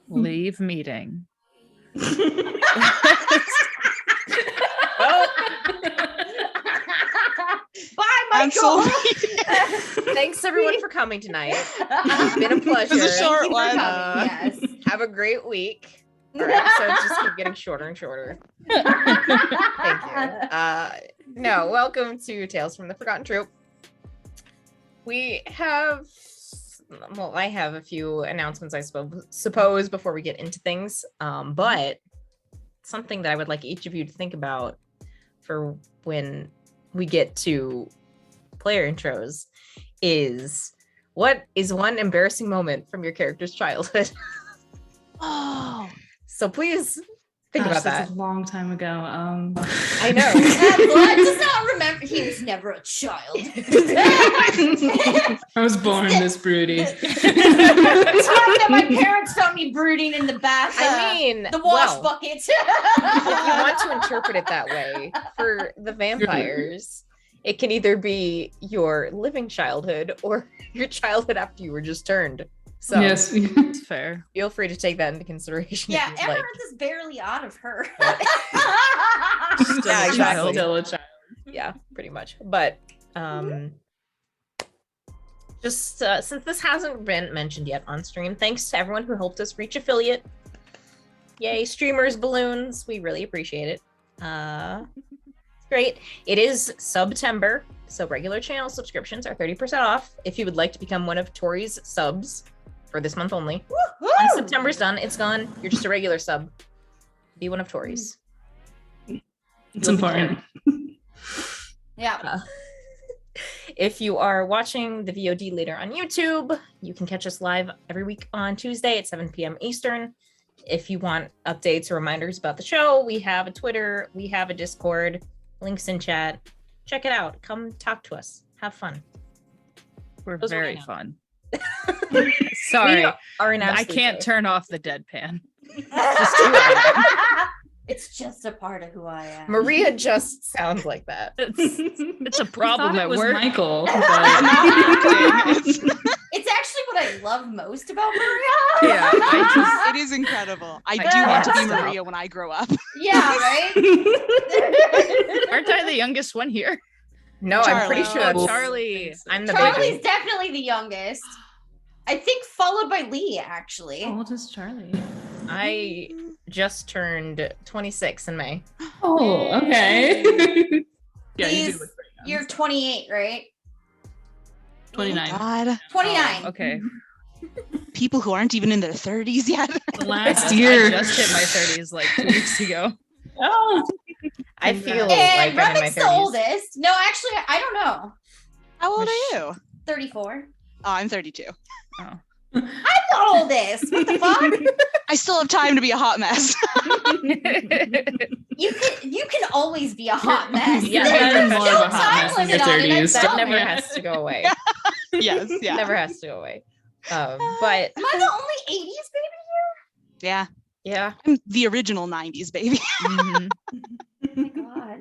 Leave meeting. Well, bye, Michael. thanks everyone for coming tonight. It's been a pleasure. It was a short Thank you for one. coming, yes. Have a great week. Our episodes just keep getting shorter and shorter. Thank you. No, welcome to Tales from the Forgotten Troupe. We have, well, I have a few announcements, I suppose, before we get into things. But something that I would like each of you to think about for when we get to player intros is, what is one embarrassing moment from your character's childhood? Oh, So please think about that's that. a long time ago. I know. Vlad does not remember. He was never a child. I was born this broody. The time that my parents found me brooding in the bath. I mean, the wash well, bucket. if you want to interpret it that way, for the vampires, it can either be your living childhood or your childhood after you were just turned. So Yes. It's fair. feel free to take that into consideration. Yeah, if you'd like. Amaranth is barely out of her. Still Yeah, a exactly. child. Still a child. Yeah, pretty much. But just since this hasn't been mentioned yet on stream, thanks to everyone who helped us reach affiliate. Yay, streamers, balloons. We really appreciate it. It's great. It is September, so regular channel subscriptions are 30% off. If you would like to become one of Tori's subs for this month only. Once September's done, it's gone. You're just a regular sub. Be one of Tori's. It's important. Yeah. If you are watching the VOD later on YouTube, you can catch us live every week on Tuesday at 7 p.m. Eastern. If you want updates or reminders about the show, we have a Twitter, we have a Discord, links in chat. Check it out. Come talk to us. Have fun. We're Those are very mine. fun. Sorry, We are an I absolute can't joy. turn off the deadpan. It's just a part of who I am. Maria just sounds like that. It's a I problem thought at it was work. Michael. not But... acting. It's actually what I love most about Maria. Yeah, I It is incredible. I do can't want to be stop. Maria when I grow up. Yeah, right? Aren't I the youngest one here? No, I'm pretty Charlie. sure Oh, that's Charlie. I'm the Charlie's baby. definitely the youngest. I think followed by Lee, actually. How old is Charlie? I just turned 26 in May. Oh, okay. Yeah, you Lee's- do look pretty young. You're 28, right? 29. God, 29. Oh, okay. people who aren't even in their 30s yet. Last I year. just hit my 30s like 2 weeks ago. Oh. I feel And like I'm in my Revik's the 30s. oldest. No, actually, I don't know. How old are you? 34. Oh, I'm 32. I'm the oldest. What the fuck? I still have time to be a hot mess. You can always be a hot mess. Yeah, There's you're more no of a hot time mess in limit your on it, I 30s. tell That never you. has to go away. Yes, yeah. Never has to go away. But Am I the only 80s baby? Yeah. yeah, I'm the original 90s baby. Mhm. God.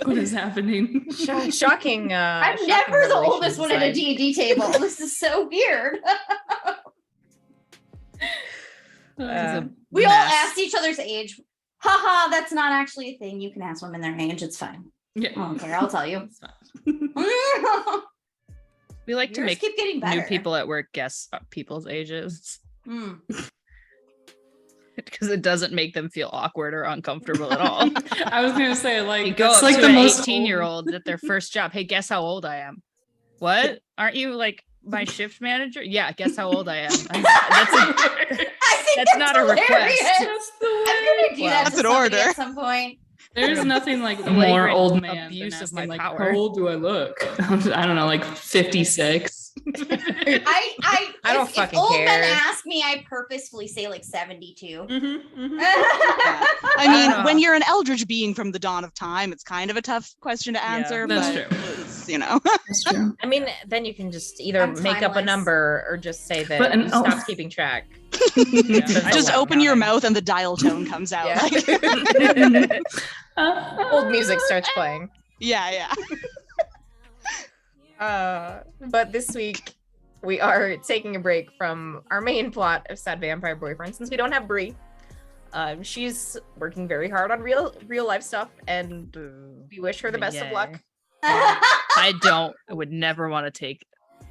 What is happening? shocking. I'm shocking never the oldest revelations one at a aside. D&D table. This is so weird. We all asked each other's age. Haha, that's not actually a thing. You can ask women their age. It's fine. Yeah. I don't care. I'll tell you. It's fine. We like to Yours make keep getting better. new people at work guess people's ages Mm. because it doesn't make them feel awkward or uncomfortable at all. I was gonna say, You like, go that's up like to the an most 18-year-old at their first job. Hey, guess how old I am? What? Aren't you like my shift manager? Yeah, guess how old I am. I think That's not a request. hilarious. That's the way. I'm gonna do Wow. that That's to an somebody order. at some point. There's nothing like Flagrant more old man abuse than of my asking, like, power. how old do I look? I don't know, like 56. I don't if fucking old care. men ask me, I purposefully say like 72. I mean, know. when you're an eldritch being from the dawn of time, it's kind of a tough question to answer. That's but true. it's, you know. That's true. I mean, then you can just either I'm make up a timeless. number or just say that But- you oh. stopped keeping track. Yeah, I Just don't open your know. mouth and the dial tone comes out. Yeah. Like, Old music starts playing. yeah, yeah. But this week we are taking a break from our main plot of Sad Vampire Boyfriend since we don't have Bree. She's working very hard on real life stuff, and we wish her the best of luck. I would never want to take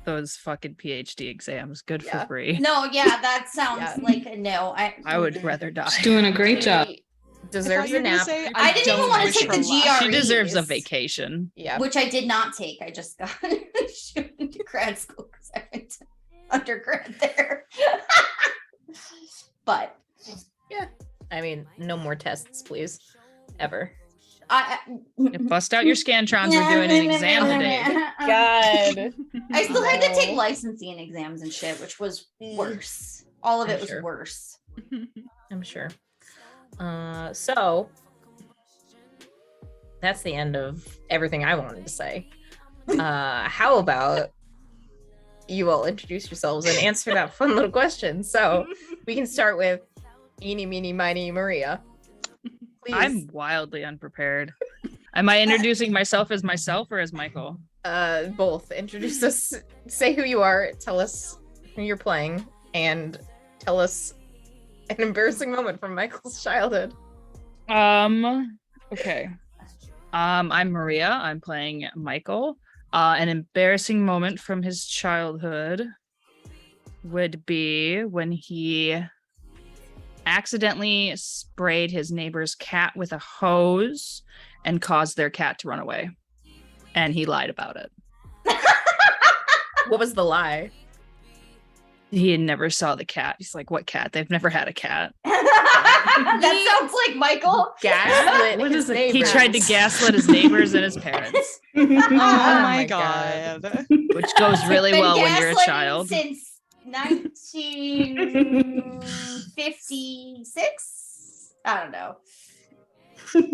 those fucking PhD exams. Good for Bree. No, yeah, that sounds like a no. I would rather die. She's doing a great job. Deserves a nap. I didn't even want to take the GREs. She deserves a vacation. Yeah. Which I did not take. I just got into grad school because I went to undergrad there. But yeah, I mean, no more tests, please, ever. Bust out your scantrons. We're doing an exam today. God. I still had to take licensing exams and shit, which was worse. All of it was worse. I'm sure. So that's the end of everything I wanted to say. How about you all introduce yourselves and answer that fun little question? So we can start with Eeny, Meeny, Miny, Maria. Please. I'm wildly unprepared. Am I introducing myself as myself or as Michael? Both. Introduce us, say who you are, tell us who you're playing, and tell us an embarrassing moment from Michael's childhood. Okay. I'm Maria. I'm playing Michael. An embarrassing moment from his childhood would be when he accidentally sprayed his neighbor's cat with a hose and caused their cat to run away. And he lied about it. What was the lie? He never saw the cat. He's like, what cat? They've never had a cat. That sounds like Michael. Gaslit What his is it? neighbors. He tried to gaslit his neighbors and his parents, Oh my my god. which goes really Been well when you're a gaslighting child. Since 1956? I don't know.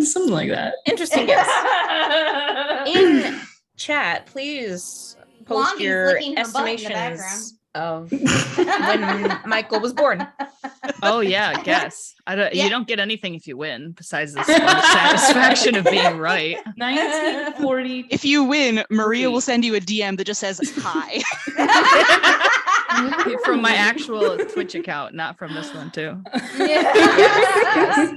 Something like that. Interesting guess. In chat, please post Blondie's your licking her butt in the background. estimations of when Michael was born. Oh yeah, guess. Yeah. You don't get anything if you win, besides the satisfaction of being right. 1940. If you win, Maria will send you a DM that just says hi. From my actual Twitch account, not from this one too. Yes.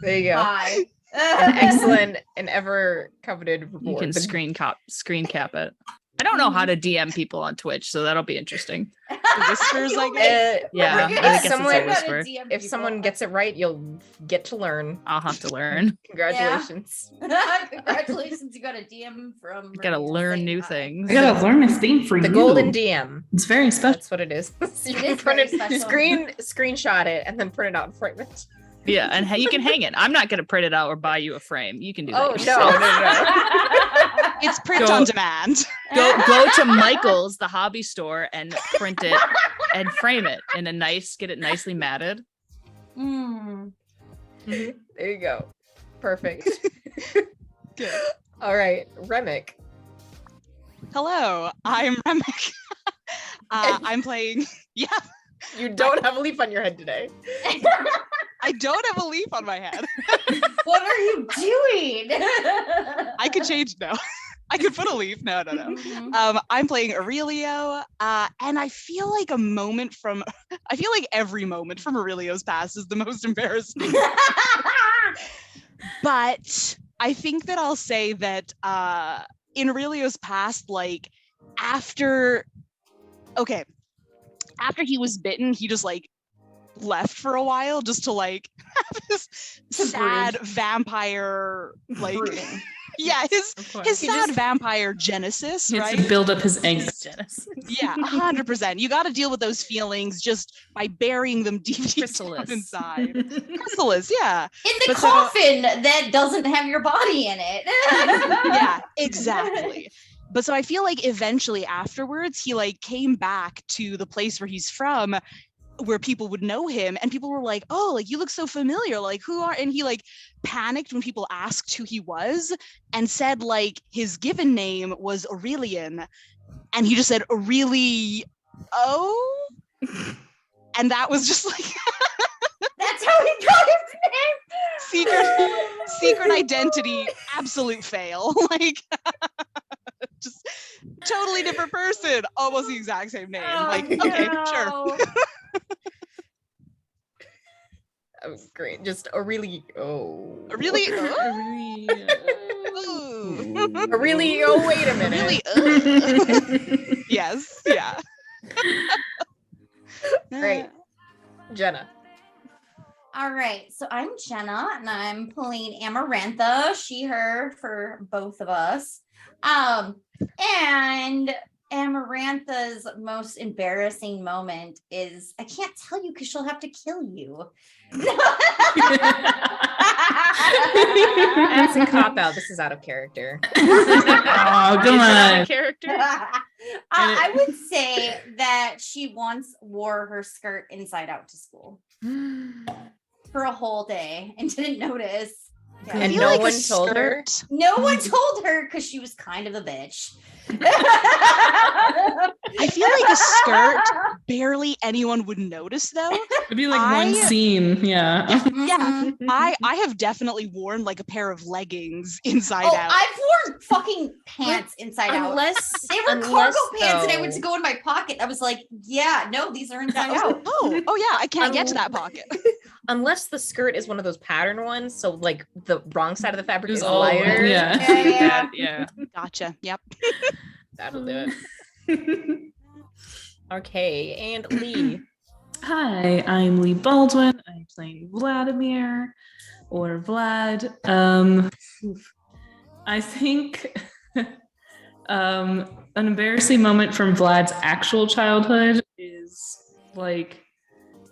There you go. Hi. An excellent and ever coveted You reward. can screen cap it. I don't know how to DM people on Twitch, so that'll be interesting. Whispers, I guess. Yeah, We're I good. guess it's a someone- whisper. If someone gets it right, you'll get to learn. I'll have to learn. Congratulations. Congratulations, you got a DM from. I gotta Maria learn saying new hi. things. I gotta learn this thing for The you. golden DM. It's very special. That's what it is. You It can is print very it, special. screenshot it, and then print it out and frame it. Yeah, and you can hang it. I'm not gonna print it out or buy you a frame. You can do that. Oh yourself. no. It's print Go- on demand. Go to Michael's, the hobby store, and print it and frame it in get it nicely matted. Mm. There you go. Perfect. Good. All right, Remick. Hello, I'm Remick. I'm playing. Yeah, You don't have a leaf on your head today. I don't have a leaf on my head. What are you doing? I could change now. I could put a leaf. No. Mhm. I'm playing Aurelio, and I feel like every moment from Aurelio's past is the most embarrassing. But I think that I'll say that in Aurelio's past, like after he was bitten, he just like left for a while just to like have this To sad brood. vampire like Brooding. yeah his He sad vampire genesis, He has right? to build up his angst. Yeah, 100%. You got to deal with those feelings just by burying them deep down Chrysalis. inside. Chrysalis, yeah. In the But so- coffin that doesn't have your body in it. Yeah, exactly. But so I feel like eventually afterwards, he like came back to the place where he's from, where people would know him, and people were like, oh, like you look so familiar, like who are, and he like panicked when people asked who he was and said like his given name was Aurelian, and he just said Aurelio, and that was just like That's how he got his name. secret identity, absolute fail. Like just totally different person, almost the exact same name. Oh, Like, okay, sure. no. Oh, great. Just a really Really? A really wait a minute. Really? Yes. Yeah. Great. Jenna. All right, so I'm Jenna, and I'm playing Amarantha, she, her, for both of us. And Amarantha's most embarrassing moment is, I can't tell you because she'll have to kill you. That's a cop out. This is out of character. Oh, come on. Character. I would say that she once wore her skirt inside out to school for a whole day and didn't notice. Yeah. And I feel no like one a told her? skirt- No one told her because she was kind of a bitch. I feel like a skirt, barely anyone would notice though. It'd be like one I- scene. Yeah. Yeah, Mhm. I have definitely worn like a pair of leggings inside Oh, out. I've worn fucking pants inside out. Unless They were cargo pants, and I went to go in my pocket. I was like, "Yeah, no, these are inside out." Oh yeah, I can't get to that pocket. Unless the skirt is one of those pattern ones, so like the wrong side of the fabric It was is all lighter. Yeah. Yeah. Yeah. Gotcha. Yep. That'll do it. Okay, and Lee. Hi, I'm Lee Baldwin. I'm playing Vladimir or Vlad. I think an embarrassing moment from Vlad's actual childhood is like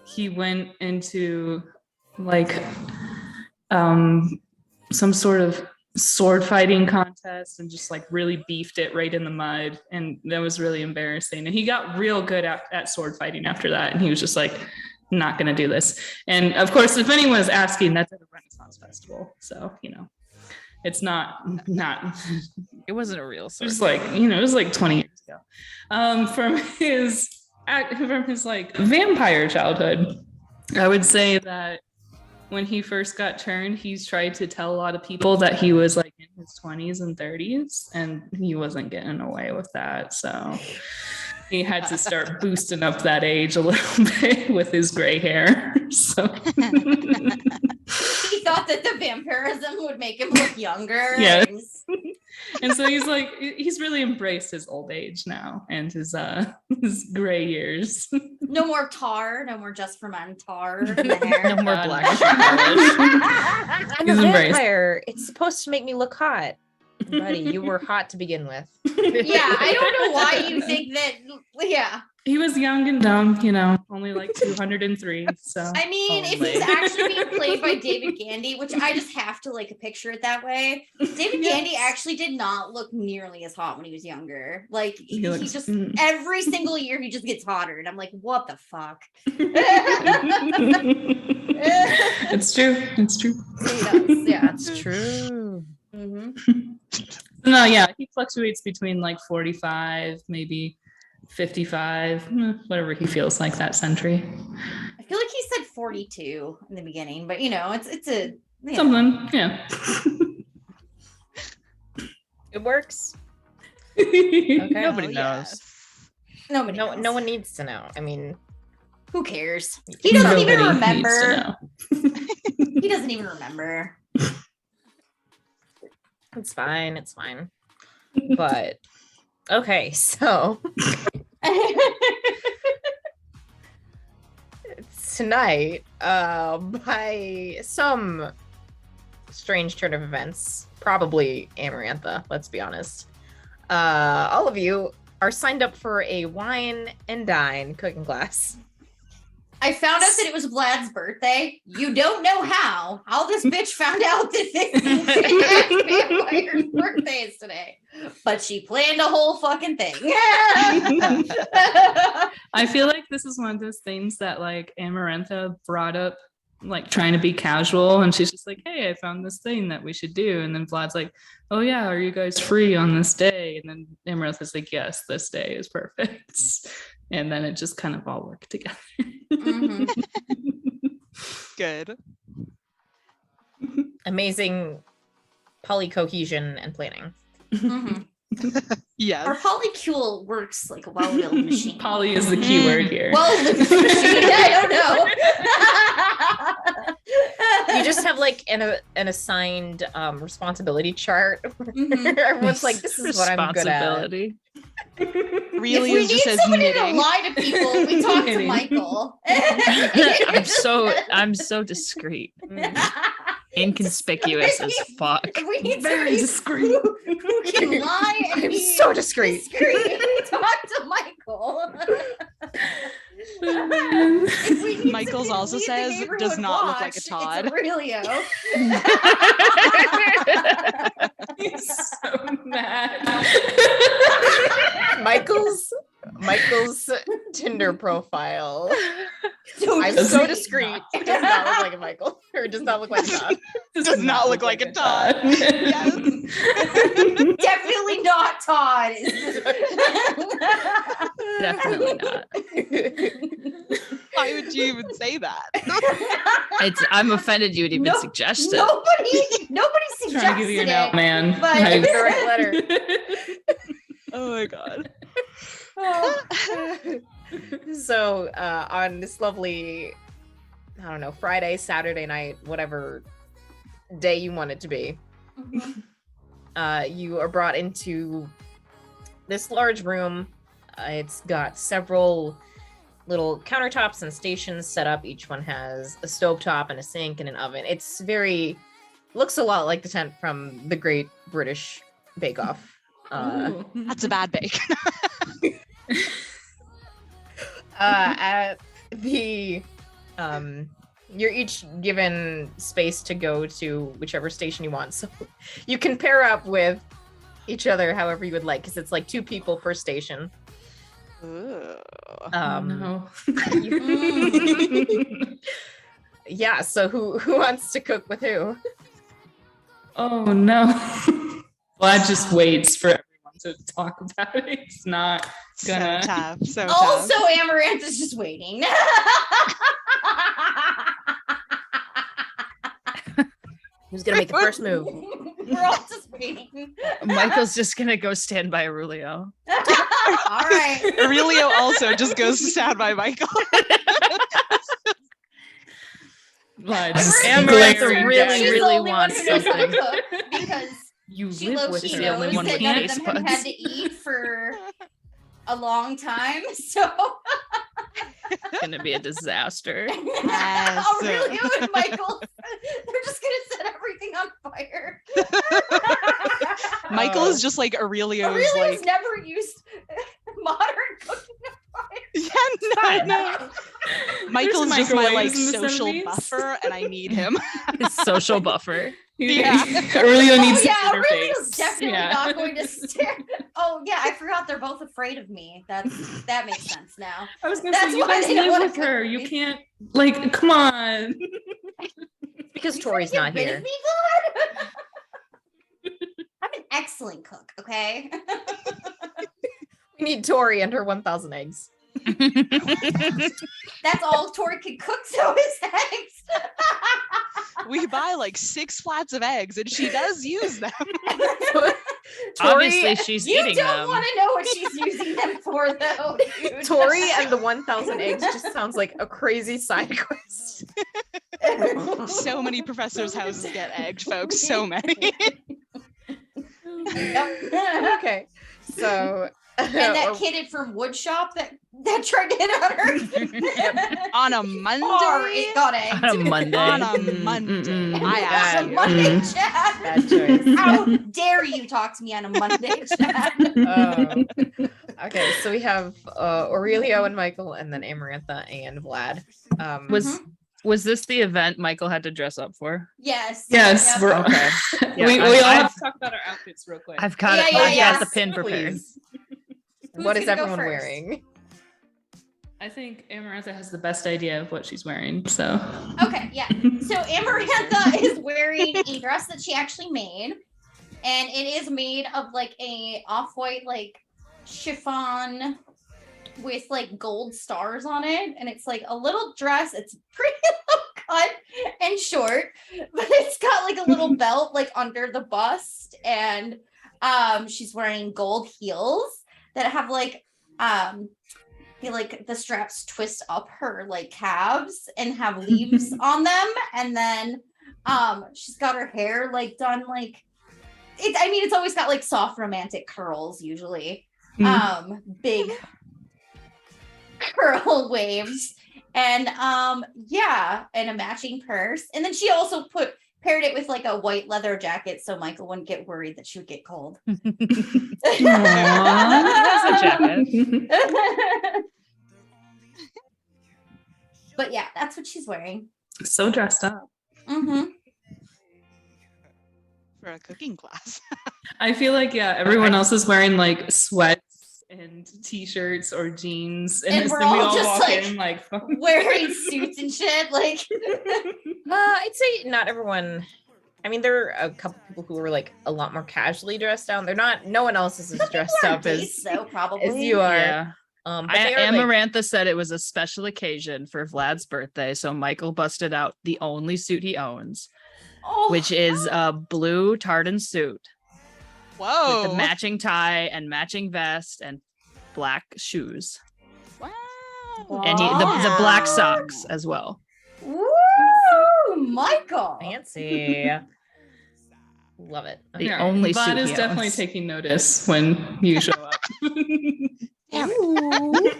he went into like some sort of sword fighting contest and just like really beefed it right in the mud, and that was really embarrassing, and he got real good at sword fighting after that, and he was just like, not gonna do this. And of course, if anyone was asking, that's at a Renaissance festival, so it's not It wasn't a real it sword. was like it was like 20 years ago. From his like vampire childhood, I would say that when he first got turned, he's tried to tell a lot of people that he was like in his 20s and 30s, and he wasn't getting away with that. So he had to start boosting up that age a little bit with his gray hair. So He thought that the vampirism would make him look younger. Yes. and- and so he's really embraced his old age now and his gray years. No more tar. No more just for men tar in the hair. No more God. black shoe polish. I'm He's a embraced. vampire. It's supposed to make me look hot. Buddy, you were hot to begin with. Yeah, I don't know why you think that. Yeah, He was young and dumb, only like 203. So I mean, if Only. he's actually being played by David Gandy, which I just have to like picture it that way. David Gandy actually did not look nearly as hot when he was younger. Like he looks- just every single year he just gets hotter, and I'm like, what the fuck? It's true. It's true. He does, yeah. That's true. Mhm. No, yeah, he fluctuates between like 45, maybe 55, whatever he feels like that century. I feel like he said 42 in the beginning, but it's a Something, yeah. It works. Okay. Nobody Oh, knows. yes. nobody. No, knows. no one needs to know. I mean, Who cares? He doesn't Nobody even needs to remember. know. He doesn't even remember. it's fine. It's fine. But okay, so tonight, by some strange turn of events, probably Amarantha, let's be honest, all of you are signed up for a wine and dine cooking class. I found out that it was Vlad's birthday. You don't know how this bitch found out that vampire's birthday is today. But she planned a whole fucking thing. I feel like this is one of those things that like Amarantha brought up, like trying to be casual, and she's just like, hey, I found this thing that we should do. And then Vlad's like, oh yeah, are you guys free on this day? And then Amarantha's like, yes, this day is perfect. And then it just kind of all worked together. Mhm. Good. Amazing polycohesion and planning. Mhm. Yes. Our polycule works like a well-oiled machine. Poly is the key word here. Well-oiled machine. I don't know. You just have like an assigned responsibility chart. Mhm. Everyone's like, this is what I'm good at. Responsibility. Really if we is just need as somebody knitting. to lie to people, we talk to Knitting. Michael. I'm so discreet. Inconspicuous as fuck. We need Very somebody discreet. who can lie and I'm be so discreet. discreet. We talk to Michael. If we need Michaels somebody to also lead the says, neighborhood does not look like a watch, Todd. It's Aurelio. He's so mad. Michael's Tinder profile. So I'm so discreet. It does not look like a Michael. Or it does not look like a Todd. Does not look like a Todd. Yes. Definitely not Todd. Definitely not. Why would you even say that? I'm offended you would even No, suggest it. Nobody suggested Trying to give you an it. out, man. but- I- Direct letter. Oh my god. So on this lovely, I don't know, Friday, Saturday night, whatever day you want it to be, you are brought into this large room. It's got several little countertops and stations set up. Each one has a stovetop and a sink and an oven. It's looks a lot like the tent from the Great British Bake Off. Ooh. That's a bad bake. At the you're each given space to go to whichever station you want, so you can pair up with each other however you would like, because it's like 2 people per station. Ooh. No. Yeah, so who wants to cook with who? Oh no. Vlad just waits for everyone to talk about it. He's not gonna. So tough. So Also, tough. Amaranth is just waiting. Who's gonna make the first move? We're all just waiting. Michael's just gonna go stand by Aurelio. All right. Aurelio also just goes to stand by Michael. Vlad Amaranth just Amaranth glaring really, down. She's the really only one wants who knows how to something. cook because You she live loves with she the only knows one that with none of taste them have had buds. to eat for a long time, so It's gonna be a disaster. Yes. Aurelio and Michael, they're just gonna set everything on fire. Michael is just like Aurelio's Aurelio's like never used modern cooking. yeah, no. Michael's just my like microwaves in the social 70s. buffer and I need him. His social buffer. Yeah. Aurelio needs Oh yeah, to Aurelio's interface. definitely Yeah. not going to stare. Oh yeah, I forgot they're both afraid of me. That makes sense now. I was gonna That's say you why guys they don't live wanna with her. cook You with can't like come on. Because You Tori's trying not to get rid here. of me, Vlad? I'm an excellent cook, okay? We need Tori and her 1,000 eggs. That's all Tori can cook, so is eggs. We buy like 6 flats of eggs and she does use them. Obviously, she's You eating don't them. want to know what she's using them for, though. Dude. Tori and the 1,000 eggs just sounds like a crazy side quest. So many professors' houses get egged, folks. So many. Yep. Okay, so And that kid from Woodshop that tried to hit on her. On a Monday. Or it got eggs. On a Monday. On a Monday. I It's asked a you. Monday chat. bad choice. How dare you talk to me on a Monday chat? Okay, so we have Aurelio and Michael, and then Amarantha and Vlad. Was this the event Michael had to dress up for? Yes. Yes, Yep. we're Okay. Yeah, we I've- all have I've- to talk about our outfits real quick. I've got Yeah, it. yeah, I've yeah. got the pin prepared. Please. Who's What is gonna go everyone first? wearing? I think Amarantha has the best idea of what she's wearing. So Okay, yeah. So Amarantha is wearing a dress that she actually made, and it is made of like a off-white like chiffon with like gold stars on it, and it's like a little dress. It's pretty low cut and short, but it's got like a little belt like under the bust, and She's wearing gold heels that have like the straps twist up her like calves and have leaves on them, and then she's got her hair like done like it's always got like soft romantic curls usually. Big curl waves, and and a matching purse, and then she also paired it with like a white leather jacket so Michael wouldn't get worried that she would get cold. That's a jacket. But yeah, that's what she's wearing. So dressed up. Mm-hmm. For a cooking class. I feel like, everyone else is wearing like sweats and t-shirts or jeans. And we're then we all all just, walk like, in like wearing suits and shit. Like, I'd say not everyone. I mean, there are a couple people who were like a lot more casually dressed down. They're not. No one else is as dressed up so probably as you are. Yeah. But they are, like, Amarantha said it was a special occasion for Vlad's birthday, so Michael busted out the only suit he owns, which is a blue tartan suit Whoa. with the matching tie and matching vest and black shoes, Wow. and the black socks as well. Woo, Michael. fancy. Love it. The only Vlad suit is he definitely owns. taking notice when you show up.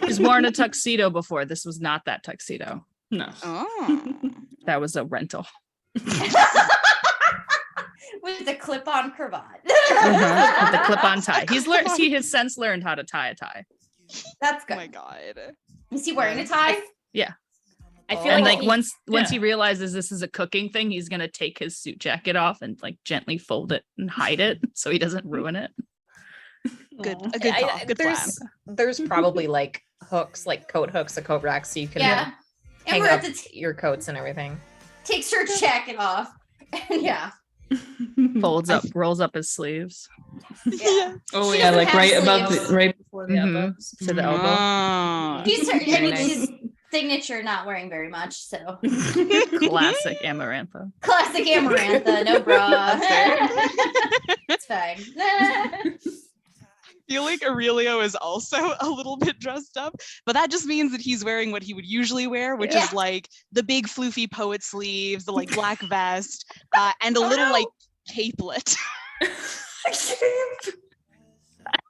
He's worn a tuxedo before. This was not that tuxedo. No. Oh. That was a rental. With the clip-on cravat. With the clip-on tie. He has since learned how to tie a tie. That's Oh good. my god. Is he wearing a tie? I feel And like, like once he realizes this is a cooking thing, he's gonna take his suit jacket off and like gently fold it and hide it so he doesn't ruin it. Good. A good call. Good plan. there's probably like hooks, like coat hooks, a coat rack, so you can Yeah. And hang we're up at the your coats and everything. takes her jacket off. Yeah. Folds up, rolls up his sleeves Yeah. Oh She yeah, doesn't like have right above sleeves. right before the Mhm. elbows. to the elbow. Ah. He's Very nice. his signature not wearing very much, so Classic Amarantha. classic Amarantha, no bra. That's It's fine. I feel like Aurelio is also a little bit dressed up, but that just means that he's wearing what he would usually wear, which is like the big floofy poet sleeves, the like black vest, and a little like capelet.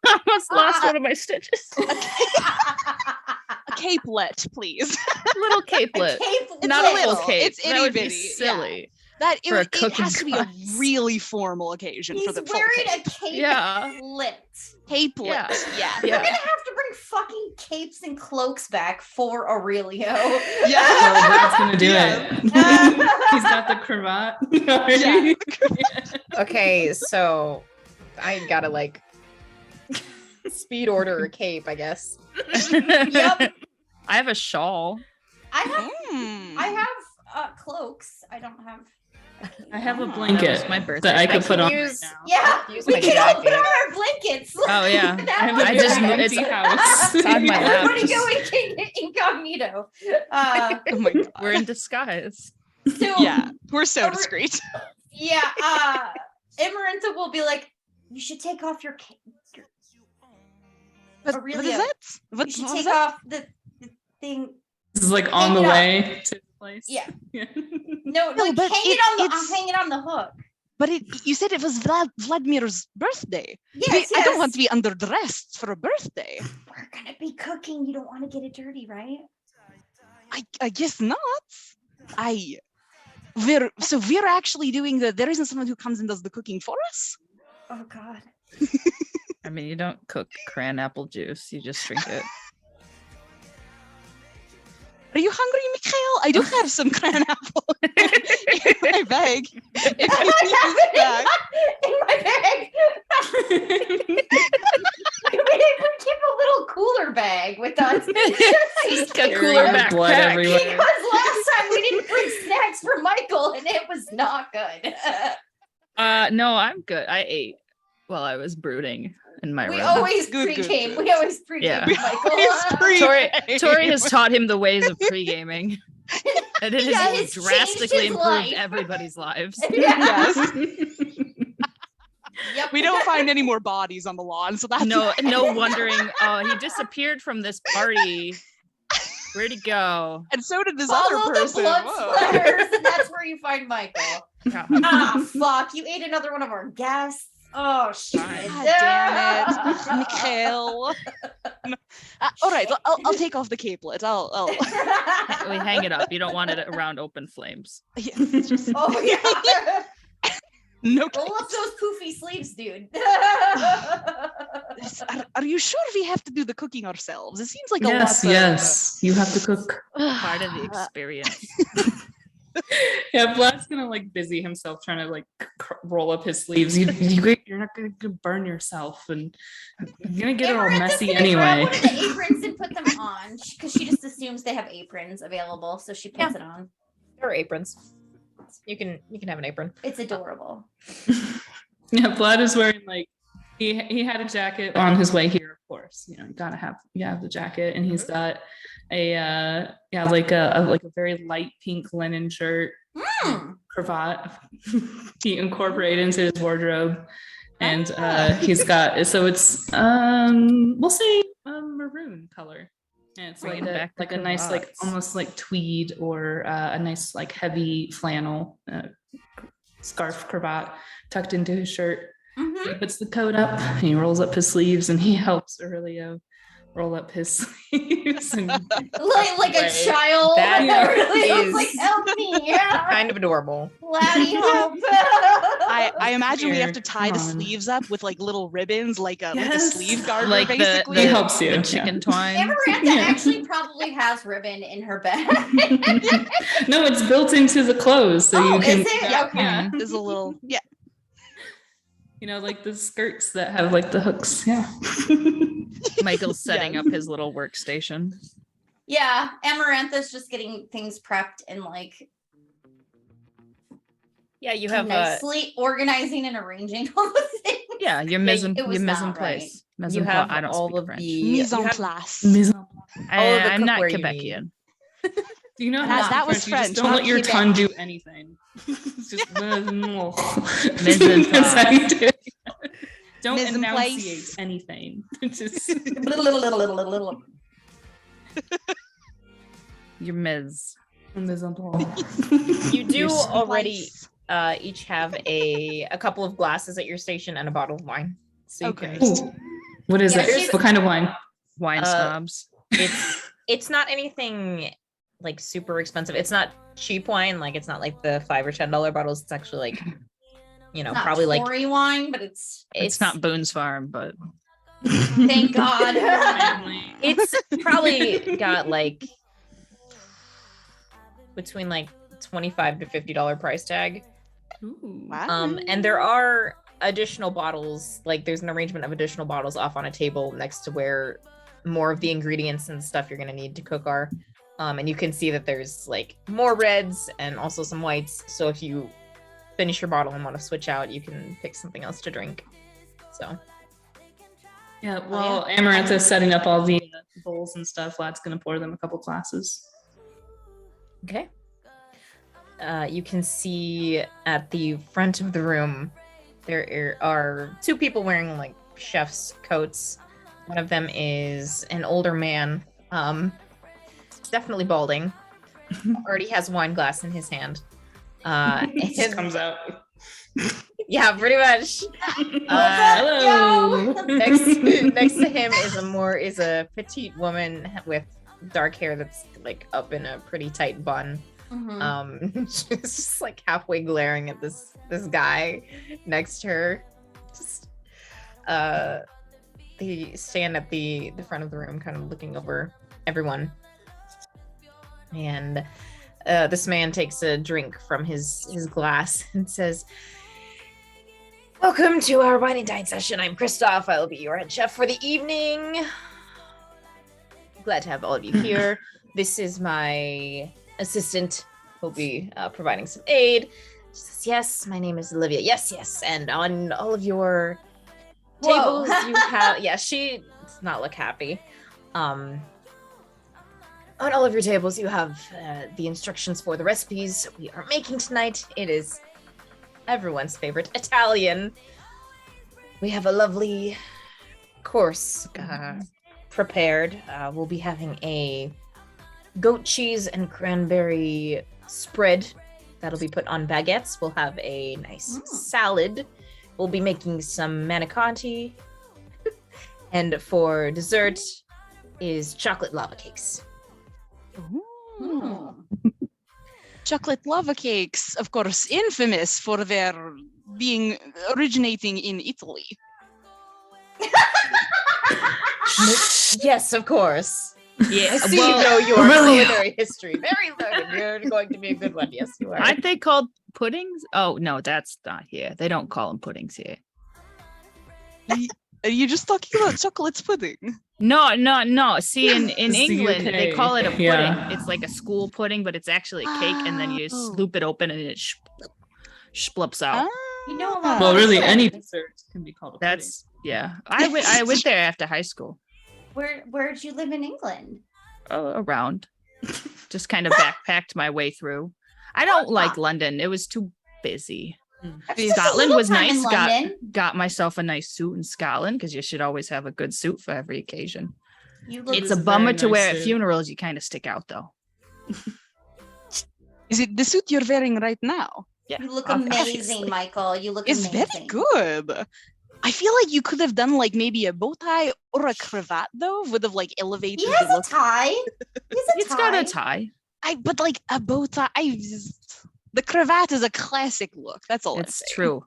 I almost lost one of my stitches. A capelet, please. Little capelet. It's Not a a full little. cape. It's That would be itty-bitty, silly. That For a it cooking has to be a class. really formal occasion He's for the full wearing cape. a cape Yeah. lit. Capelet. Yeah. Yeah. We're Yeah. gonna have to bring fucking capes and cloaks back for Aurelio. Yeah. Well, Brad's gonna do Yeah. it. He's got the cravat. Yeah. Okay, so I gotta like speed order a cape, I guess. Yep. I have a shawl. I have Mm. cloaks. I don't have. I have a That blanket was my birthday that I could I put can on use- right now. Yeah, Use we my can all put jacket. on our blankets. Oh yeah. That I have would a I be just very great. it's- empty house. It's on my lap. Everybody go incognito. Oh my god. We're in disguise. So Yeah, we're so Aure- discreet. yeah, Amarantha will be like, you should take off your cape. What is Aurelio, it? You What should was take that? off the thing. This is like on the Hang it up. way to the place. Yeah. No, No, like but hang it it's- hang it on the hook. But you said it was Vladimir's birthday. Yes, I don't want to be underdressed for a birthday. We're gonna be cooking. You don't want to get it dirty, right? I guess not. We're actually doing there isn't someone who comes and does the cooking for us? Oh God. I mean, you don't cook cran apple juice. You just drink it. Are you hungry, Mikhail? I do have some cran apple in my bag. If you need this back. In my bag. we keep a little cooler bag with us. Just a Area cooler of blood backpack. everywhere. Because last time we didn't bring snacks for Michael and it was not good. No, I'm good. I ate while I was brooding in my We room. always Good, pre-game. good. We always pre-game Yeah. with Michael. Tori has taught him the ways of pre-gaming. And it Yeah, has it's changed drastically his improved life. everybody's lives. Yeah. Yes. Yep. We don't find any more bodies on the lawn, so that's No wondering. Oh, he disappeared from this party. Where'd he go? And so did this Follow other the person. blood Whoa. splatters, and that's where you find Michael. God. Ah, fuck! You ate another one of our guests. Oh shit! Fine. God damn it, Mikhail. All right, I'll take off the capelet. I'll We hang it up. You don't want it around open flames. yeah, it's just Oh yeah. no. Roll up those poofy sleeves, dude. Are you sure we have to do the cooking ourselves? It seems like a Yes, lot. yes. You have to cook. Part of the experience. Yeah, Vlad's gonna like busy himself trying to like roll up his sleeves. You're not gonna burn yourself, and you're gonna get it all Amaranth's messy gonna grab anyway. one of the aprons and put them on because she just assumes they have aprons available, so she puts it on. There are aprons. You can have an apron. It's adorable. Yeah, Vlad is wearing like he had a jacket on his way here, of course. You know, you gotta have the jacket, and he's got a like a very light pink linen shirt, cravat. He incorporated into his wardrobe, and he's got it's we'll say maroon color. And it's Bringing like back the a nice like cravats. almost like tweed or a nice like heavy flannel scarf cravat tucked into his shirt. He puts the coat up, he rolls up his sleeves, and he helps Aurelio roll up his sleeves. And Like a Right. child. That Really, is- like, help me. Yeah. Kind of adorable. Laddie, help. I imagine we have to tie Come the on. sleeves up with like little ribbons, like a Yes. sleeve garter, Like basically. He helps you. The chicken twine. Amarantha Yeah. actually probably has ribbon in her bag. No, it's built into the clothes, so Oh, you can. is it? Yeah, Okay. yeah. There's a little You know, like the skirts that have like the hooks. Yeah. Michael's setting Yeah. up his little workstation. Yeah, Amarantha's just getting things prepped and like Yeah, you have nicely organizing and arranging all the things. Yeah, you're Yeah, mise en it was mise en not place. Mise you en have place. I don't all speak of French. the mise you en have place. all of the I'm not cookware you Quebecian. Do you know That- how that to was speak French? You just French, don't not let your Quebec. tongue do anything. It's just Mise en That's how you do it. Don't Mise en enunciate place. anything. Just Little. You're mise. mise en place. You do You're already Place. each have a couple of glasses at your station and a bottle of wine. So you Okay. can, Ooh. What is Yeah, it? she's- What kind of wine? Wine snobs. it's not anything like super expensive. It's not cheap wine, like it's not like the $5 or $10 bottles. It's actually like, you know, Not probably like Tory wine, but it's It's not Boone's Farm, but thank God. it's probably got like between like $25 to $50 price tag. Ooh. Wow. And there are additional bottles, like there's an arrangement of additional bottles off on a table next to where more of the ingredients and stuff you're going to need to cook are. And you can see that there's like more reds and also some whites. So if you finish your bottle and want to switch out, you can pick something else to drink. So Yeah, well, Amarantha's setting up all the bowls and stuff. Vlad's gonna pour them a couple glasses. okay. You can see at the front of the room there are two people wearing like chef's coats. One of them is an older man, definitely balding. Already has a wine glass in his hand. It just And- comes out. yeah, pretty much. Hello. Next to him is a petite woman with dark hair that's like up in a pretty tight bun. Mhm. She's just like halfway glaring at this guy next to her. Just they stand at the front of the room, kind of looking over everyone. And this man takes a drink from his glass and says, "Welcome to our wine and dine session. I'm Christoph. I will be your head chef for the evening. Glad to have all of you here. This is my assistant. Will be providing some aid." She says, "Yes, my name is Olivia. Yes. And on all of your Whoa. tables, you have..." Yeah, she does not look happy. On all of your tables, you have the instructions for the recipes we are making tonight. It is everyone's favorite Italian we have a lovely course prepared. We'll be having a goat cheese and cranberry spread that'll be put on baguettes. We'll have a nice salad. We'll be making some manicotti. And for dessert is chocolate lava cakes. Hmm. Chocolate lava cakes, of course, infamous for their being originating in Italy. Yes, of course. Yeah. I see well, you know your really? culinary history. Very learned. You're going to be a good one. Yes, you are. aren't they called puddings? Oh no, that's not here. They don't call them puddings here. Are you just talking about chocolate pudding? No. See, in It's the England, they UK. call it a pudding. Yeah. It's like a school pudding, but it's actually a cake, and then you Oh. sloop it open, and it splups out. You know a lot Ah. Well, really, about any England. dessert can be called a That's yeah. I went there after high school. Where'd you live in England? Around, just kind of backpacked my way through. I don't like London. It was too busy. I've spent a Scotland little was time in nice. London. Got myself a nice suit in Scotland because you should always have a good suit for every occasion. You look, It's was a a very bummer to nice wear at suit. funerals. You kind of stick out though. Is it the suit you're wearing right now? Yeah, you look obviously. amazing, Michael. You look It's amazing. very good. I feel like you could have done like maybe a bow tie or a cravat though, would have like elevated He the has a look. tie. He has a It's tie. got a tie. But like a bow tie, the cravat is a classic look. That's all. It's true.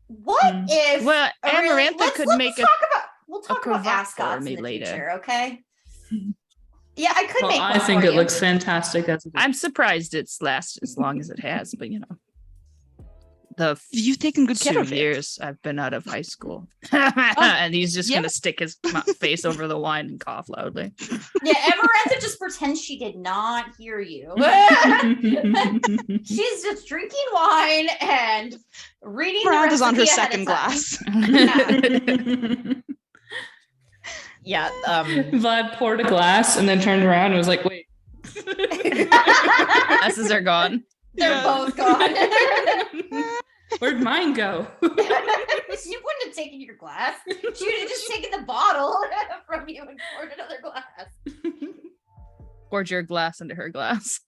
What if? Well, Amarantha let's- could let's make a talk about. We'll talk about cravat for ascots me in the later. future, okay? Yeah, I could Well, make. I one think for it you. looks fantastic as it is. I'm surprised it's lasted as long as it has, but the You've taken good care 2 of it. years I've been out of high school, and he's just yeah. gonna stick his face over the wine and cough loudly. Yeah, Amarantha just pretends she did not hear you. She's just drinking wine and reading. the Miranda's on her recipe ahead second of time. glass. Yeah. Vlad poured a glass and then turned around and was like, wait. Glasses are gone. They're both gone. Where'd mine go? She wouldn't have taken your glass. She would have just taken the bottle from you and poured another glass. Poured your glass into her glass.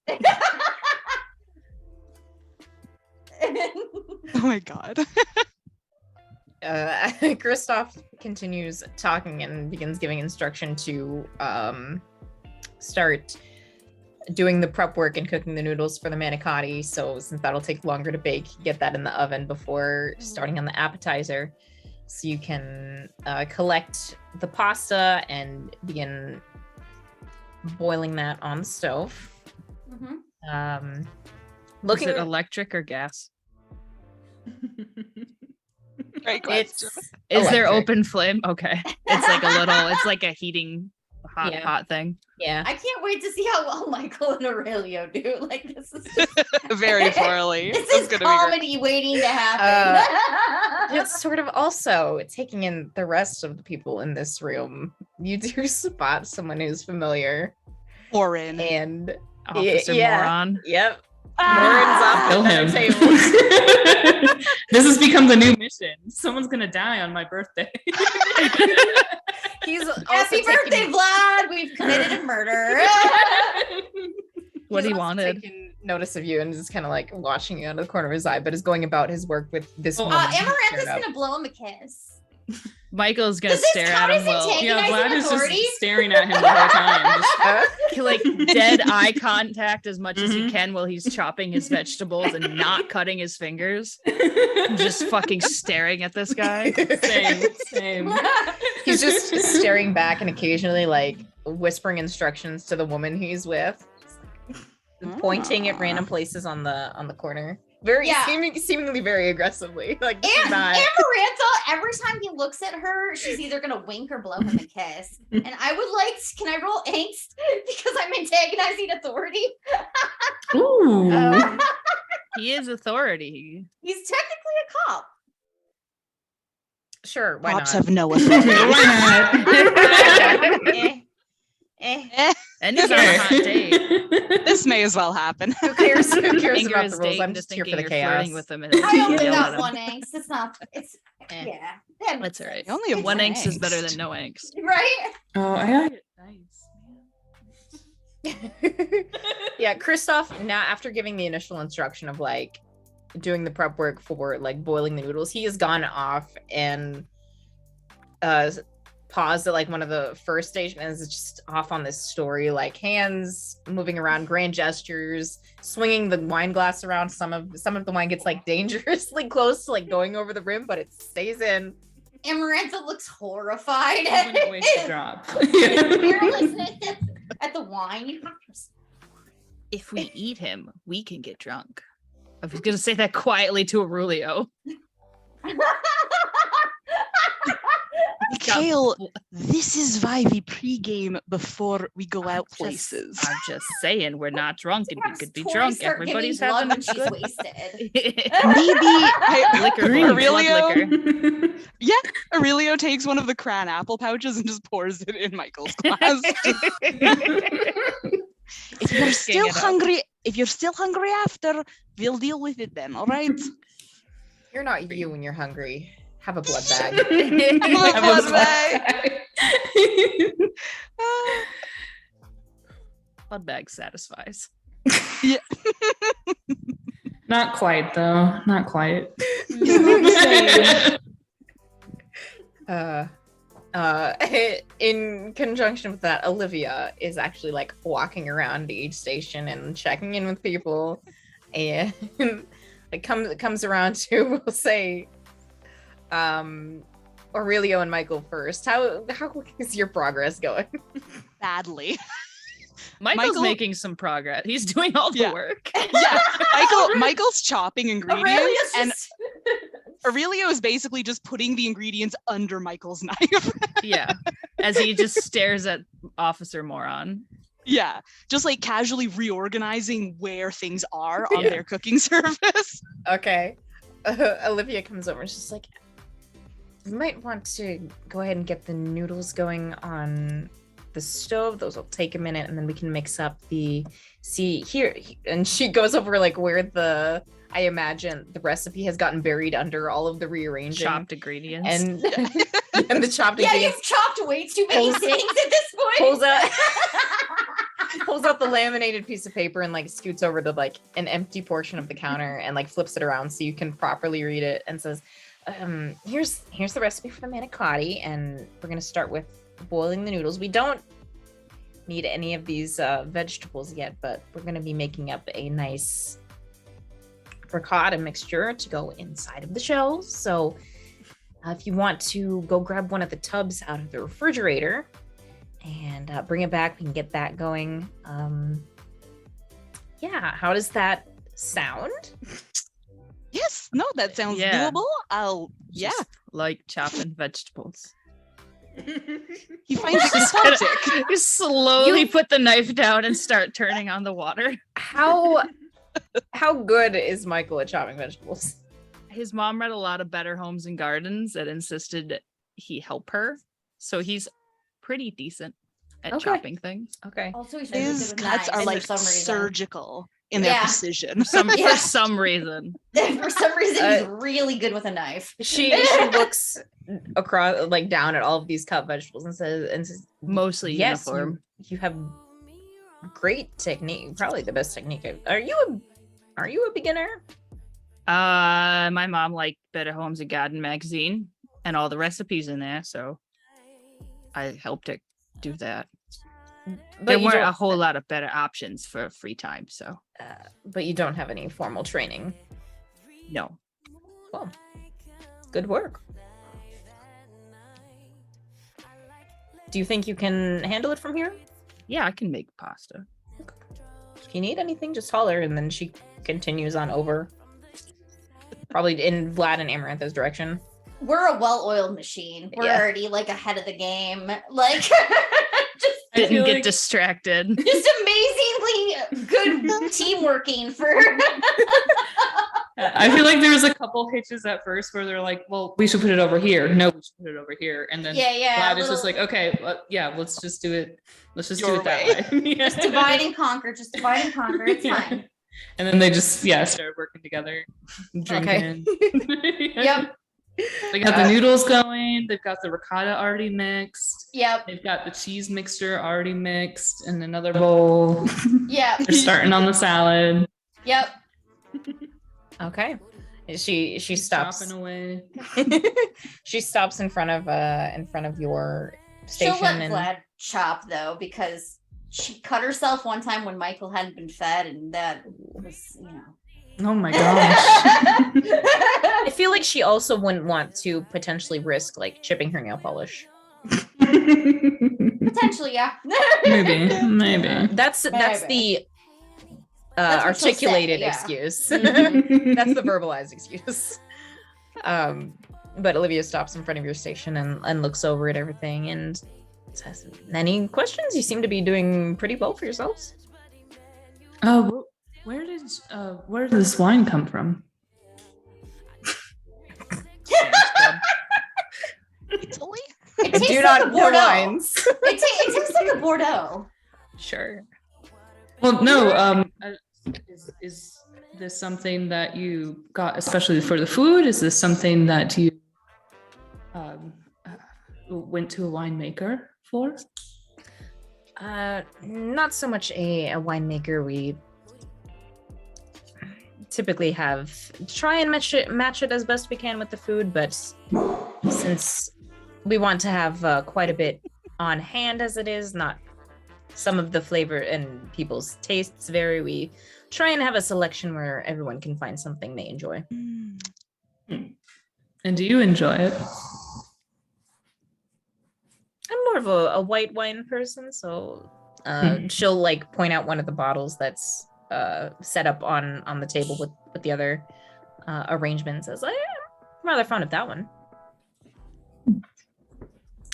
Oh my god. Kristoff continues talking and begins giving instruction to start doing the prep work and cooking the noodles for the manicotti. So since that'll take longer to bake, get that in the oven before starting on the appetizer. So you can collect the pasta and begin boiling that on the stove. Mhm. Looking Is it electric or gas? Great it's question. Is there electric. open flame? Okay. It's like a heating Yeah. hot thing. Yeah. I can't wait to see how well Michael and Aurelio do. Like this is just, Very poorly. this That's is gonna be great. comedy waiting to happen. It's sort of also taking in the rest of the people in this room. You do spot someone who's familiar, Foreign. and Officer yeah. Moron. yep, Ah! Kill Morin's him. off the dinner table. This has become the new mission. Someone's gonna die on my birthday. He's also Happy birthday, taking- Vlad! We've committed a murder. What he's he also wanted. taking notice of you and is kind of like watching you out of the corner of his eye, but is going about his work with this. Oh, woman who's Amarantha's stared up. gonna blow him a kiss. Michael's gonna Does this stare count at him as while Yeah, antagonizing Vlad is authority? just staring at him the whole time. Just, like dead eye contact as much as he Mhm. can while he's chopping his vegetables and not cutting his fingers. Just fucking staring at this guy. same. He's just staring back and occasionally like whispering instructions to the woman he's with, pointing at random places on the corner. Very Yeah. seemingly very aggressively. Like she's And not. Amarantha, every time he looks at her, she's either gonna wink or blow him a kiss. And I would like, can I roll angst because I'm antagonizing authority? Ooh. He is authority. He's technically a cop. Sure, why Cops not? have no authority. Why not? Eh. Eh. And he's on a hot date. This may as well happen. Who cares? Who cares Anger about his the rules? date I'm and just just here for thinking the you're chaos. flirting with him. And I only yell got at him. one angst. It's not. It's Eh. yeah. That That's makes all right. sense. You only have One one angst is better than angst. no angst. Right? Oh, I got it. Nice. Yeah, Kristoff, now after giving the initial instruction of like doing the prep work for like boiling the noodles, he has gone off and paused at like one of the first stations and is just off on this story, like hands moving around, grand gestures, swinging the wine glass around. Some of the wine gets like dangerously close to like going over the rim, but it stays in. Amarantha looks horrified. I wouldn't waste a drop. You're listening at the wine. You have to If we eat him, we can get drunk. I was gonna say that quietly to Aurelio. Mikhail, this is why we pregame before we go out places. I'm just saying, we're not drunk and we could be Tori drunk. start giving Everybody's blood having a when she's good wasted. Maybe liquor. Green Blood Aurelio? liquor. Aurelio takes one of the cran apple pouches and just pours it in Michael's glass. If you're still it up. hungry, after, we'll deal with it then, all right? You're not you when you're hungry. Have a blood bag. Have a blood Blood bag satisfies. Not quite though. Not quite. In conjunction with that, Olivia is actually like walking around each station and checking in with people, and it comes around to, we'll say, Aurelio and Michael first. How is your progress going? Badly. Michael's Michael- making some progress. He's doing all the Yeah. work. Yeah, Michael's chopping ingredients, Aurelia's and just Aurelio is basically just putting the ingredients under Michael's knife. Yeah. As he just stares at Officer Moron. Yeah, just like casually reorganizing where things are on Yeah. their cooking service. Okay. Olivia comes over and she's like, you might want to go ahead and get the noodles going on the stove. Those will take a minute, and then we can mix up here. And she goes over like where I imagine the recipe has gotten buried under all of the rearranging. Chopped ingredients. And, and the chopped yeah, ingredients. you've chopped way too many Pulls- things at this point. pulls out the laminated piece of paper and like scoots over to like an empty portion of the counter and like flips it around so you can properly read it, and says, here's the recipe for the manicotti, and we're gonna start with boiling the noodles. We don't need any of these vegetables yet, but we're gonna be making up a nice ricotta mixture to go inside of the shells. So if you want to go grab one of the tubs out of the refrigerator and bring it back, we can get that going. Yeah, how does that sound? Yes, no, that sounds Yeah. doable. Just like chopping vegetables. He finds it cathartic. Just slowly put the knife down and start turning on the water. How good is Michael at chopping vegetables? His mom read a lot of Better Homes and Gardens that insisted he help her. So he's pretty decent at Okay. chopping things. Okay. Also, he's really good His with cuts knives are for like some reason. surgical in their Yeah. precision. Yeah. For some reason. For some reason, he's really good with a knife. She looks across, like down at all of these cut vegetables and says, Mostly yes, uniform. you have great technique, probably the best technique. Are you a beginner? My mom liked Better Homes and Garden magazine and all the recipes in there, so I helped her do that. There you weren't a don't- whole lot of better options for free time, so but you don't have any formal training. no. Cool. Good work. Do you think you can handle it from here? Yeah, I can make pasta. If you need anything, just holler. And then she continues on over, probably in Vlad and Amarantha's direction. We're a well-oiled machine. We're Yeah. already like ahead of the game. Like just Didn't feel get like- distracted. amazingly good teamworking for I feel like there was a couple hitches at first where they're like, well, we should put it over here. No, we should put it over here. And then Vlad is just like, okay, let's just do it. Let's just do it that way. Just divide and conquer. It's fine. And then they just, started working together. Drinking. Okay. Yep. They got the noodles going. They've got the ricotta already mixed. Yep. They've got the cheese mixture already mixed in another bowl. Yep. They're starting on the salad. Yep. Okay. She stops. Chopping away. She stops in front of your station. She'll let Vlad chop though, because she cut herself one time when Michael hadn't been fed, and that was, Oh my gosh. I feel like she also wouldn't want to potentially risk like chipping her nail polish. Potentially, yeah. Maybe. That's the That's what she'll articulated say, yeah. excuse. Mhm. That's the verbalized excuse. But Olivia stops in front of your station and looks over at everything and says, "Any questions? You seem to be doing pretty well for yourselves." Where did this wine come from? Italy? It tastes Do like not a pour Bordeaux. wines. It tastes like a Bordeaux. Sure. Well, no. Is this something that you got especially for the food? Is this something that you went to a winemaker for? Not so much a winemaker. We typically try and match it as best we can with the food, but since we want to have quite a bit on hand as it is, not some of the flavor and people's tastes vary, we try and have a selection where everyone can find something they enjoy. And do you enjoy it? I'm more of a white wine person, so she'll like point out one of the bottles that's set up on the table with the other arrangements as I'm rather fond of that one.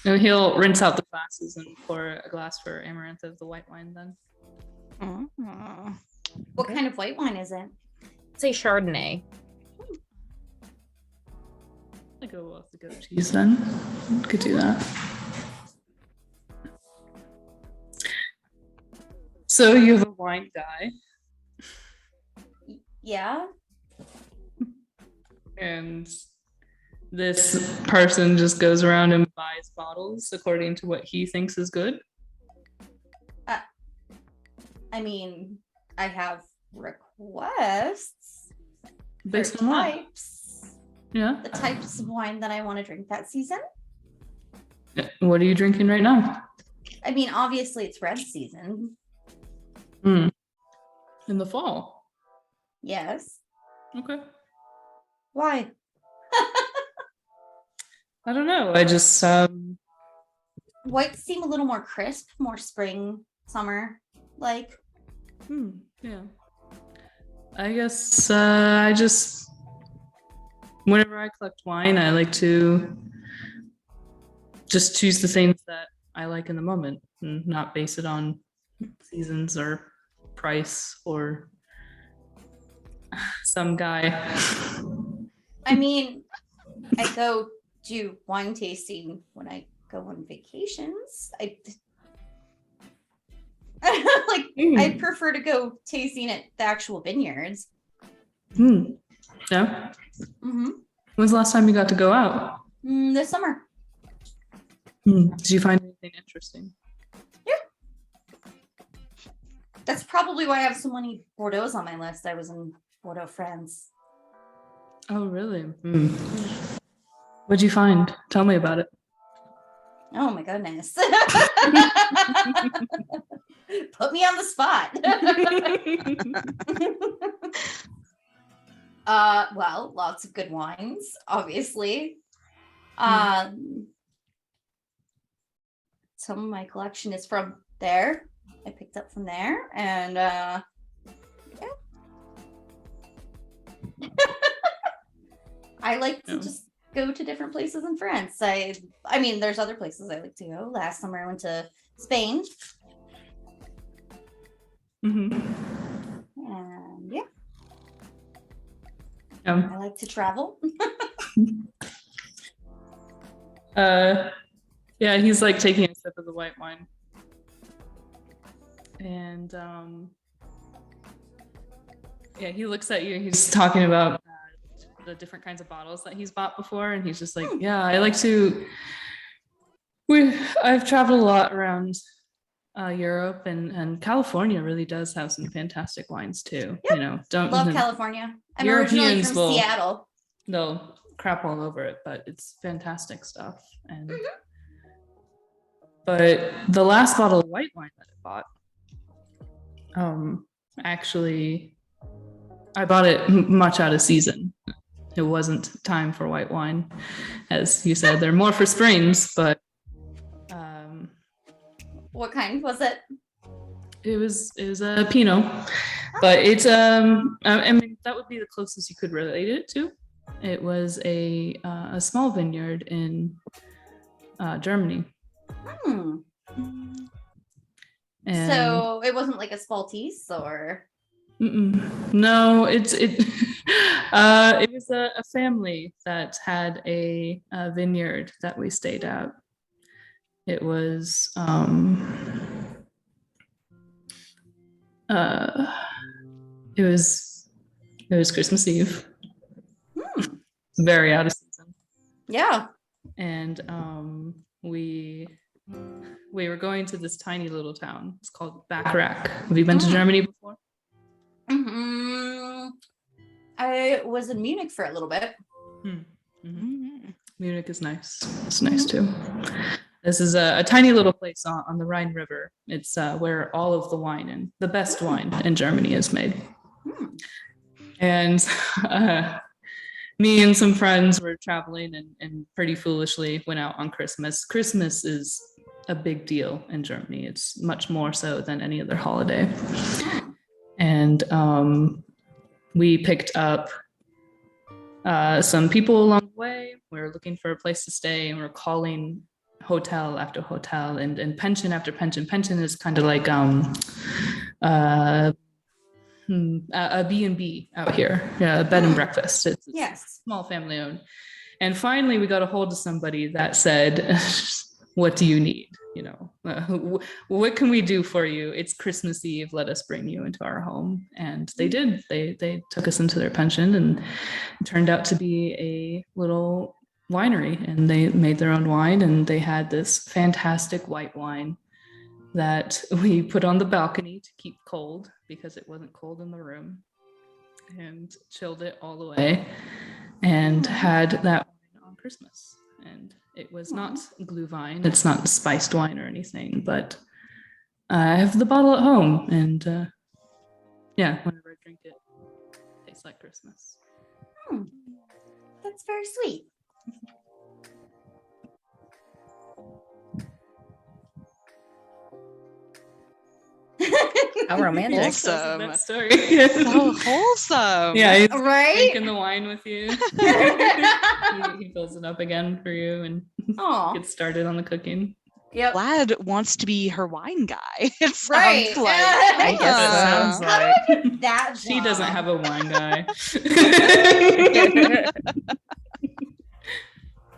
And he'll rinse out the glasses and pour a glass for Amaranth of the white wine then. What kind of white wine is it? It's a Chardonnay. I go off the goat cheese then. Could do that. So you have a wine guy. Yeah. And this person just goes around and buys bottles according to what he thinks is good. I mean, I have requests. Based for on what? types. Yeah. The types of wine that I want to drink that season. What are you drinking right now? I mean, obviously it's red season. In the fall. Yes. Okay. Why? I don't know. I just Whites seem a little more crisp, more spring, summer like. Yeah. I guess I just whenever I collect wine, I like to just choose the things that I like in the moment and not base it on seasons or price or some guy. I mean, I go do wine tasting when I go on vacations. I prefer to go tasting at the actual vineyards. Yeah. When's the last time you got to go out? This summer. Did you find anything interesting? Yeah. That's probably why I have so many Bordeaux's on my list. I was in Bordeaux, France. Oh, really? What'd you find? Tell me about it. Oh my goodness. Put me on the spot. Well, lots of good wines, obviously. Some of my collection is from there. I picked up from there, and yeah. I like to just go to different places in France. I mean, there's other places I like to go. Last summer I went to Spain. And yeah. I like to travel. Yeah, he's like taking a sip of the white wine. And yeah, he looks at you. He's talking about the different kinds of bottles that he's bought before, and he's just like, yeah, I like to. I've traveled a lot around Europe, and California really does have some fantastic wines too. Yep. You know, don't Love California. I'm originally Europeans from will- Seattle. they'll crap all over it, but it's fantastic stuff. And but the last bottle of white wine that I bought, actually, I bought it much out of season. It wasn't time for white wine, as you said. They're more for springs, but What kind was it? it was a Pinot, but it's I mean that would be the closest you could relate it to. It was a small vineyard in Germany. And So it wasn't like a Spaltese or. no, it was a family that had a vineyard that we stayed at. It was it was Christmas Eve. Very out of season. Yeah. And we were going to this tiny little town. It's called Bacharach. Have you been to Germany before? I was in Munich for a little bit. Munich is nice. It's nice too. This is a tiny little place on the Rhine River. It's where all of the wine and the best wine in Germany is made. And me and some friends were traveling and pretty foolishly went out on Christmas. Christmas is a big deal in Germany. It's much more so than any other holiday. And we picked up some people along the way. We were looking for a place to stay, and we were calling hotel after hotel and pension after pension. Pension is kind of like a B&B out here, a bed and breakfast. It's small family owned. And finally we got a hold of somebody that said, what do you need? You know, what can we do for you? It's Christmas Eve. Let us bring you into our home. And they did. They took us into their pension, and it turned out to be a little winery, and they made their own wine, and they had this fantastic white wine that we put on the balcony to keep cold because it wasn't cold in the room, and chilled it all the way, and had that wine on Christmas. And it was not Glühwein, it's not spiced wine or anything, but I have the bottle at home, and yeah, whenever I drink it, it tastes like Christmas. That's very sweet. How romantic. Wholesome. That story. So wholesome. Yeah, he's Right? drinking the wine with you. He fills it up again for you and Aw. gets started on the cooking. Yep. Vlad wants to be her wine guy. It sounds Right. like. I guess it sounds How do I get that She doesn't job? have a wine guy.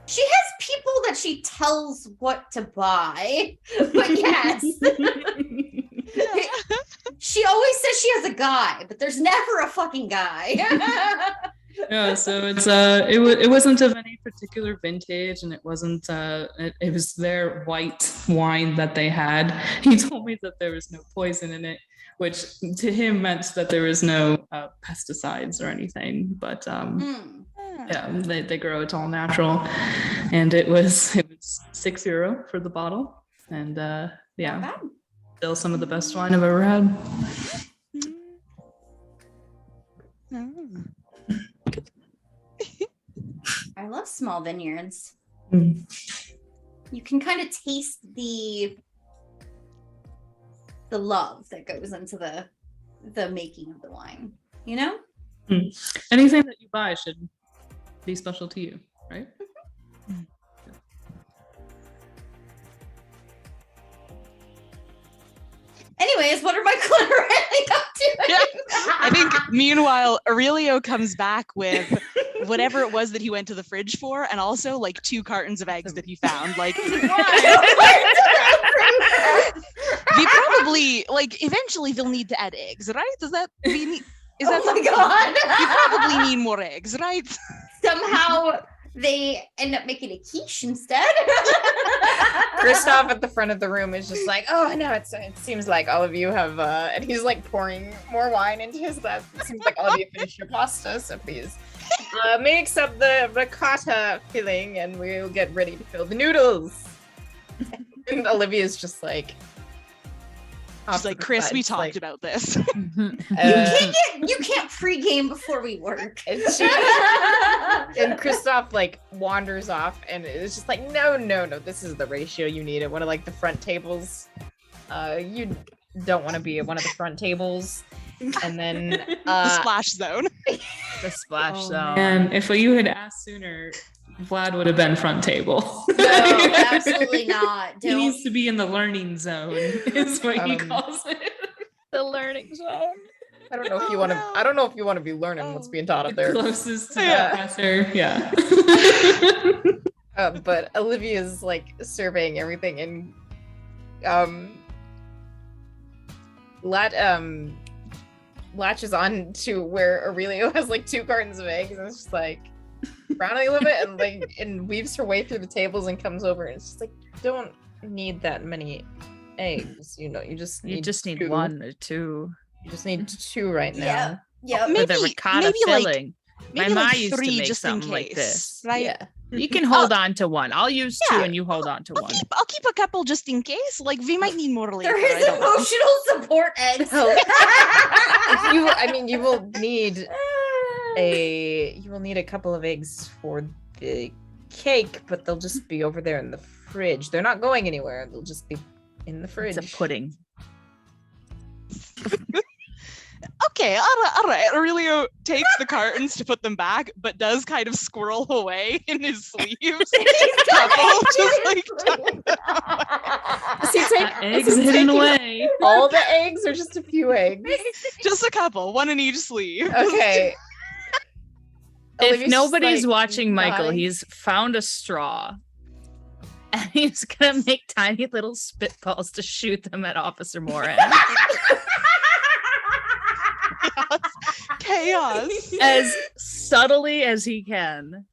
She has people that she tells what to buy. But yes. She always says she has a guy, but there's never a fucking guy. Yeah, so it's it wasn't of any particular vintage, and it wasn't it was their white wine that they had. He told me that there was no poison in it, which to him meant that there was no pesticides or anything, but yeah, they grow it all natural, and it was €6 for the bottle, and yeah, still some of the best wine I've ever had. I love small vineyards. Mm. You can kind of taste the love that goes into the making of the wine, you know? Anything that you buy should be special to you, right? Anyways, what are my clitoris up to? I think Meanwhile, Aurelio comes back with whatever it was that he went to the fridge for, and also like 2 cartons of eggs that he found. Like, they probably like eventually they'll need to add eggs, right? Is that my God. You probably need more eggs, right? Somehow they end up making a quiche instead. Kristoff at the front of the room is just like, oh, I know, it seems like all of you have, and he's like pouring more wine into his glass. It seems like all of you finished your pasta, so please mix up the ricotta filling and we'll get ready to fill the noodles. And Olivia's just like, She's like, Chris, we talked about this. You can't pregame before we work. And Kristoff like wanders off and is just like, no, this is the ratio you need at one of like the front tables. You don't want to be at one of the front tables. And then The splash zone. The splash zone. And if you had asked sooner, Vlad would have been front table. No, absolutely not. He needs to be in the learning zone, is what he calls it. The learning zone. I don't know if you want to. I don't know if you want to be learning what's being taught up there. Closest to the professor, yeah. But Olivia's like surveying everything, and latches on to where Aurelio has like 2 cartons of eggs, and it's just like brownie limit, and like and weaves her way through the tables and comes over, and it's just like, don't need that many eggs, you just need 2. 1 or 2. You just need 2 right now. Yeah. With the ricotta filling. My Maybe mom like used to 3 make just in something case, like this. right? Yeah. You can hold on to 1. I'll use 2 Yeah. and you hold on to 1. I'll keep a couple just in case. Like, we might need more later. There I is don't know. emotional support eggs. You will need a couple of eggs for the cake, but they'll just be over there in the fridge. They're not going anywhere. They'll just be in the fridge. It's a pudding. Okay, all right. Aurelio takes the cartons to put them back, but does kind of squirrel away in his sleeves. Eggs hidden away. All the eggs or just a few eggs? Just a couple, 1 in each sleeve. Okay. If Olivia's nobody's just, like, watching Michael, nodding. he's found a straw. And he's gonna make tiny little spitballs to shoot them at Officer Moran. Chaos. As subtly as he can.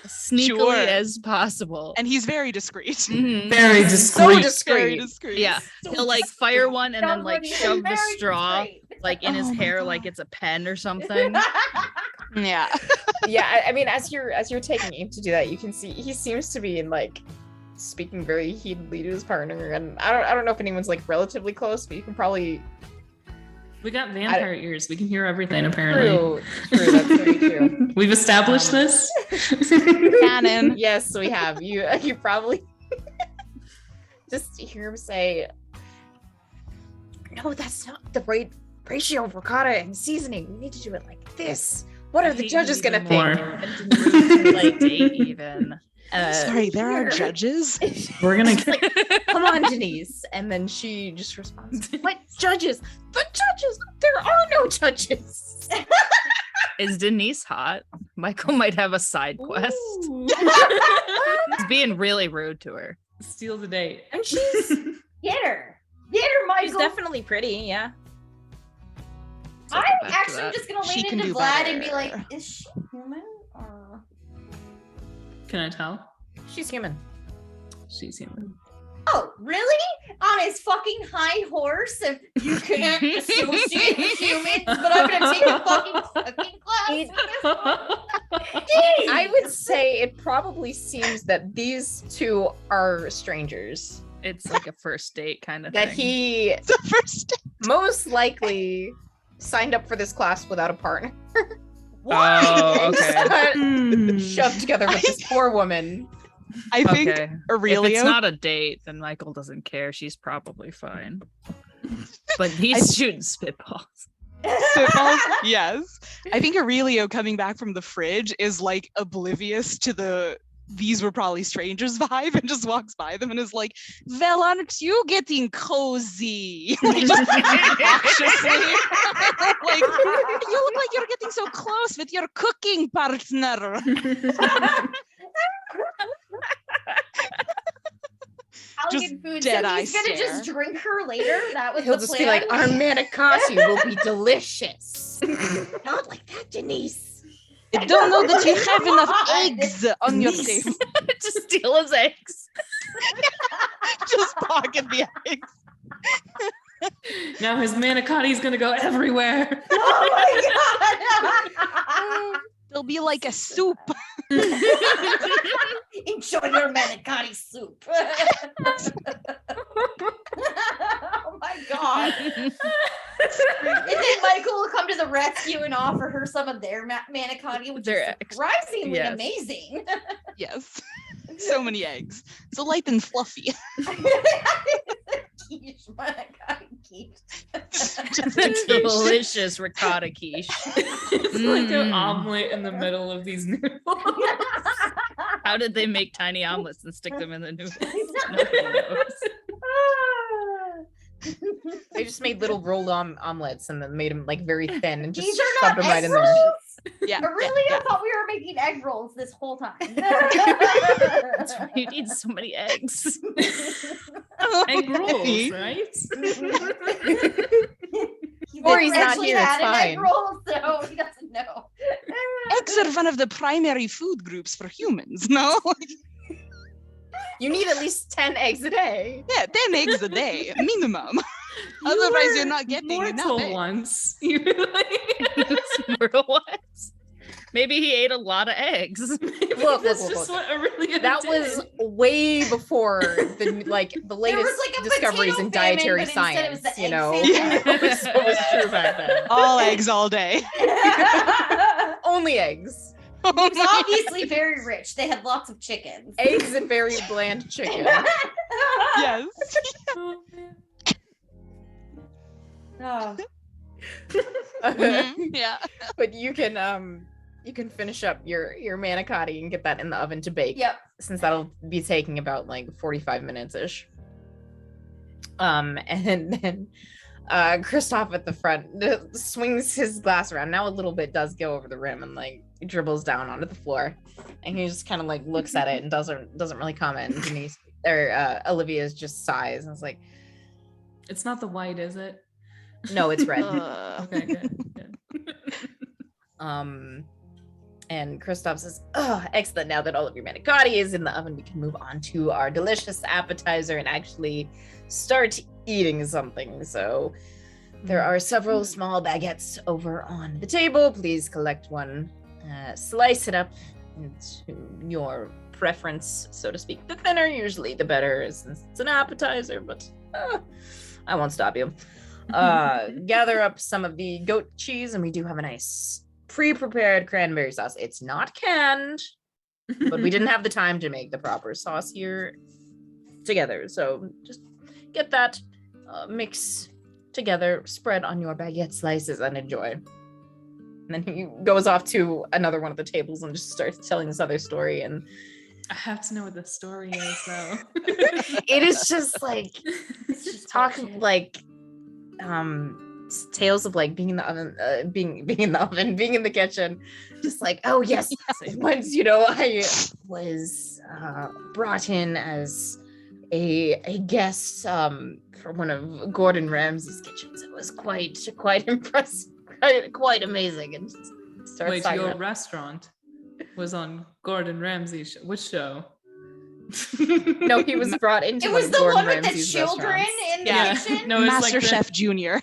Sneakily Sure. as possible. And he's very discreet. Mhm. Very So discreet. Very discreet. discreet. Yeah. He'll like fire one and then like shove the Very straw discreet. like in his Oh my hair God. like it's a pen or something. Yeah. Yeah, I mean, as you're taking aim to do that, you can see he seems to be in like speaking very heatedly to his partner, and I don't know if anyone's like relatively close, but you can probably We got vampire ears. We can hear everything, apparently. true. That's very true. We've established this. Canon. Yes, we have. You probably just hear him say, "No, that's not the right ratio of ricotta and seasoning. We need to do it like this. What are the judges gonna think?" more. And Denise like date even. Sorry, there are judges. We're gonna It's like, come on, Denise. And then she just responds, "What judges? The judges! There are no judges." Is Denise hot? Michael might have a side quest. Ooh. He's being really rude to her. Steal the date. And she's Get her, Michael. she's definitely pretty, yeah. Circle I'm back to actually that. just gonna She lean can into do Vlad and be better. like, is she human? Or... Can I tell? She's human. She's human. Oh, really? On his fucking high horse? If you can't associate with humans, but I'm gonna take a fucking cooking class. Jeez. I would say it probably seems that these two are strangers. It's like a first date kind of That thing. he The first most likely signed up for this class without a partner. Oh, okay. Got Hmm. shoved together with this poor woman. I think Okay. If Aurelio. it's not a date, then Michael doesn't care. She's probably fine. But he's shooting spitballs. Spitballs? Yes. I think Aurelio coming back from the fridge is like oblivious to the these were probably strangers vibe and just walks by them and is like, well, aren't you getting cozy? Like, just obnoxiously. Like, you look like you're getting so close with your cooking partner. Elegant food. dead So eye he's gonna stare. just drink her later. That was He'll the just plan. be like, our manicotti will be delicious. Not like that, Denise. I don't know that you have enough eggs on your Denise. table. Just steal his eggs. Just pocket the eggs. Now his manicotti's gonna go everywhere. Oh my god! It'll be like a soup. Enjoy your manicotti soup. Oh my god! And then Michael will come to the rescue and offer her some of their manicotti, which Their is eggs. surprisingly Yes. amazing. Yes. So many eggs. So light and fluffy. Quiche, manicotti quiche. Just a quiche. Delicious ricotta quiche. It's like an omelet in the middle of these noodles. How did they make tiny omelets and stick them in the noodles? Nobody knows. They just made little rolled omelets and then made them like very thin and just These are shoved not them right egg in there. rolls. Yeah. Really, yeah. I thought we were making egg rolls this whole time. That's why you need so many eggs. Egg rolls, Okay. right? Or he's not actually here, it's had an egg fine. roll, so he doesn't know. Eggs are one of the primary food groups for humans, no? You need at least 10 eggs a day. Yeah, 10 eggs a day, minimum. Otherwise, you're not getting enough mortal eggs. once. You really- Mortal ones. Maybe he ate a lot of eggs. Look, That's look, just look. what Aurelia That did. was way before the latest There was like a discoveries potato in famine, dietary but instead it was science. the You egg know, famine. it was true back then. All eggs all day. Only eggs, He was obviously very rich. They had lots of chickens. eggs and very bland chicken. Yes. Oh, man. Oh. Mhm, yeah. But you can finish up your manicotti and get that in the oven to bake. Yep. Since that'll be taking about like 45 minutes ish. And then Kristoff at the front swings his glass around. Now a little bit does go over the rim and like dribbles down onto the floor. And he just kind of like looks at it and doesn't really comment. And Denise or Olivia's just sighs and is like, It's not the white, is it? no, it's red. Okay, good. And Kristoff says, "Oh, excellent! Now that all of your manicotti is in the oven, we can move on to our delicious appetizer and actually start eating something. So there are several small baguettes over on the table. Please collect one, slice it up into your preference, so to speak. The thinner, usually the better, since it's an appetizer. But I won't stop you. Gather up some of the goat cheese, and we do have a nice pre-prepared cranberry sauce. It's not canned, but we didn't have the time to make the proper sauce here together. So just get that, mix together, spread on your baguette slices, and enjoy. And then he goes off to another one of the tables and just starts telling this other story. And I have to know what the story is, though. it is just like It's just talking bullshit. like tales of like being in the oven, being in the oven, being in the kitchen, just like, oh yes, once I was brought in as a guest for one of Gordon Ramsay's kitchens. It was quite impressive, quite amazing. And just starts Wait, talking your about- restaurant was on Gordon Ramsay's show. Which show? no, he was brought into It one was of the Gordon one with the Ramsay's children restaurants. in the Yeah. kitchen. No, it's like Master the- Chef Junior.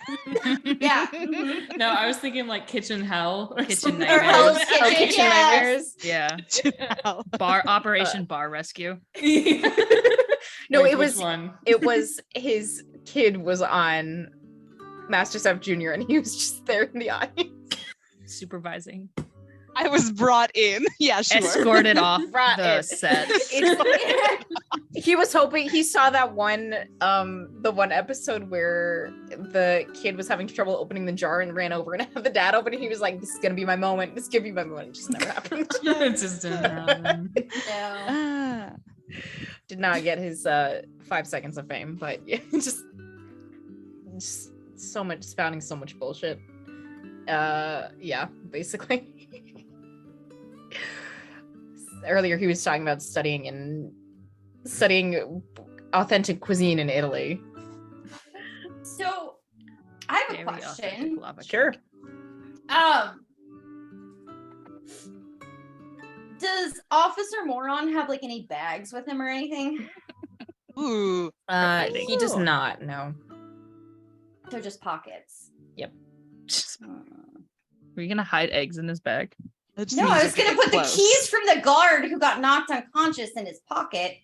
Yeah. No, I was thinking like Kitchen Hell. Or Kitchen something. Nightmares. Hell's Oh, Kitchen, Kitchen yes. Nightmares. Yeah. Operation Bar Rescue. No, Wait, it which was one. it was his kid was on Master Chef Junior, and he was just there in the audience. Supervising. I was brought in. Yeah, sure. Escorted off Right. the set. He was hoping he saw that one the one episode where the kid was having trouble opening the jar and ran over and had the dad open it. He was like, this is gonna be my moment. This is gonna be my moment. It just never happened. It just didn't happen. No. Ah. Did not get his 5 seconds of fame, but yeah, just so much spouting so much bullshit. Yeah, basically. Earlier he was talking about studying authentic cuisine in Italy. So I have a Very question. authentic lava cake. Sure. Does Officer Moron have like any bags with him or anything? Ooh. He does not, no. They're just pockets. Were you gonna hide eggs in his bag? That just No, means I was you're gonna put getting the keys from the guard who got knocked unconscious in his pocket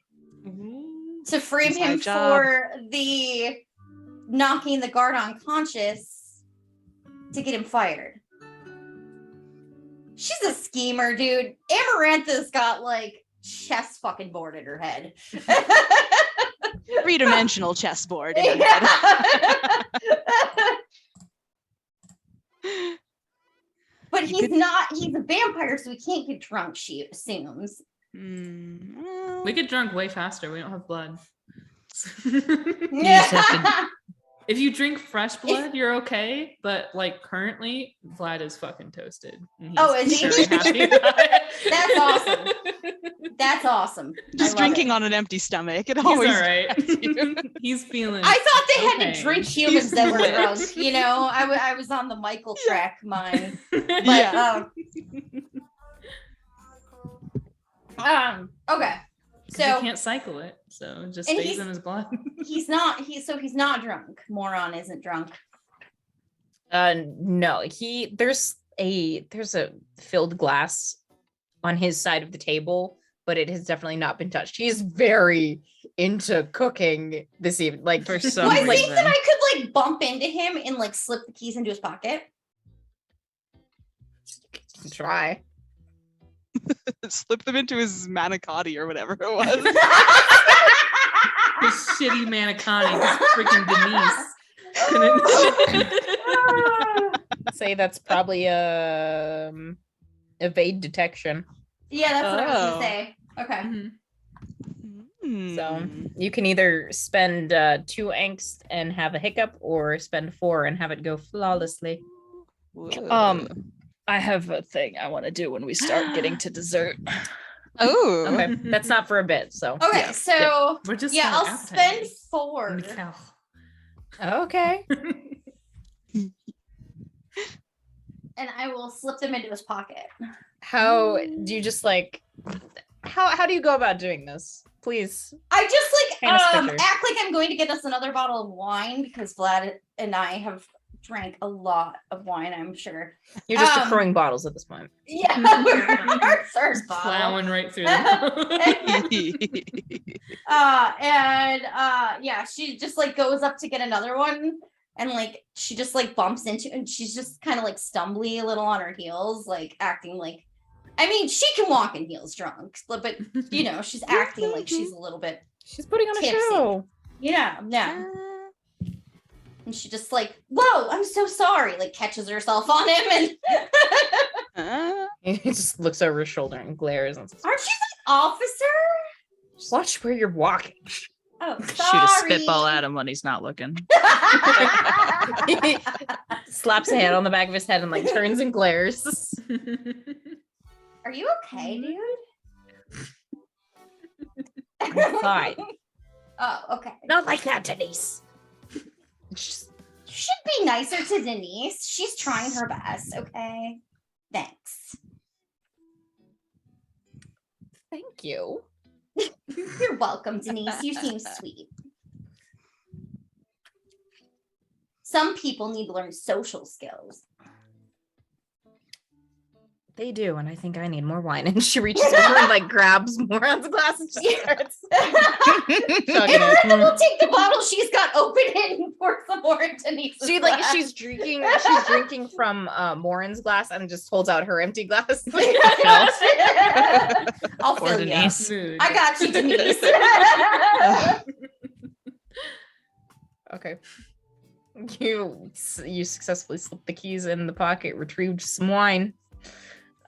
to frame Inside him job. for the knocking the guard unconscious to get him fired. She's a schemer, dude. Amarantha's got like chess fucking board in her head. Three-dimensional chessboard. In her head. But You he's could- not, he's a vampire, so he can't get drunk, she assumes. Well, We get drunk way faster. We don't have blood. just have If you drink fresh blood, you're okay. But like currently, Vlad is fucking toasted. And he's Oh, is he? very happy about it. That's awesome. That's awesome. I just love drinking it. on an empty stomach. It He's always all right. gets you. He's feeling. I thought they had okay. to drink humans that were lit. drunk, you know? I was on the Michael track, mine. But, Yeah. okay. He So can't cycle it, so it just And stays he's- in his blood. he's not drunk. Moron isn't drunk. No, there's a filled glass on his side of the table, but it has definitely not been touched. He's very into cooking this evening. Like For Do some I think reason. that I could like bump into him and like slip the keys into his pocket? try. Slip them into his manicotti or whatever it was. His shitty manicotti, his freaking Denise. Couldn't. Say that's probably evade detection. Yeah, that's what I was Oh. gonna say. Okay. Mhm. So Hmm. you can either spend 2 angst and have a hiccup, or spend 4 and have it go flawlessly. Whoa. I have a thing I want to do when we start getting to dessert. Oh. Okay, that's not for a bit. So Okay, yeah. so We're just yeah, so I'll spend appetizing. 4. Mikhail. Okay. And I will slip them into his pocket. How do you just like? How do you go about doing this? Please. I just Paint us a like picture. act like I'm going to get us another bottle of wine because Vlad and I have drank a lot of wine, I'm sure. You're just Um, accruing bottles at this point. Yeah, our first bottle. Plowing right through them. Yeah, she just like goes up to get another one and like she just like bumps into and she's just kind of like stumbly a little on her heels, like acting like I mean, she can walk in heels drunk, but you know, she's acting like she's a little bit She's putting on a tipsy. show. yeah. And she just like, whoa, I'm so sorry, like catches herself on him and He just looks over his shoulder and glares and says, aren't you the officer? "Watch where you're walking." Oh, Shoot a sorry. spitball at him when he's not looking. He slaps a hand on the back of his head and like turns and glares. Are you okay, dude? I'm fine. Oh, okay. Not like that, Denise. Just- You should be nicer to Denise. She's trying her best, okay? Thanks. Thank you. You're welcome, Denise. You seem sweet. Some people need to learn social skills. They do, and I think I need more wine. And she reaches over and like grabs Moron's glass and just starts chugging it. Emerita will take the bottle she's got, open it, and pour some more into Denise's glass. She's drinking from Morin's glass and just holds out her empty glass. I'll Poor fill you. Denise. Mood. I got you, Denise. Okay. You successfully slipped the keys in the pocket, retrieved some wine.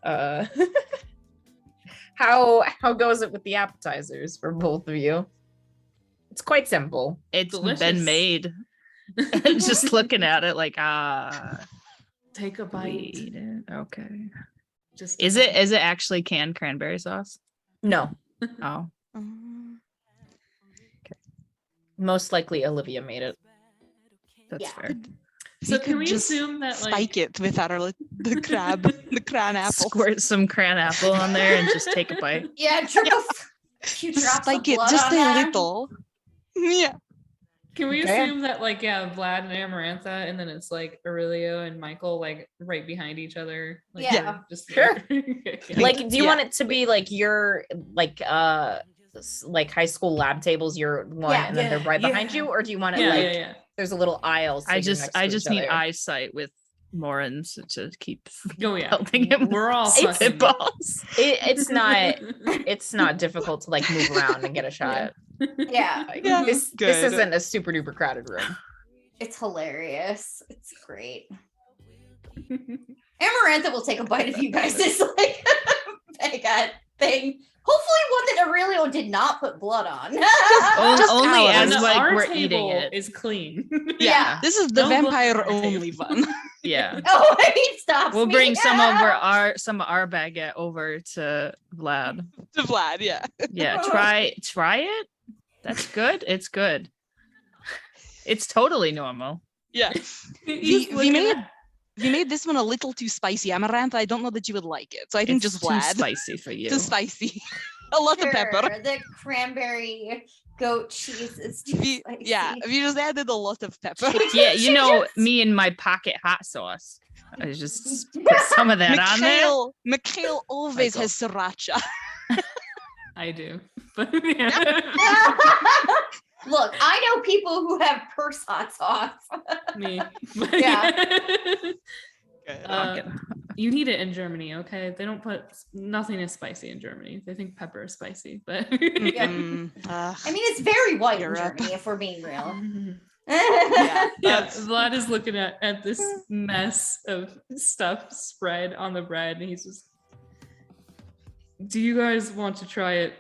How goes it with the appetizers for both of you? It's quite simple. It's Delicious. been made. Just looking at it like, Take a we bite. eat it. Okay. Just Is it actually canned cranberry sauce? No, Oh. most likely Olivia made it. That's Yeah. fair. So We can could we just assume that like Spike it with our the cran apple. Squirt some cran apple on there and just take a bite. Yeah, drip a few drops Spike of it blood just on a that. little. Yeah. can we Okay. assume that like Vlad and Amarantha and then it's like Aurelio and Michael like right behind each other? Like, Yeah. they're just Sure. there. Yeah. Like, do you Yeah. want it to be like your like high school lab tables, you're one, Yeah, and then they're right behind you, or do you want it yeah, like yeah, yeah. there's a little aisle? I sitting just next to each need other? eyesight with Morans to keep Oh yeah. helping him. We're all It's fucking balls. It's not difficult to like move around and get a shot. Yeah, Like, Yeah. this Good. isn't a super duper crowded room. it's hilarious. It's great. Amarantha will take a bite of you guys. It's like that thing. Hopefully one that Aurelio did not put blood on. Only Alan. as And like our we're eating table it. is clean. Yeah. This is the No blood on vampire our table. only one. Yeah. Oh, he stops We'll me. bring some of our baguette over to Vlad. To Vlad, yeah. Yeah, try it. That's good. It's good. It's totally normal. Yeah. He's We looking made at- we made this one a little too spicy. Amaranth, I don't know that you would like it. So I think It's just too Vlad. spicy for you. Too spicy. A lot of pepper. Sure, the cranberry goat cheese is too spicy. Yeah, we just added a lot of pepper. Yeah, you know Just- me and my pocket hot sauce. I just put some of that on there. Mikhail always Michael. has sriracha. I do. But yeah. Look, I know people who have purse hot sauce. Me. Yeah. You need it in Germany, okay? They don't put nothing is spicy in Germany. They think pepper is spicy, but Yeah. I mean, it's very white Europe. in Germany, if we're being real. Yeah. Yeah, Vlad is looking at this mess of stuff spread on the bread, and he's just. Do you guys want to try it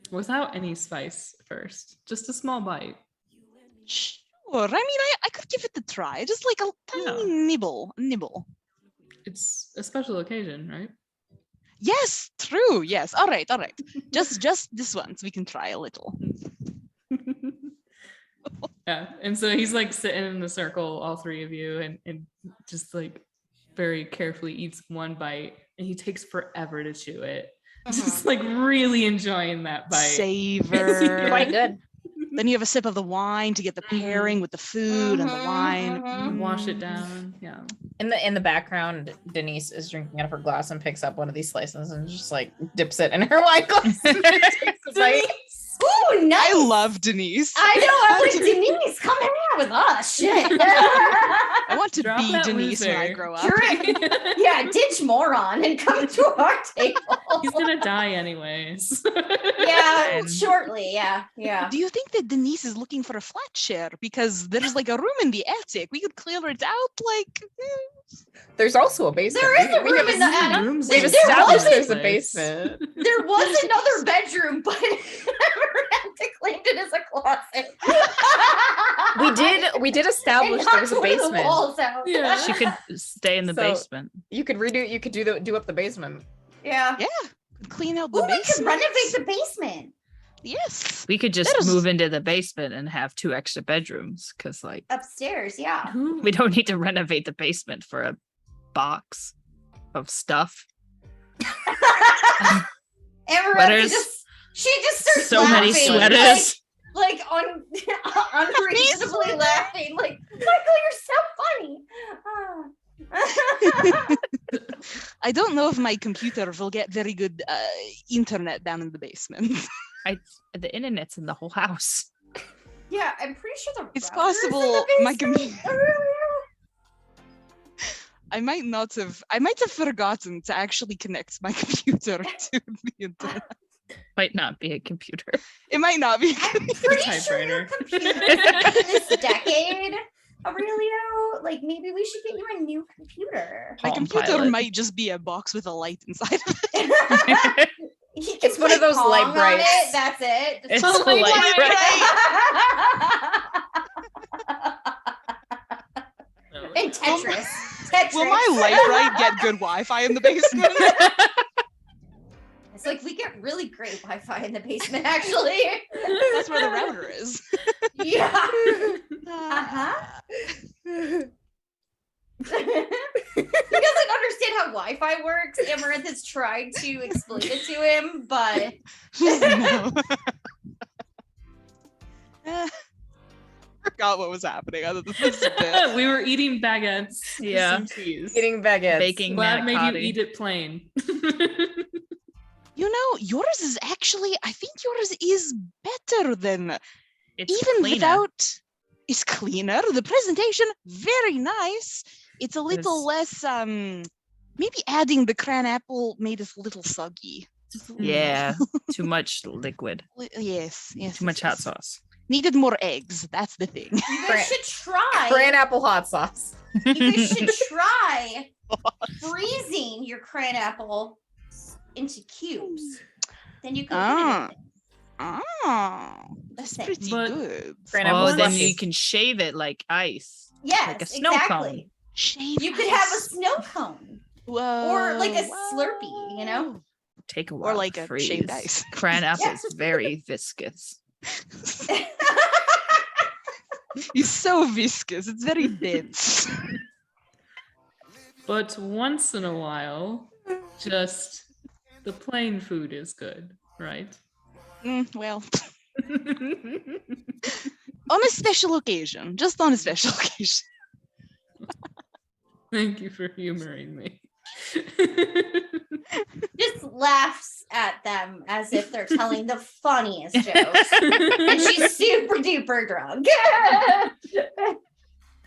without any spice first? Just a small bite. Sure. I mean, I could give it a try. Just like a tiny nibble. It's a special occasion, right? Yes, true. Yes. All right. Just this once we can try a little. Yeah, and so he's like sitting in the circle, all three of you, and just like very carefully eats one bite, and he takes forever to chew it. Just like really enjoying that bite. Savor. Quite good. Then you have a sip of the wine to get the pairing with the food and the wine. Wash it down. Yeah. In the background, Denise is drinking out of her glass and picks up one of these slices and just like dips it in her wine glass. And takes a bite. Ooh, nice. I love Denise. I know. I'm like, Denise, come hang out with us. Shit. I want to Drop be that Denise when I loser. grow up. Yeah, ditch moron and come to our table. He's gonna die anyways. Yeah, And- shortly. Yeah. Do you think that Denise is looking for a flat share? Because there's like a room in the attic. We could clear it out like There's also a basement. There is a We room have in the attic. Rooms We've in There established wasn't- there's a basement. There was another bedroom, but Miranda claimed it as a closet. We did establish And there was a knocked one of the basement. walls out. Yeah. She could stay in the So- basement. You could do up the basement. Yeah. clean out Ooh, the we could basement. renovate the basement Yes. We could just That is- move into the basement and have 2 extra bedrooms because, like, upstairs. Yeah. Who? we don't need to renovate the basement for a box of stuff. Emerald Sweaters. she just starts So many laughing, sweaters. like unreasonably laughing. Like, Michael, you're so funny. Ah. I I don't know if my computer will get very good internet down in the basement. The internet's in the whole house. Yeah, I'm pretty sure the It's router's in the possible my basement. computer. I might have forgotten to actually connect my computer to the internet. Might not be a computer. It might not be. I'm pretty sure your computer in this decade, Aurelio. Like maybe we should get you a new computer. My Palm computer Pilot. might just be a box with a light inside of it. He can It's one of play those Pong light on brights. it, that's it. It's Just a play light Pong. bright. And Tetris. Tetris. Will my light bright get good Wi-Fi in the basement? It's like we get really great Wi-Fi in the basement, actually. That's where the router is. Yeah. Uh-huh. He doesn't understand how Wi-Fi works. Amaranth has tried to explain it to him, but No. Forgot what was happening other than this bit. We were eating baguettes. with Yeah. some cheese. Eating baguettes. Baking Glad made you manicotti. eat it plain. You know, yours is actually, I think yours is better than, It's even cleaner. without, it's cleaner. The presentation, very nice. It's a little It's- less, maybe adding the cran apple made it a little soggy. Yeah, too much liquid, Yes. too much hot yes. sauce. Needed more eggs. That's the thing. you guys Cran- should try. Cran apple hot sauce. You guys should try freezing your cran apple into cubes. Then you can Ah. eat it. Ah, that's That's it. pretty But- good. Cran Oh, apple then slushy. you can shave it like ice. Yes, Like a snow exactly. Shave You could have a ice. snow cone. Whoa, or like a Slurpee, you know? Take a while. Or like to a freeze. shaved ice. Cran apple's very viscous. It's so viscous. It's very dense. But once in a while, just the plain food is good, right? Well, on a special occasion, just on a special occasion. Thank you for humoring me. Just laughs at them as if they're telling the funniest jokes. And she's super duper drunk.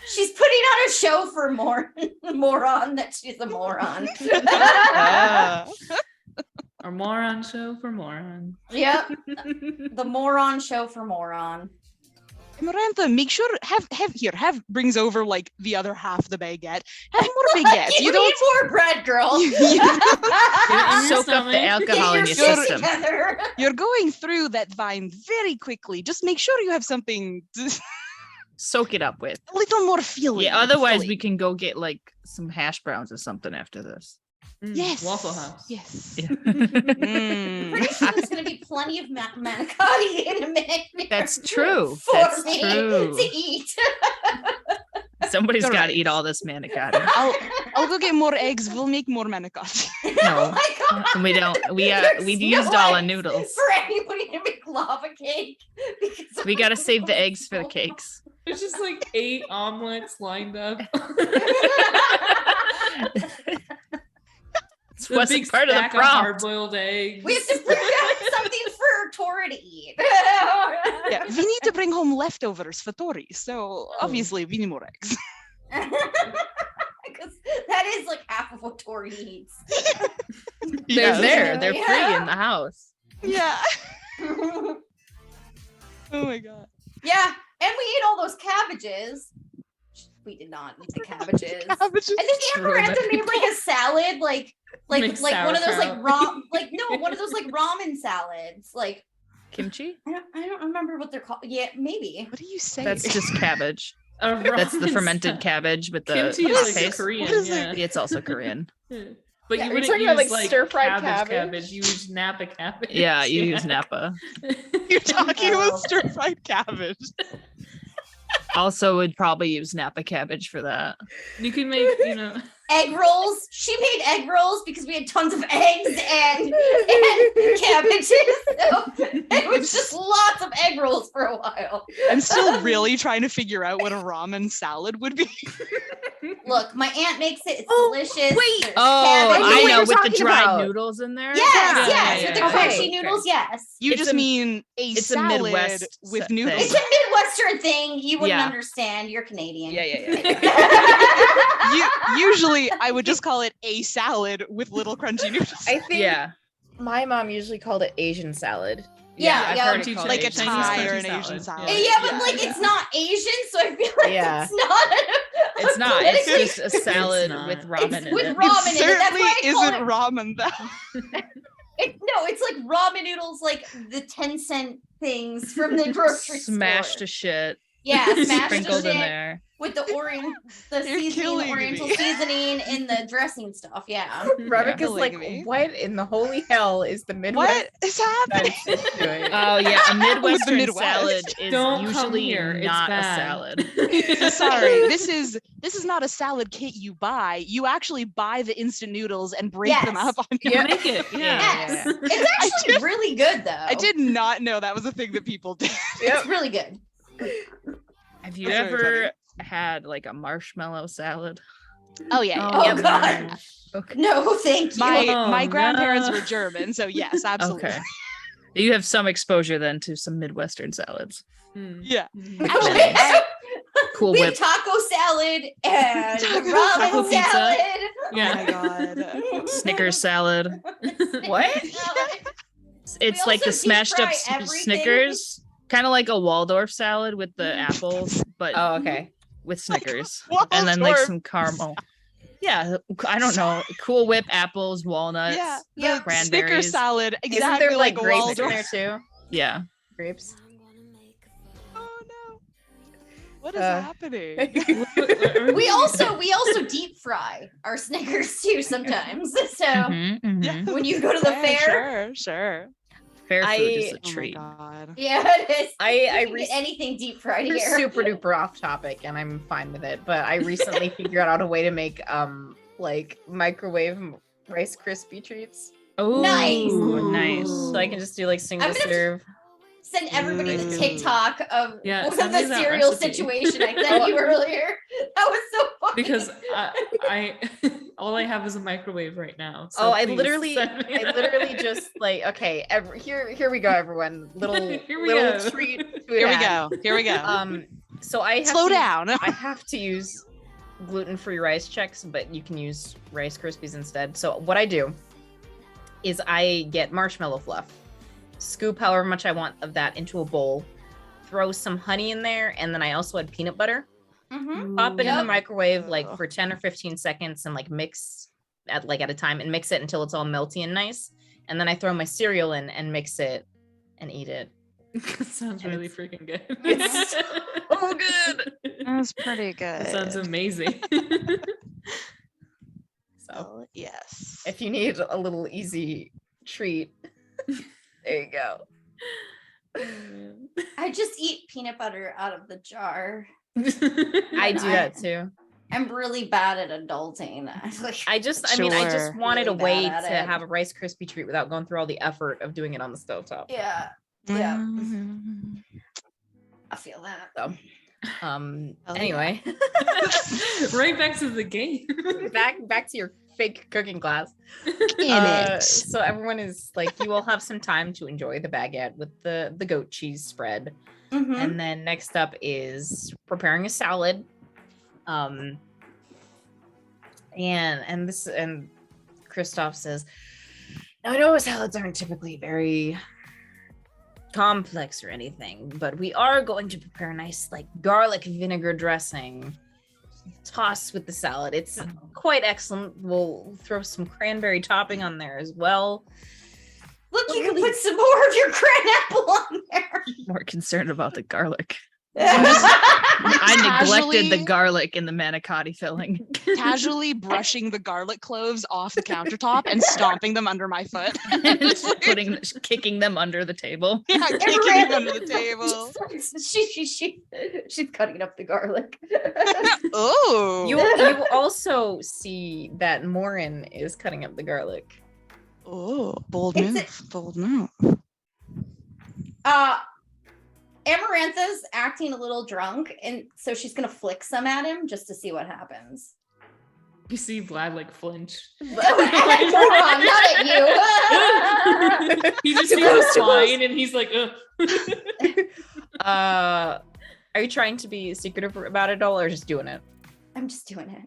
She's putting on a show for moron that she's a moron. Our moron show for moron. Yep. The moron show for moron. Amarantha, make sure have brings over like the other half of the baguette. Have more baguettes. You need more bread, girl. You- Get it in your Soak up stomach. the alcohol in Get your your shit system. together. You're going through that vine very quickly. Just make sure you have something a Soak it up with. little more feeling. Yeah, otherwise filling. we can go get like some hash browns or something after this. Yes. Waffle House. Yes. Yeah. Mm. Pretty sure there's going to be plenty of manicotti in a minute. That's true. For That's me true. to eat. Somebody's You're got to right. eat all this manicotti. I'll go get more eggs. We'll make more manicotti. No. Oh my God. We don't. There's We no used all our eggs noodles. For anybody to make lava cake. because We got to I'm save the so eggs for the full. cakes. There's just like 8 omelets lined up. It The wasn't big part of the stack prompt. hard-boiled eggs. We have to bring out something for Tora to eat. Yeah, we need to bring home leftovers for Tori. So obviously we need more eggs. Because that is like half of what Tori eats. They're Yeah. there. They're Yeah. free in the house. Yeah. Oh my god. Yeah, and we ate all those cabbages. We did not eat the cabbages. I think Amarantha made like a salad, like Make one of those like sauerkraut. one of those like ramen salads. Like Kimchi? I don't remember what they're called. Yeah, maybe. What are you saying? That's just cabbage. A That's the ramen fermented sa- cabbage with the Kimchi the is like paste. Korean. What is Yeah. It's also Korean. But Yeah, you are you wouldn't talking use about, like, like stir-fried cabbage. cabbage? You use Napa cabbage. Yeah, you use Napa. You're talking Oh. about stir-fried cabbage. Also would probably use Napa cabbage for that. You can make, Egg rolls. She made egg rolls because we had tons of eggs and cabbages. So it was just lots of egg rolls for a while. I'm still really trying to figure out what a ramen salad would be. Look, my aunt makes it. It's Oh, delicious. wait. There's Oh, cabbage. what I you're know, with the talking dried about. noodles in there. Yes, Yeah, yes, yeah, with the yeah. crunchy Okay. noodles. Yes. You It's just a- mean a it's a salad Midwest with thing. noodles. It's a Midwestern thing. You wouldn't Yeah. understand. You're Canadian. Usually, I would just call it a salad with little crunchy noodles. I think Yeah. my mom usually called it Asian salad. Yeah, I've yeah. heard it Crunchy called like a Asian Thai salad. or an Crunchy Asian salad. Yeah, but like it's not Asian, so I feel like Yeah. it's not. It's not. It's politically- just a salad not. with ramen It's in with it. ramen It in it. That's certainly why I call isn't it. ramen though. No, it's like ramen noodles, like the 10-cent things from the grocery Smashed store. to shit. Yeah, smashed to Sprinkled in shit there. with the You're seasoning, killing the Oriental me. seasoning, and the dressing stuff. Yeah. Rebecca's Killing like, me. what in the holy hell is the Midwest What is happening? United States doing? Oh yeah, a Midwestern Midwest. salad is Don't come usually here, it's not a bad. salad. Sorry, this is not a salad kit you buy. You actually buy the instant noodles and break them Yes. up on your You make it. Yeah. Yes. yeah. It's actually really good though. I did not know that was a thing that people did. It's really good. Have you That's very ever had like a marshmallow salad? Oh yeah. Oh, yeah. God. Okay. No, thank you. My Oh, grandparents no. were German, so yes, absolutely. Okay. You have some exposure then to some Midwestern salads. Hmm. Yeah. Actually, Cool we have whip. taco salad and Taco ramen pizza. salad. Oh my god. Snickers salad. What? It's We like the also deep smashed up fry everything. Snickers, kind of like a Waldorf salad with the apples, but Oh, okay. with Snickers, and then like Waldorf. some caramel. Yeah, I don't know. Cool Whip, apples, walnuts. Yeah. Yeah. The Snicker Cranberries. salad, Isn't exactly there like a grapes in Waldorf. there too? Yeah. Grapes. Oh no. What is Uh, happening? We also deep fry our Snickers too sometimes. So Mhm, mhm. Yeah. when you go to the Yeah, fair, Sure. Fair food is I- a Oh my treat. god. yeah, it is. I You can re- get anything deep fried We're here. super duper off topic and I'm fine with it, but I recently figured out a way to make like microwave Rice Krispie treats. Oh, Nice. nice. So I can just do like single I'm gonna- serve. Send everybody the Ooh. TikTok of Yeah, the send me that cereal recipe. situation I sent you earlier. That was so funny. Because I all I have is a microwave right now. So Oh, I please literally send me I literally just like okay, here we go everyone. Little Here we little go. treat. Here we go. Here we go. So I have Slow to- down. I have to use gluten-free rice checks, but you can use Rice Krispies instead. So what I do is I get marshmallow fluff, scoop however much I want of that into a bowl, throw some honey in there, and then I also add peanut butter. Mhm. Pop it in the Yep. microwave like Oh. for 10 or 15 seconds and like mix at a time and mix it until it's all melty and nice. And then I throw my cereal in and mix it and eat it. Sounds And really it's- freaking good. it's so good. That's pretty good. That sounds amazing. So Oh, yes. if you need a little easy treat, there you go. I just eat peanut butter out of the jar. I do that too. I'm really bad at adulting. I mean, I just Sure. wanted a Really way bad to at it. have a Rice Krispie treat without going through all the effort of doing it on the stovetop. yeah, yeah, Mm. I feel that. So, Oh, yeah. anyway, Right back to the game. back to your fake cooking class. In it. So everyone is like, you will have some time to enjoy the baguette with the goat cheese spread. Mhm. And then next up is preparing a salad. And Christoph says, "Now I know salads aren't typically very complex or anything, but we are going to prepare a nice like garlic vinegar dressing. Toss with the salad. It's quite excellent. We'll throw some cranberry topping on there as well. Look, you can put some more of your apple on there. More concerned about the garlic. I I neglected the Casually- garlic in the manicotti filling. Casually brushing the garlic cloves off the countertop and stomping them under my foot. Just kicking them under the table. Yeah, kicking them under the table. She's cutting up the garlic. Oh. You also see that Morin is cutting up the garlic. Oh, bold It's move. Bold move. Amarantha's acting a little drunk, and so she's gonna flick some at him just to see what happens. You see Vlad like flinch. Hold on, not at you. He just Too sees close, a too close. swine and he's like, ugh. Are you trying to be secretive about it all, or just doing it? I'm just doing it.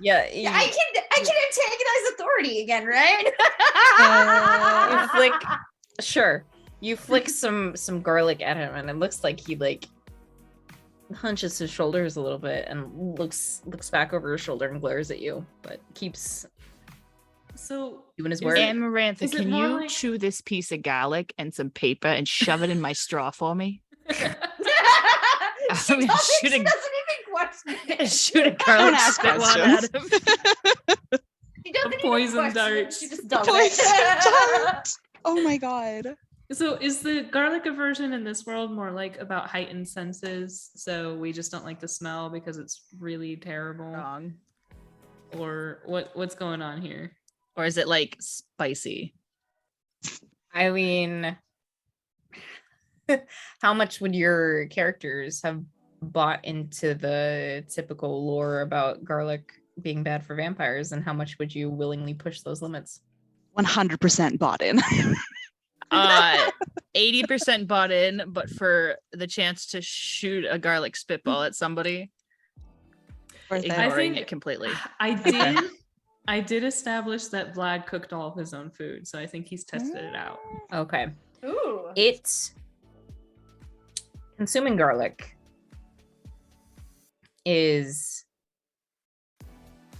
Yeah, I can antagonize authority again, right? you flick. Sure, you flick some garlic at him, and it looks like he like hunches his shoulders a little bit and looks back over his shoulder and glares at you, but keeps So doing his Is work. it- Amarantha, is it can more you like- chew this piece of garlic and some paper and shove it in my straw for me? She I mean, doesn't shooting- even question it. Shoot a garlic ask spit wad questions. at him. She doesn't even poison question it, dart. She just does Poison it. dart. Oh my god. So is the garlic aversion in this world more like about heightened senses? So we just don't like the smell because it's really terrible, Wrong. or what's going on here? Or is it like spicy? I mean, how much would your characters have bought into the typical lore about garlic being bad for vampires, and how much would you willingly push those limits? 100% bought in. 80% bought in, but for the chance to shoot a garlic spitball at somebody, Worth it. ignoring think- it completely. I did establish that Vlad cooked all of his own food, so I think he's tested it out. Okay, Ooh. it's consuming garlic is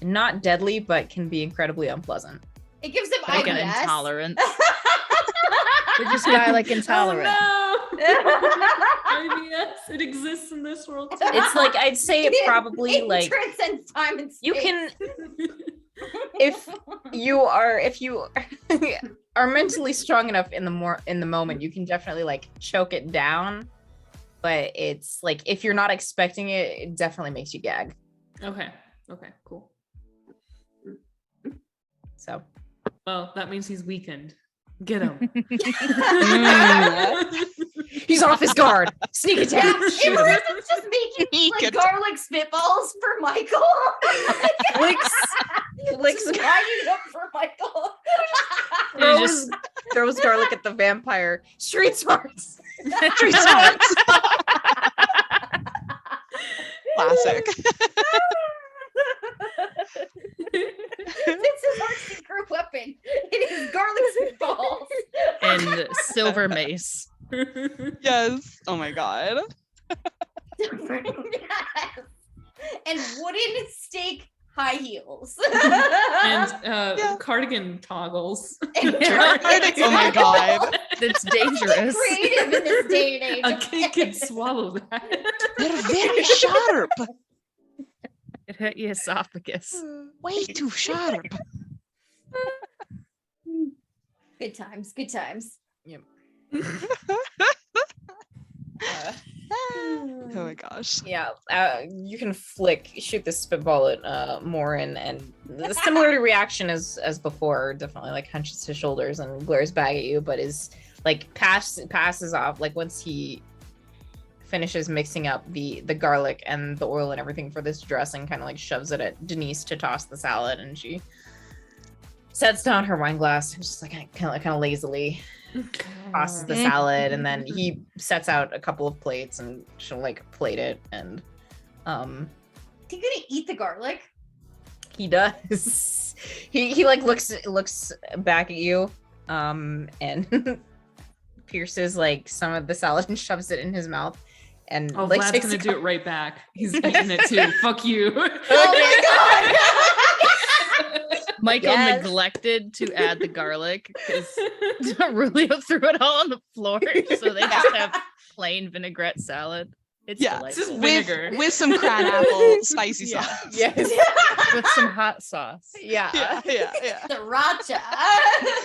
not deadly, but can be incredibly unpleasant. It gives him Like an IBS. intolerance. We're just garlic intolerant. Oh no! IBS, it exists in this world too. It's like I'd say it probably It like transcends time and space. you can if you are mentally strong enough in the moment, you can definitely like choke it down, but it's like if you're not expecting it, it definitely makes you gag. Okay, cool. So Well, that means he's weakened. Get him. he's off his guard. Sneak attack. Yeah, Amaranth's just making He like could- garlic spitballs for Michael. Flicks Just lining up for Michael. You just- throws garlic at the vampire. Street smarts. Street smarts. Classic. It's his hard secret weapon. It is garlic spitballs. And silver mace. Yes. Oh my god. Yes. And wooden stake high heels. And Yeah. cardigan toggles. Oh my god. It's Get dangerous. creative in this day and age. A kid can swallow that. They're very sharp. It hurt your esophagus. Way too sharp. Good times. Good times. Oh my gosh. Yeah, you can shoot the spitball at Morin, and the similar reaction as before. Definitely like hunches his shoulders and glares back at you, but is like passes off. Like once he finishes mixing up the garlic and the oil and everything for this dressing, kind of like shoves it at Denise to toss the salad, and she sets down her wine glass, just like kind of lazily tosses the salad, and then he sets out a couple of plates and she'll like plate it, and Is he gonna eat the garlic? he does. he like looks back at you and pierces like some of the salad and shoves it in his mouth, and Oh, like Vlad's takes gonna a do it right back. He's eating it too. Fuck you. Oh my Michael Yes. neglected to add the garlic because Rulio threw it all on the floor, so they just have plain vinaigrette salad. It's Yeah. It's just delightful. vinegar. With some cran apple spicy Yeah. sauce. yes. With some hot sauce. Yeah. Yeah. Sriracha.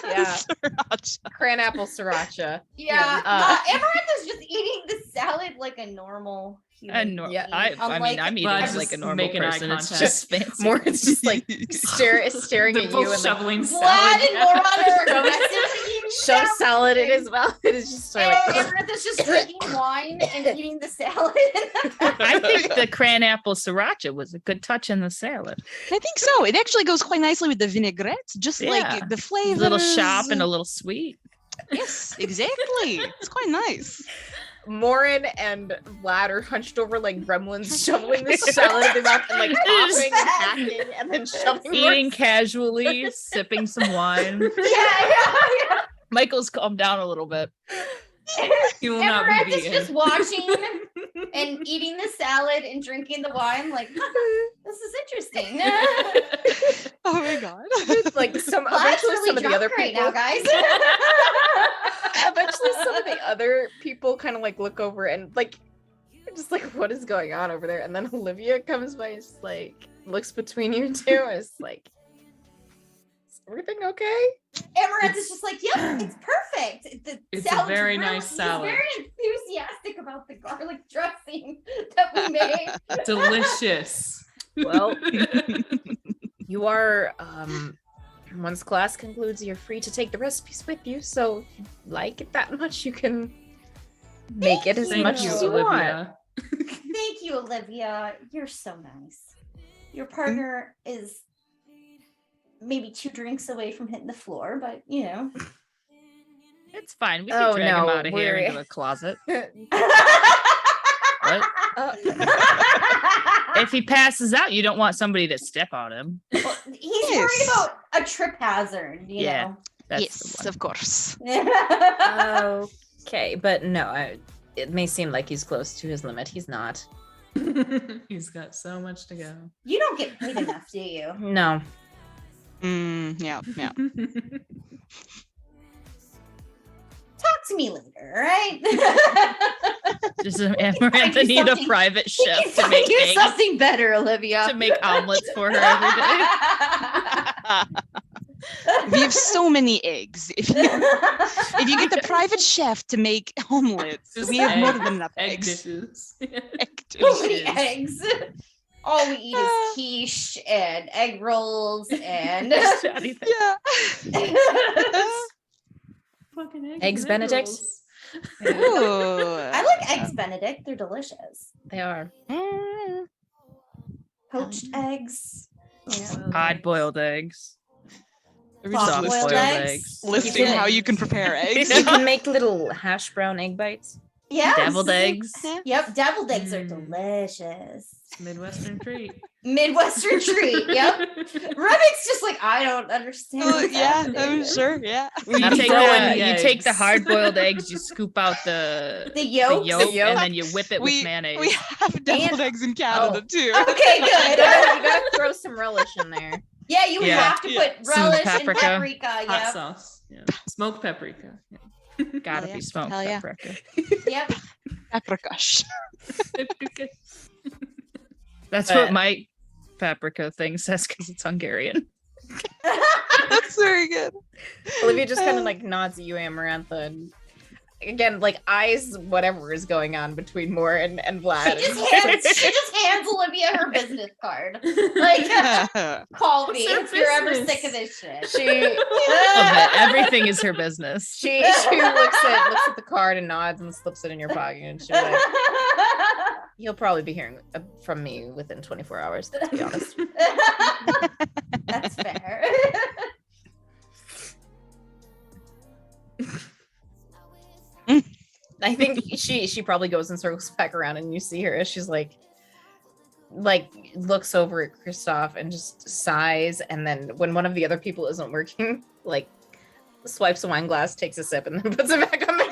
Yeah. Sriracha. Cran apple sriracha. Yeah. Uh, Amaranth's just eating the salad like a normal human. And Yeah. I Unlike- mean, I'm eating Vlad's it like a just normal making eye person. It's contact. just fancy. Morin's just like staring They're at both you and like shoveling Vlad salad. and Moron are aggressively eating shoves salad in his mouth. It is just sort of like, Amarantha's just drinking wine and eating the salad. I think the cran-apple sriracha was a good touch in the salad. I think so. It actually goes quite nicely with the vinaigrette, just Yeah. like the A flavor. little sharp and a little sweet. Yes, exactly. It's quite nice. Morin and Vlad are hunched over like gremlins, shoveling the salad in their mouth and like coughing and hacking and then shoving Eating more. casually, sipping some wine. Yeah. Michael's calmed down a little bit. He will not be Amarantha's beaten. just watching and eating the salad and drinking the wine. Like, this is interesting. Oh my god. Like some Vlad's eventually really some of the drunk other right people now, guys. eventually some of the other people kind of like look over and like just like what is going on over there, and then Olivia comes by and is like looks between you two and is like, is everything okay? Amarantha's just like, yep, it's perfect. The It's a salad's very really- nice he's salad. very enthusiastic about the garlic dressing that we made. Delicious. Well, you are once class concludes, you're free to take the recipes with you, so if you like it that much, you can make it as Thank much you, as you want. Olivia. Thank you, Olivia. You're so nice. Your partner is maybe 2 drinks away from hitting the floor, but you know. It's fine. We can Oh, drag him no, out of here we're- into a closet. Uh, If he passes out, you don't want somebody to step on him. He's worried about a trip hazard, you Yeah. That's yes, the one. of course. know. okay, but no, it may seem like he's close to his limit. He's not. He's got so much to go. You don't get paid enough, do you? No. Yeah. Talk to me later, all right? Does find Amarantha you need a something- private We chef can to find make you eggs, something better, Olivia. to make omelets for her every day? We have so many eggs. If you get the private chef to make omelets, Just we have more egg- than enough Egg eggs. dishes. Egg So many dishes. eggs. All we eat is quiche and egg rolls and Anything. Yeah. Fucking Eggs Benedict? rolls. Ooh. I like eggs Benedict. They're delicious. They are. Mm. Poached eggs. You know. Hard boiled eggs. Are we just Soft Soft-boiled boiled eggs. eggs. listing You can- how you can prepare eggs? You can make little hash brown egg bites. Yes. Deviled eggs. Yep, deviled eggs are Mm. delicious. Midwestern treat. Midwestern treat. Yep. Rubik's just like, I don't understand. Oh, what's yeah, happening. I'm sure. Yeah. You Gotta take, throw in the, the you take the eggs. hard boiled eggs, you scoop out the The yolk. yolk, yolk. and then you whip it We- with mayonnaise. We have deviled eggs in Canada too. Okay, You good. gotta throw some relish in there. Yeah, you Yeah. have to Yeah. put Some relish paprika. and paprika. Hot Yep. sauce. Yeah. Smoked paprika. Yeah. Gotta Hell be yeah. smoked Hell yeah. paprika. Yep. Paprikash. Paprika. That's But- what my paprika thing says because it's Hungarian. That's very good. Olivia just kind of like nods at you, Amarantha, and again, like eyes whatever is going on between Moore and Vlad. She just hands Olivia her business card. Like, call me What's her if you're ever business? sick of this shit. She Love it. Everything is her business. she looks at the card and nods and slips it in your pocket, and she's like, "You'll probably be hearing from me within 24 hours." To be honest. That's fair. I think she probably goes and circles back around, and you see her as she's like looks over at Kristoff and just sighs, and then when one of the other people isn't working, like swipes a wine glass, takes a sip, and then puts it back on the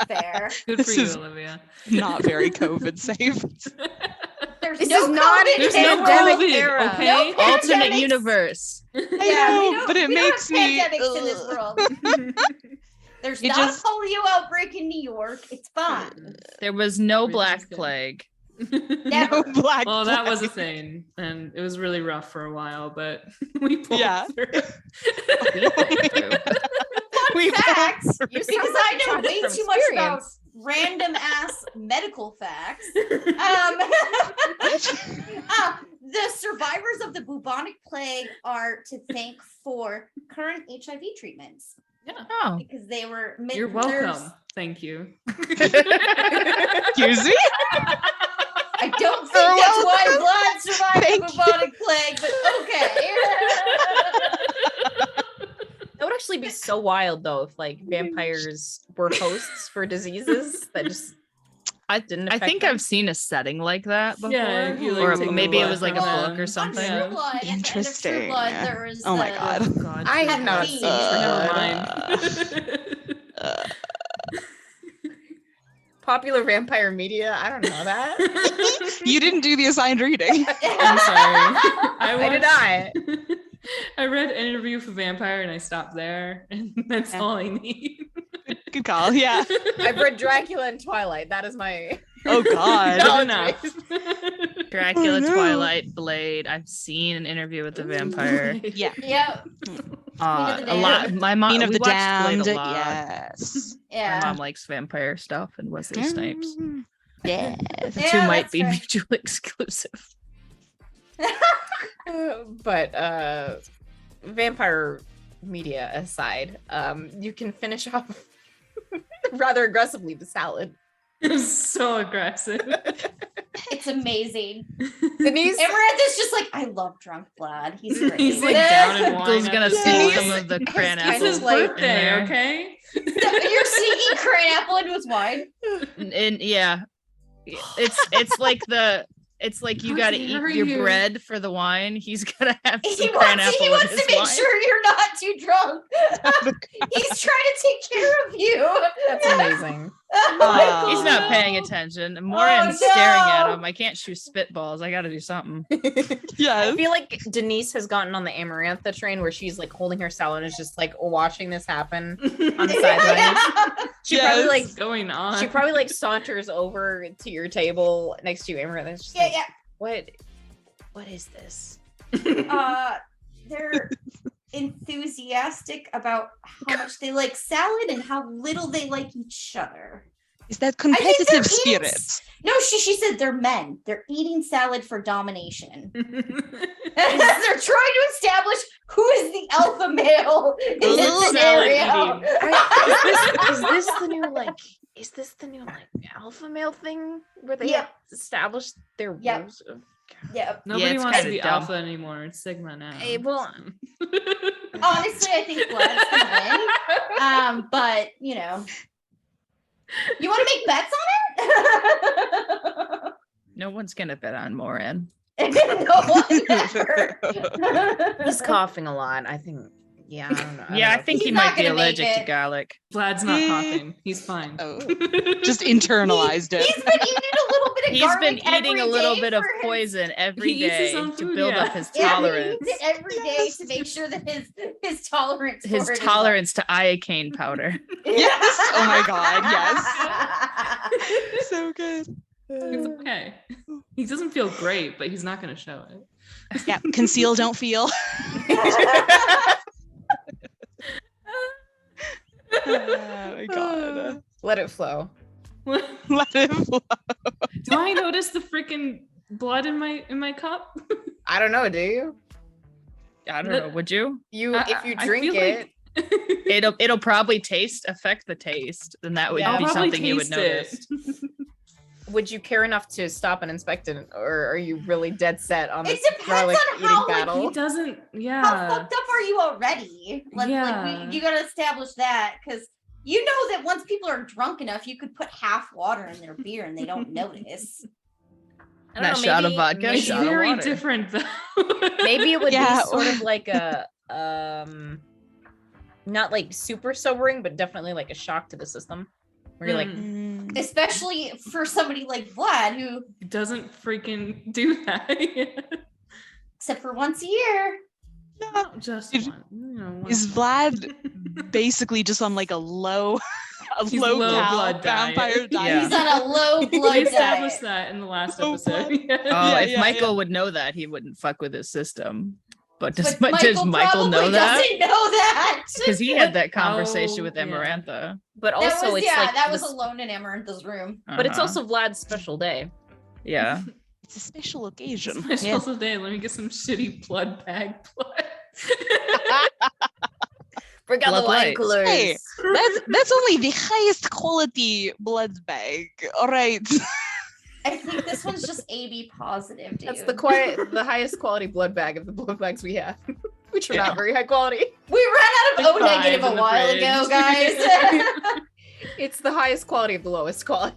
Fair. Good This for you, is- Olivia. Not very COVID safe. There's This no is not COVID There's in no the pandemic world. COVID, era. okay? No Alternate pandemics. universe. I Yeah, we know, don't- but it we don't makes have me. pandemics in this world. There's It not just- a polio outbreak in New York. It's fine. There was no Everything's Black good. Plague. Never. No black. Well, that was a flag. thing, and it was really rough for a while, but we pulled Yeah. through. We Facts. You Because sound I like know you talk way from too much about experience. random ass medical facts. the survivors of the bubonic plague are to thank for current HIV treatments Oh. because they were. You're welcome. Thank you. Excuse me? I don't think that's why Vlad survived the bubonic plague, but okay. That would actually be so wild though if like vampires were hosts for diseases that just didn't I affect think them. I've seen a setting like that before. Yeah, you, like, or take the maybe it blood was like a from book them. or something. On True Blood, at the end of True Interesting. Blood, there was Oh my god. Oh god. I have True not Blood. seen Never mind. Popular vampire media. I don't know that. You didn't do the assigned reading. I'm sorry. I did not. I read Interview with a Vampire and I stopped there, and that's all I need. Good call. Yeah. I've read Dracula and Twilight. That is my Oh god. Good knowledge enough. base. Dracula, Oh, no. Twilight, Blade. I've seen an Interview with the Vampire. Yeah. Yep. A the lot. My mom. Queen of we the watched Damned. Blade a lot. Yes. My Yeah. mom likes vampire stuff and Wesley Snipes. Yes. The Yeah, two might that's be fair. mutually exclusive. But vampire media aside, you can finish off rather aggressively the salad. It was so aggressive. It's amazing. Denise, Amaranth's just like, I love drunk Vlad. He's great. He's like down in wine. Bill's gonna at the steal end. some of the cran It's It's his apples. like- in birthday, there. okay? You're sneaking cran apple into his wine. And yeah, it's like you How gotta dare eat your you. bread for the wine. He's gotta have He some cran wants, apple he in wants his to make wine. sure you're not too drunk. He's trying to take care of you. that's amazing. Oh, He's not no. paying attention. Moran's no. staring at him. I can't shoot spitballs. I gotta do something. I Yes. feel like Denise has gotten on the Amarantha train where she's like holding her salad and is just like watching this happen on the sidelines. She probably like What's going on? she probably like saunters over to your table next to you, Amarantha. And she's Yeah, like, yeah. What is this? They're enthusiastic about how much they like salad and how little they like each other. Is that think they're competitive eating spirit? No, she said they're men. They're eating salad for domination. They're trying to establish who is the alpha male in this Salad scenario. eating. Is this the new like alpha male thing where they Yep. established their Yep. roles of Yep. Nobody it's wants to kinda be dumb. alpha anymore. It's Sigma now. well, Honestly, I think Vlad's gonna win. But you know, you want to make bets on it? No one's gonna bet on Moran. No one ever. he's coughing a lot. I think yeah, I don't know. Yeah, I don't think He's he not might be gonna make allergic to it. garlic. Vlad's not coughing. He's fine. Oh, just internalized it. He's been eating a little bit of He's garlic been eating every a little day bit of for his- poison every He eats his day own to food, build yeah. up his Yeah, tolerance. he eats it every day to make sure that his tolerance His for it is tolerance to iocane powder. Yes. Oh my god. Yes. Yes. So good. He's okay. He doesn't feel great, but he's not going to show it. Yeah. Conceal, don't feel. Oh my god. let it flow. Do Let it flow. I notice the freaking blood in my cup? I don't know, do you? I don't know. Would you? If you I drink feel it, It'll probably affect the taste, and that would Yeah. be I'll probably something you would taste it. notice. would you care enough to stop and inspect it, or are you really dead set on It this depends garlic on eating how, like, battle? He doesn't. How Yeah. fucked up are you already? Yeah. You gotta establish that because you know that once people are drunk enough, you could put half water in their beer and they don't notice. I don't That know, shot of maybe- vodka, maybe- It's shot of very water. different though. Maybe it would Yeah. be sort of like a not like super sobering, but definitely like a shock to the system. Where you're like, Mm. Especially for somebody like Vlad, who, He doesn't freaking do that. except for once a year, Not just Is- one. You know, one. Is Vlad basically just on like a low He's low low cal blood diet. vampire diet? Yeah. he's on a low We blood established diet. that in the last Low episode. Oh, Yeah, if yeah, Michael would know that, he wouldn't fuck with his system. But does But does Michael know probably that? doesn't know that. Because he had that conversation with yeah. Amarantha. but That also was, it's like that was this- alone in Amarantha's room. but it's Uh-huh. also Vlad's special day. Yeah. It's a special occasion. Special day. Let me get some shitty blood bag blood. Bring out Blood the wine lights. coolers. Hey, that's only the highest quality blood bag. All right. I think this one's just AB positive, dude. That's the highest quality blood bag of the blood bags we have, which are Yeah. not very high quality. We ran out of O Like negative five a in the while fridge. ago, guys. It's the highest quality of the lowest quality.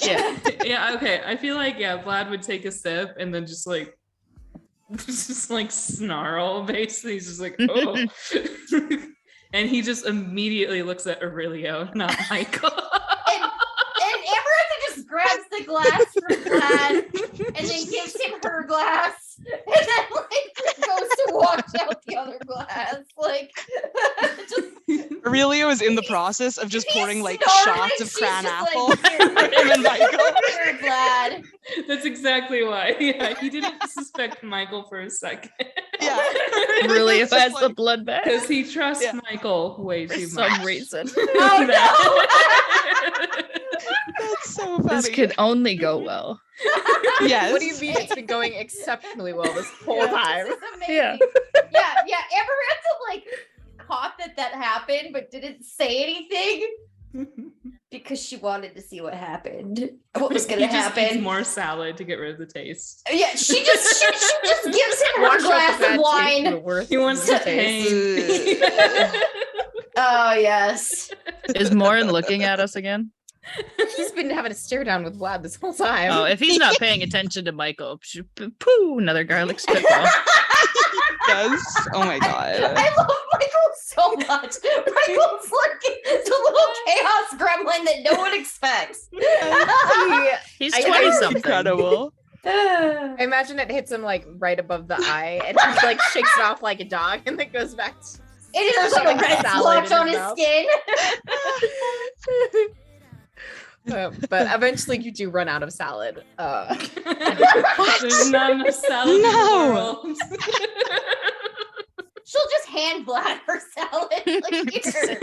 Yeah. Yeah. Okay. I feel like Vlad would take a sip and then just like snarl. Basically, he's just like, oh, and he just immediately looks at Aurelio, not Michael. And Amarantha just grabs the glass from Vlad and then gives him her glass, and then like goes to wash out the other glass. Like, just Aurelio is in the process of just he's pouring like snorting, shots of she's cran just apple like, for him and Michael. Here, Vlad. That's exactly why. Yeah, he didn't suspect Michael for a second. Yeah. Really It's just has the like- blood bag Because he trusts Yeah. Michael way for too some much. reason. Oh That's so funny. This could only go well. Yes. What do you mean it's been going exceptionally well this whole Yeah, time? This is amazing. Yeah. Yeah. Amarantha like caught that happened, but didn't say anything because she wanted to see what happened. What was going He to just eats happen? more salad to get rid of the taste. Yeah, she just gives him her Wash out glass the bad of taste wine. and the worst He wants to taste. hang. Oh yes. Is Morin looking at us again? He's been having a stare down with Vlad this whole time. Oh, if he's not paying attention to Michael, pooh, another garlic spitball. Yes. Oh my god. I love Michael so much. Michael's like the little chaos gremlin that no one expects. He's I- 20 something. Incredible. I imagine it hits him like right above the eye, and he like shakes it off like a dog, and then goes back to It is like a red Salad splotch in on his his mouth. skin. But eventually you do run out of salad. There's not enough salad No. in the world. She'll just hand Vlad her salad. Like, here.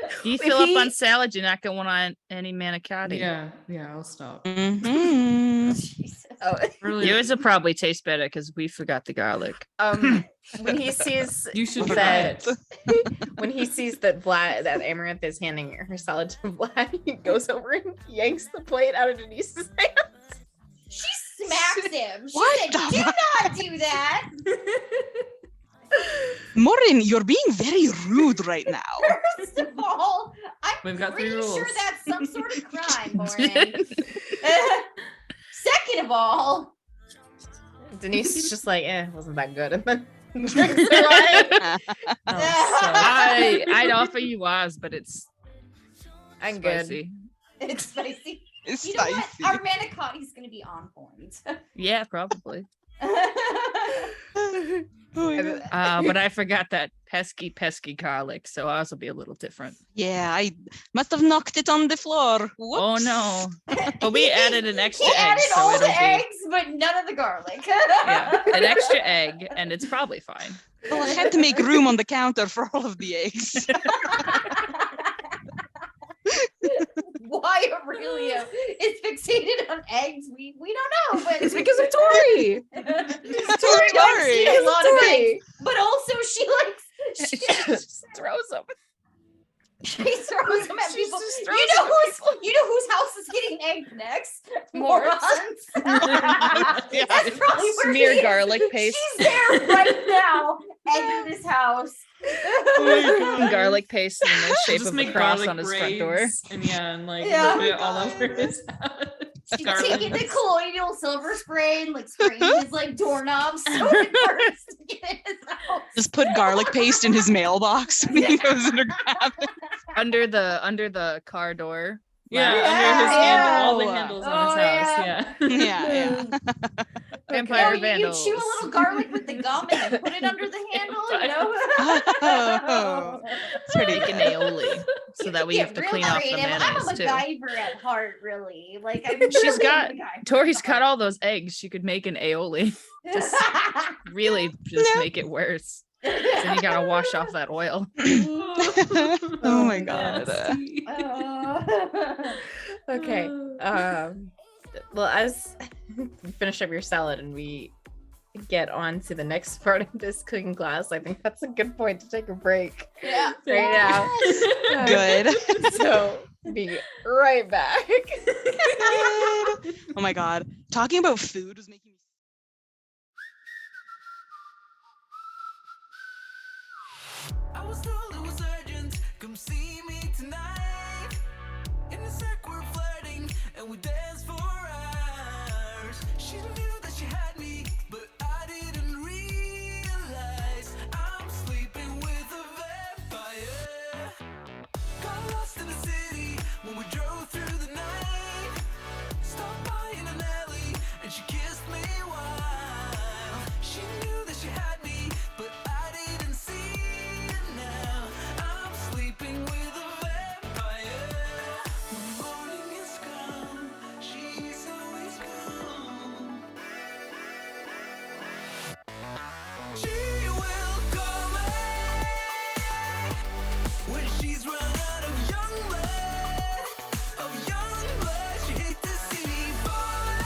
If you fill up on salad, you're not going on any manicotti. Yeah, I'll stop. Mhm. Jesus. Oh, Really, Yours will probably taste better because we forgot the garlic. when he sees you should try that it. when he sees that Amaranth is handing her salad to Vlad, he goes over and yanks the plate out of Denise's hand. She smacks him. She What said, the "Do not do that." Morin, you're being very rude right now. First of all, I'm We've got three pretty sure rules. that's some sort of crime, Morin. Second of all, Denise is just like, wasn't that good, and then drinks the wine. I'd offer you ours, but it's I'm good. spicy. it's spicy. It's You know what? spicy. Our manicotti's gonna be on point. Yeah, probably. Oh my God. But I forgot that pesky garlic, so ours will be a little different. Yeah, I must have knocked it on the floor. Oh Whoops. no! But we added an extra He egg, added so all it'll the be eggs, but none of the garlic. yeah, an extra egg, and it's probably fine. Well, I had to make room on the counter for all of the eggs. Why Aurelio is fixated on eggs, we don't know, but It's because of Tori. Tori likes Tori. eating a lot of Tori. eggs, but also she Just throws them. throws them at She people. just You throws know them at whose house is getting egged next? Morris. That's probably where Smear he is. garlic paste. She's there right now, egging this house. Some garlic paste in the shape Just of a make cross garlic on his front door. braids and like Yeah. put it all over his house. She's Garlic. taking the colloidal silver spray and like spraying his like doorknobs so it burns to get in his house. Just put garlic paste in his mailbox when he goes in to grab it. under the car door. Yeah, Wow. under his handle, all the Ew. handles on Oh, his house. Yeah, yeah. Vampire You vandals. chew a little garlic with the gum and then put it under the handle, you know? Oh, it's pretty Make an aioli so that we Get have to real clean off the creative. I'm mayonnaise a too. MacGyver at heart, really. Like I'm She's really got- a MacGyver Tori's at got heart. all those eggs. She could make an aioli. Just really just No. make it worse. Then you gotta wash off that oil. Oh my God. Okay. Well, as finish up your salad and we get on to the next part of this cooking class, I think that's a good point to take a break. Yeah. Right now. Good. So be right back. Oh my god. Talking about food was making me I was told it was urgent. Come see me tonight. In the circle we're flirting and we dance for hours. She knew that she had me, but I didn't realize I'm sleeping with a vampire. Got lost in the city when we drove through the night. Stopped by in an alley and she kissed me while she knew that she had me, but I didn't see it now. I'm sleeping with a vampire. When morning is come, she's always gone. She will call me when she's run out of young blood, of young blood. She hates to see me falling.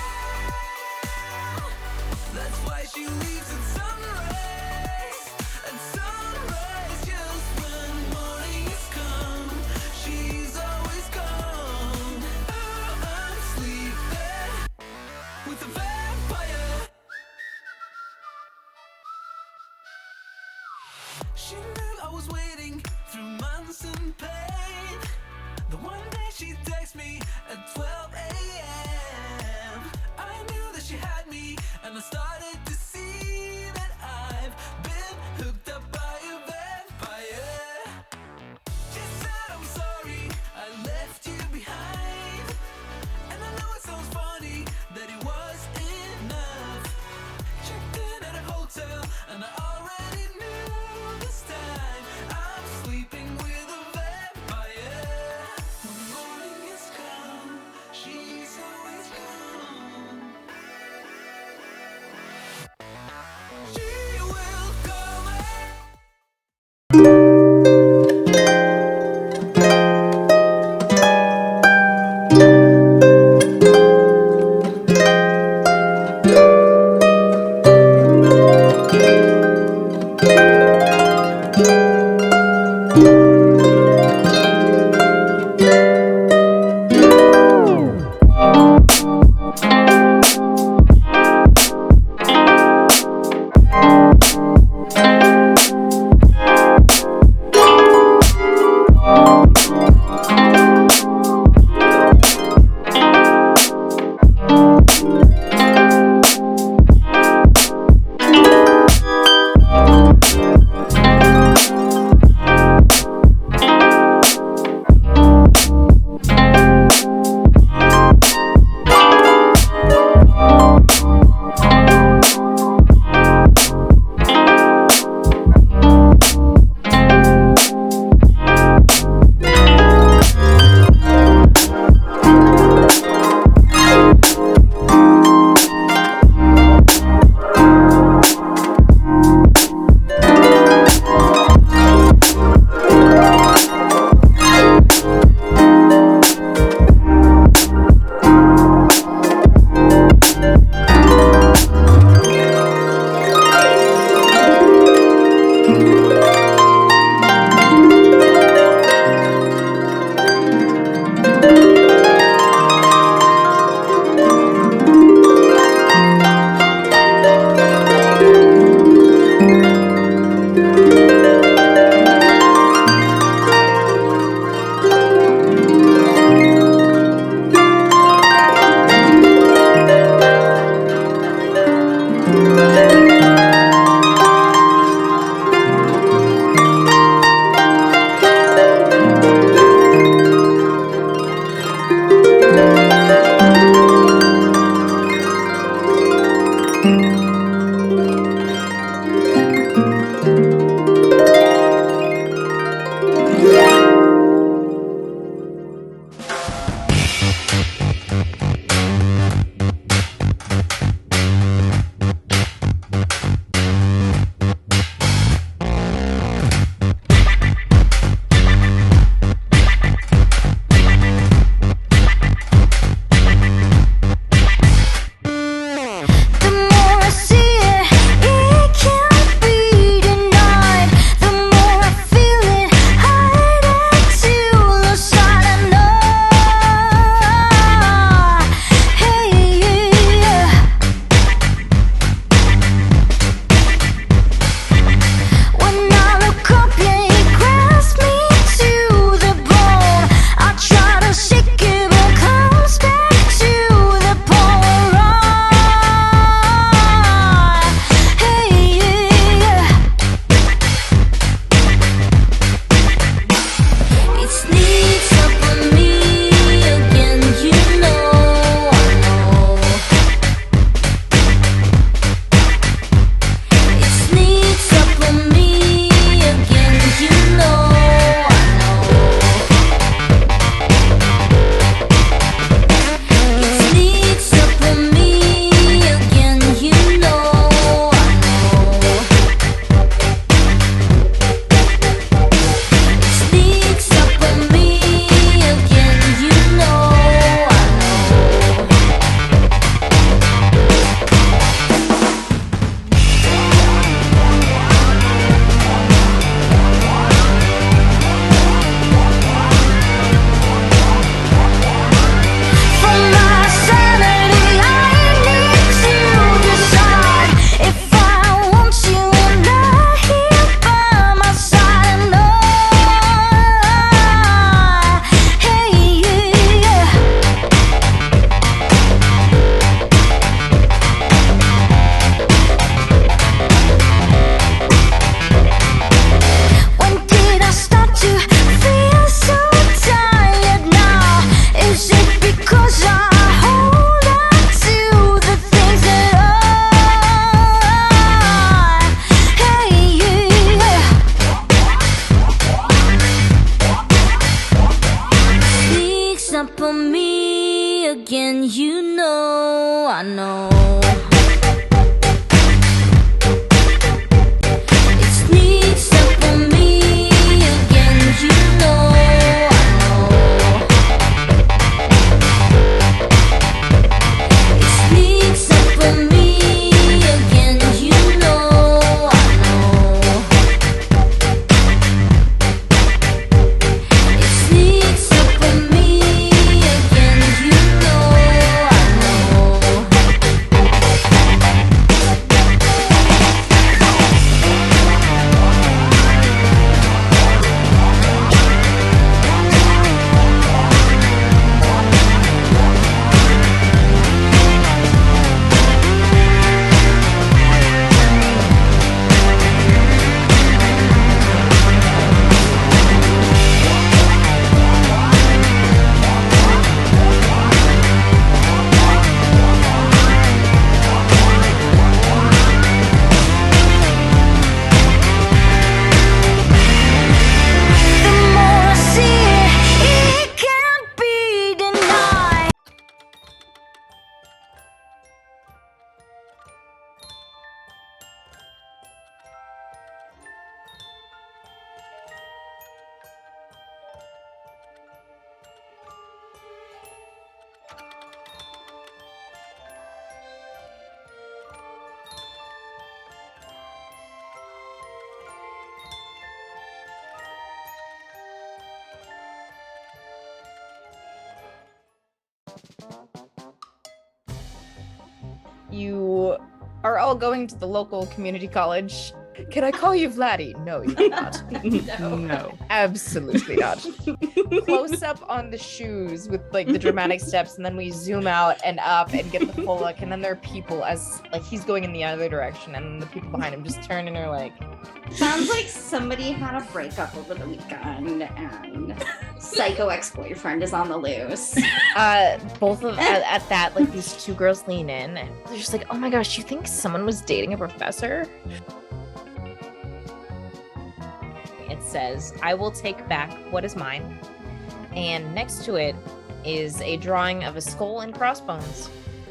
That's why she leaves at sunrise. At sunrise, just when morning has come, she's always gone. Oh, I'm sleeping with a vampire. She knew I was waiting through months and pain. The one day she texted me at 12 a.m. I knew that she had me, and I started to see that I've been hooked up by a vampire. She said, I'm sorry, I left you behind. And I know it sounds funny that it was enough. Checked in at a hotel, and I already knew this time I'm sleeping with a vampire. When morning has come, she You know, I know. It sneaks up on me again. You know, I know. It sneaks up on me again. You know, I know. It sneaks up on me again. You know, I know. The more I see it, it can't be denied. You are all going to the local community college. Can I call you Vladdy? No, you cannot. No. Absolutely not. Close up on the shoes with like the dramatic steps, and then we zoom out and up and get the full look, and then there are people as like he's going in the other direction, and the people behind him just turn and are like, Sounds like somebody had a breakup over the weekend and psycho ex-boyfriend is on the loose. both of at that, like these two girls lean in and they're just like, oh my gosh, you think someone was dating a professor? It says, I will take back what is mine. And next to it is a drawing of a skull and crossbones.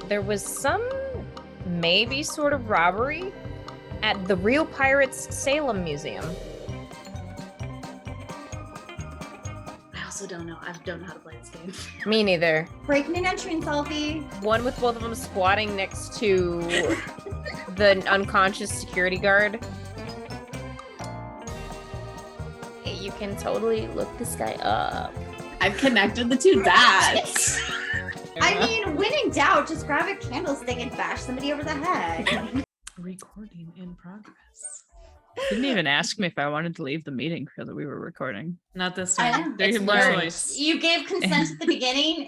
There was some maybe sort of robbery at the Real Pirates Salem Museum. I also don't know. I don't know how to play this game. Me neither. Breaking an entry in selfie. One with both of them squatting next to the unconscious security guard. Hey, you can totally look this guy up. I've connected the two dots. I mean, when in doubt, just grab a candlestick and bash somebody over the head. Recording in progress. Didn't even ask me if I wanted to leave the meeting because we were recording. Not this I time. know. They It's had learned. no choice. You gave consent at the beginning.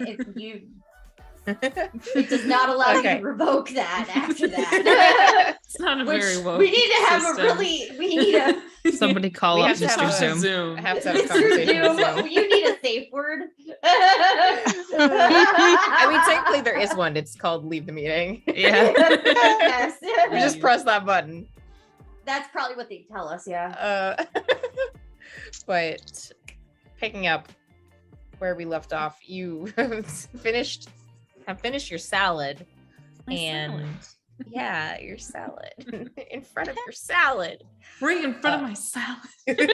It does not allow you to revoke that after that. It's not a Which very well. we need to have we need a Somebody call We up have to have Mr. a Zoom. I have to have a Mr. conversation with Zoom. Zoom. You need a safe word. I mean, technically there is one. It's called leave the meeting. Yeah. Yes. You just press that button. That's probably what they tell us, yeah. But picking up where we left off, you have finished your salad. Yeah, your salad. In front of your salad. Right in front of my salad.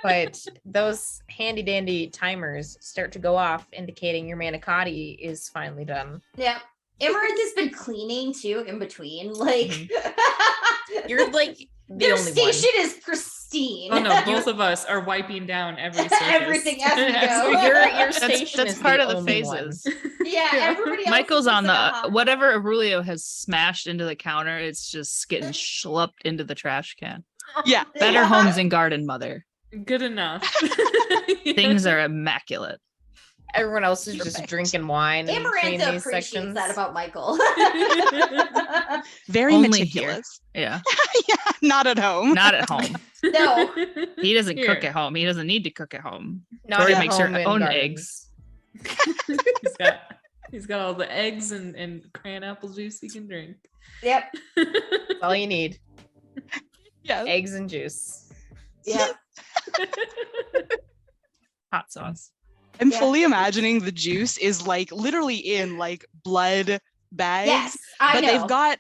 But those handy dandy timers start to go off, indicating your manicotti is finally done. Yeah. Amaranth has been cleaning too in between. Like You're like the their only one. station is pristine. Oh no, both of us are wiping down every surface. Everything as we So go. your station That's is part of the only one. phases. Yeah, everybody else Michael's is on like a the hot- whatever Aurelio has smashed into the counter. It's just getting schlupped into the trash can. Yeah. Better Yeah. homes and garden, mother. Good enough. Things are immaculate. Everyone else is just Perfect. drinking wine in between Amarantha these appreciates sections. that about Michael. Very Only meticulous. Yeah, Yeah, not at home. not at home. No. He doesn't cook Here. at home. He doesn't need to cook at home. Not Tori at makes her home in own gardens. eggs. He's got all the eggs and cran apple juice he can drink. Yep. That's all you need. Yeah. Eggs and juice. Yeah. Hot sauce. I'm Yeah. fully imagining the juice is like literally in like blood bags. Yes, I But know.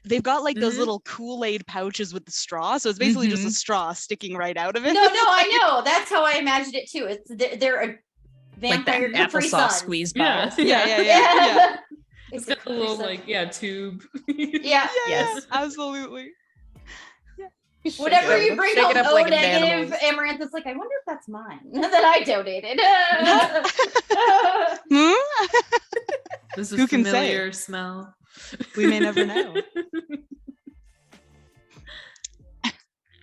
they've got like those Mhm. little Kool-Aid pouches with the straw. So it's basically just a Mhm. straw sticking right out of it. No, I know. That's how I imagined it too. It's they're a Like the vampire Capri applesauce Suns. squeeze Yeah. bottles. Yeah. It's It's a got a Capri little Sun. like tube. Yeah. Yes. Absolutely. Whatever you bring Shake home it up O like an negative, animal's. Amaranth's like, I wonder if that's mine that I donated. Hmm? This is Who can say? familiar smell. We may never know.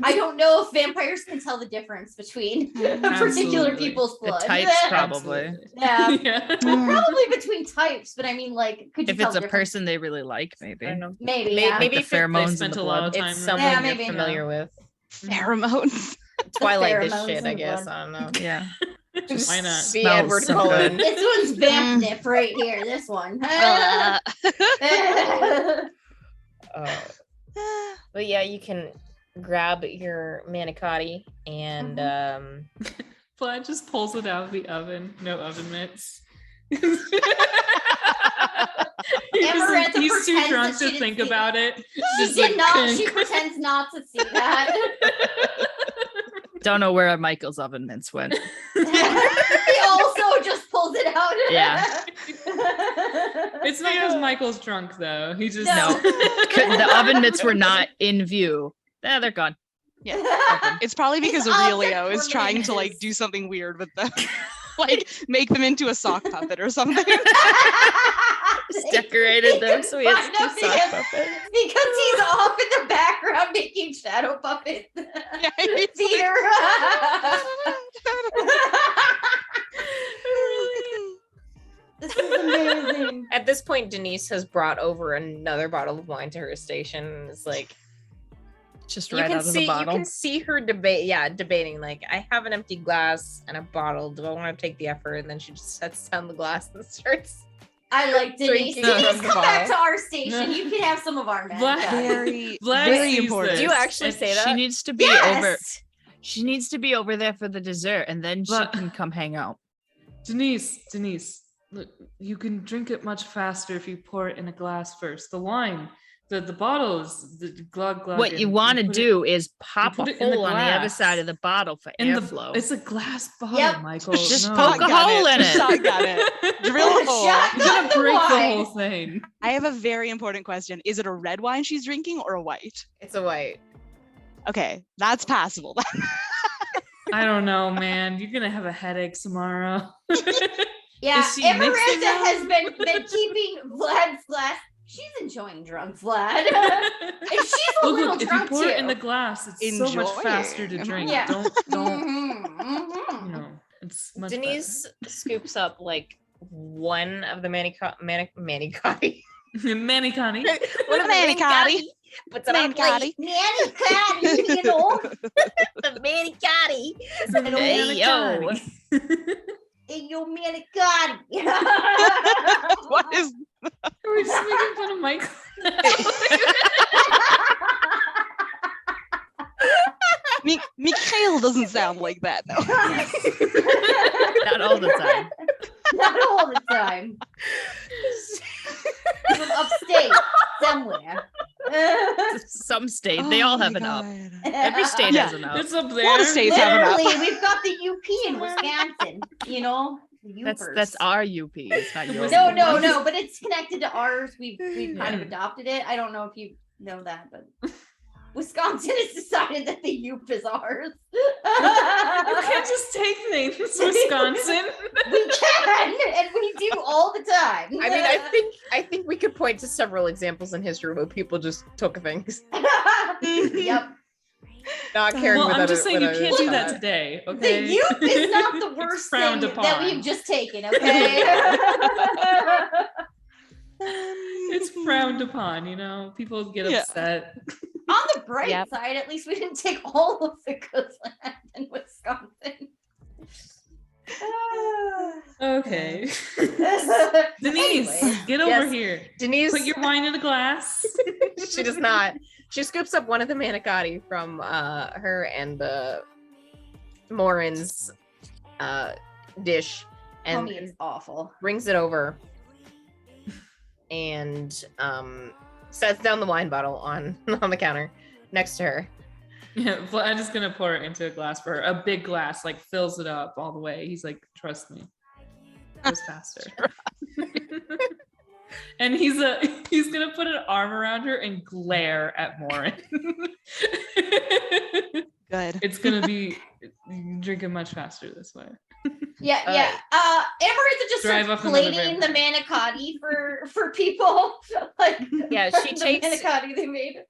I don't know if vampires can tell the difference between particular Absolutely. people's The blood. types probably. Absolutely. Yeah. Yeah. Well, probably between types, but I mean, like, could you If tell it's the a difference? person they really like, I maybe. don't know. Maybe, May- yeah. maybe Like if the it- pheromones in spent the a lot blood. of time It's with someone Yeah, you're maybe. familiar with. Pheromones. Twilight this pheromones shit, in I the guess. blood. I don't know. Yeah. Why not? Be Smells Edward so Cullen. good. This one's vamp nip right here. This one. But yeah, you can grab your manicotti and Vlad just pulls it out of the oven. No oven mitts. Amarantha He's too pretends drunk that she to didn't think see about it. She Just did like, not. She clink. pretends not to see that. Don't know where Michael's oven mints went. He also just pulls it out. Yeah. It's not because Michael's drunk though. He just No. The oven mitts were not in view. They're gone. It's probably because His object Aurelio is trying to like remains. do something weird with them. Like make them into a sock puppet or something. Just decorated them so he has Fine, two no, sock because- puppets. Because he's off in the background making shadow puppet Yeah, he's theater. This is amazing. at this point Denise has brought over another bottle of wine to her station and it's like Just you right can out of see the bottle. you can see her debating like I have an empty glass and a bottle. Do I want to take the effort? And then she just sets down the glass and starts I like Denise. Drinking Denise, from the come back to bottle. our station. You can have some of our men. Vlad- very, Vlad very sees important. Do you this, actually and say She that? needs to be over. Yes. She needs to be over there for the dessert, and then she But- can come hang out. Denise, look, you can drink it much faster if you pour it in a glass first. The wine, the bottles, the glug glug. What you and want to put it- do is pop a put it in the hole on the other glass. side of the bottle for in the airflow. it's a glass bottle, Yep. Michael. Just no. poke a hole in it. Shotgun it. Drill a hole. Shotgun You're gonna the break the wine. whole thing. I have a very important question. Is it a red wine she's drinking or a white? It's a white. Okay, that's passable. I don't know, man. You're gonna have a headache tomorrow. Yeah, Is she mixing Amarantha them? has been keeping Vlad's glass. She's enjoying drunk Vlad. And she's a Look, little if you drunk pour too. it in the glass, it's so much faster to Enjoying. drink. Yeah. Don't Mhm, mhm. you know, it's much Denise scoops up like one of the manicotti. better. Manicani. One of the Manicotti. Puts it on Manicotti. Manicotti, you know. the manicotti. Hey, yo. Hey, yo, manicotti. What is We're just making fun of Michael. Mikhail doesn't sound like that though. Not all the time. Not all the time. From upstate, somewhere. Some state, they all Oh have my an up. God. Every state Yeah. has an up. It's up A lot there. of states have an up. Literally, we've got the UP in Wisconsin. You know, the That's Upers. our UP. It's not yours. No, but it's connected to ours. We've kind of Yeah. adopted it. I don't know if you know that, but Wisconsin has decided that the UP is ours. You can't just take things, Wisconsin. We can, and we do all the time. I mean, I think we could point to several examples in history where people just took things, Yep. not caring. Well, what I'm other- just saying what you can't others do that thought. today, The okay? UP is not the It's worst frowned thing upon. that we've just taken, okay? It's frowned upon, you know. People get Yeah. upset. On the bright Yep. side, at least we didn't take all of the good land in Wisconsin. Okay. Denise, Anyway. get over Yes. here. Denise, Put your wine in a glass. she does not. She scoops up one of the manicotti from her and the Morin's dish and Homie is awful. brings it over and sets down the wine bottle on the counter next to her. Yeah, well, I'm just gonna pour it into a glass for her. A big glass, like fills it up all the way. He's like, trust me. Goes faster. And he's gonna put an arm around her and glare at Morin. Good. It's gonna be drinking much faster this way. Yeah. Amarantha just drive starts up another plating the manicotti for people. Like Yeah, she the takes manicotti they made.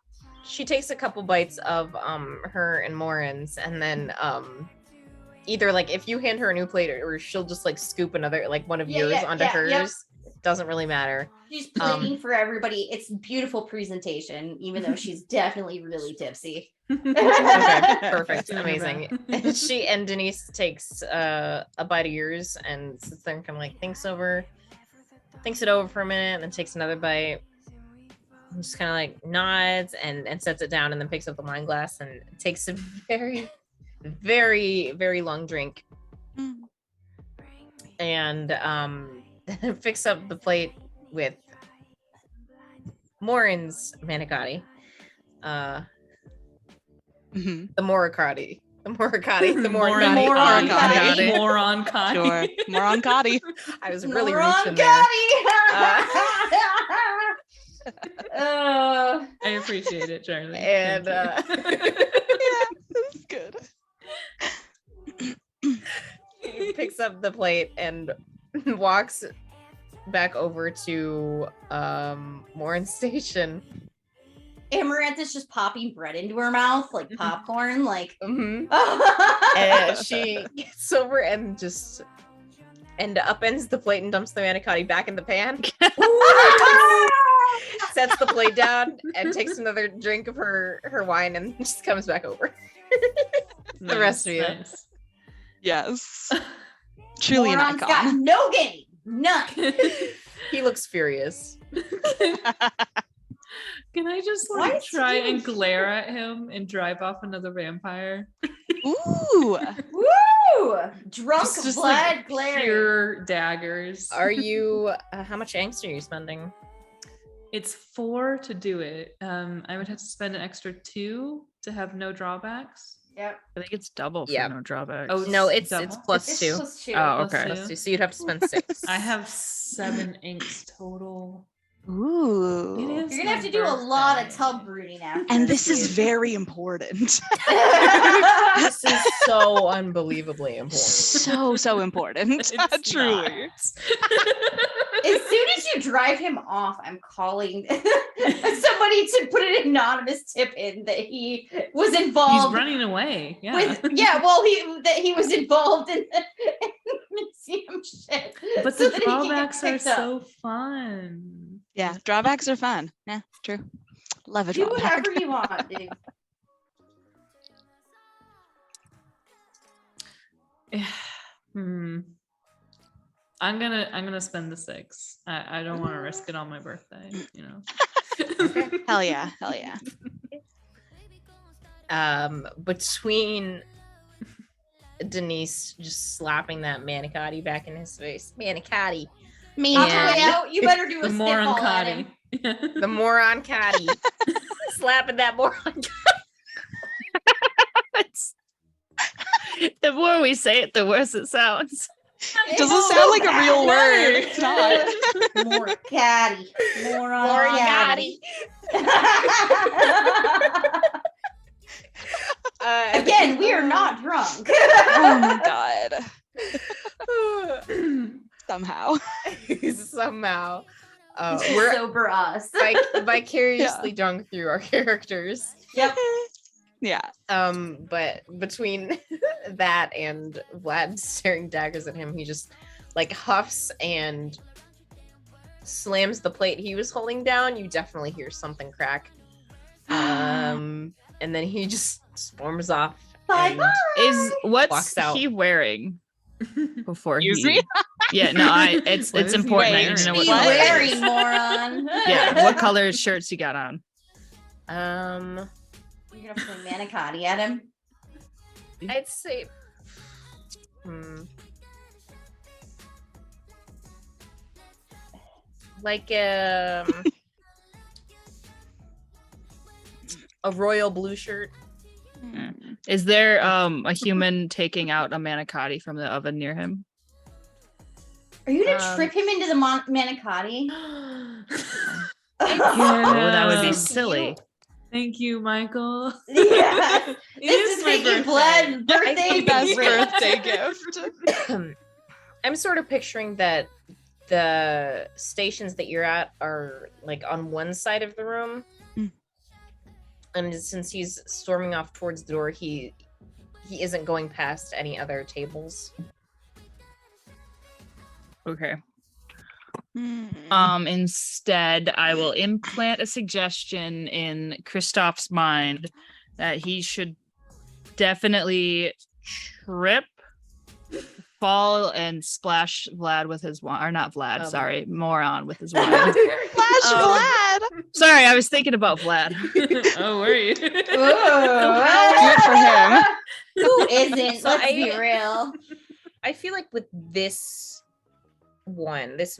she takes a couple bites of her and Morin's, and then either like if you hand her a new plate, or she'll just like scoop another like one of yours onto hers. Yep. Doesn't really matter. She's plating for everybody. It's beautiful presentation, even though she's definitely really tipsy. Okay, perfect, Doing her amazing. best. And Denise takes a bite of yours and sits there and kind of like thinks it over for a minute, and then takes another bite. And just kind of like nods and sets it down, and then picks up the wine glass and takes a very, very, very long drink. And picks up the plate with Morin's manicotti. Mhm. The Moricati. Moron Connie. Sure. Moron Cotty. I was really Moron reaching there. I appreciate it, Charlie. And Thank you. Yeah, that's good. he picks up the plate and walks back over to Morin's station. Amarantha's just popping bread into her mouth like popcorn. Like, And she gets over and just upends the plate and dumps the manicotti back in the pan. Sets the plate down and takes another drink of her wine and just comes back over. The rest of you. Nice. Yes. Truly an Moron's got icon. no game. None. He looks furious. Can I just Why like is he try doing- and glare at him and drive off another vampire? Ooh. Woo! Drunk Just blood like glaring. pure daggers. Are you how much angst are you spending? It's 4 to do it. I would have to spend an extra 2 to have no drawbacks. Yep. I think it's double for Yep. no drawbacks. Oh, No, it's double? plus It's 2. plus 2. Oh, Plus okay. Plus 2. So you'd have to spend 6. I have 7 inks total. Ooh. It is You're gonna have my to do a lot of birthday. tub brooding after. And this is very important. This is so unbelievably important. So important. It's Truly. As soon as you drive him off, I'm calling somebody to put an anonymous tip in that he was He's involved running away. Yeah. with he was involved in museum shit. But so the that he can get drawbacks are picked up. so fun. Yeah, drawbacks are fun. Yeah, true. Love a Do drawback. whatever you want, dude. I'm gonna spend the 6. I don't want to risk it on my birthday, you know. Hell yeah. Hell yeah. Between Denise just slapping that manicotti back in his face. Manicotti. On the Yeah. way out, you better do a The moron spitball at Connie. him. The moron catty. Slapping that moron. The more we say it, the worse it sounds. It doesn't sound like a real word. It's not. More catty. More on Moron catty. catty. Again, we are not drunk. Oh my god. Somehow. Somehow. We're We're sober us. vicariously drunk through our characters. Yep. Yeah. But between that and Vlad staring daggers at him, he just like huffs and slams the plate he was holding down. You definitely hear something crack. And then he just storms off. Bye and- bye. Is what's Walks out. he wearing before Excuse he? me? Yeah, no, it's What is he important. I wearing? need to know Be what color. it wearing, is. moron. Yeah, what color shirts you got on? You're gonna play manicotti at him. I'd say like a royal blue shirt. Is there a human taking out a manicotti from the oven near him? Are you gonna trip him into the manicotti? Oh, that would be Yeah. silly. Thank you, Michael. Yeah. It This is my making birthday. Vlad's birthday Best great. birthday gift. I'm sort of picturing that the stations that you're at are like on one side of the room. Mm. And since he's storming off towards the door, he isn't going past any other tables. Okay. Hmm. Instead, I will implant a suggestion in Kristoff's mind that he should definitely trip, fall, and splash Vlad with his wine. Or not Vlad, sorry, Moron with his wine. Flash Vlad. Sorry, I was thinking about Vlad. Oh, were you? Ooh. Good for him. Who isn't? So Let's be real. I feel like with this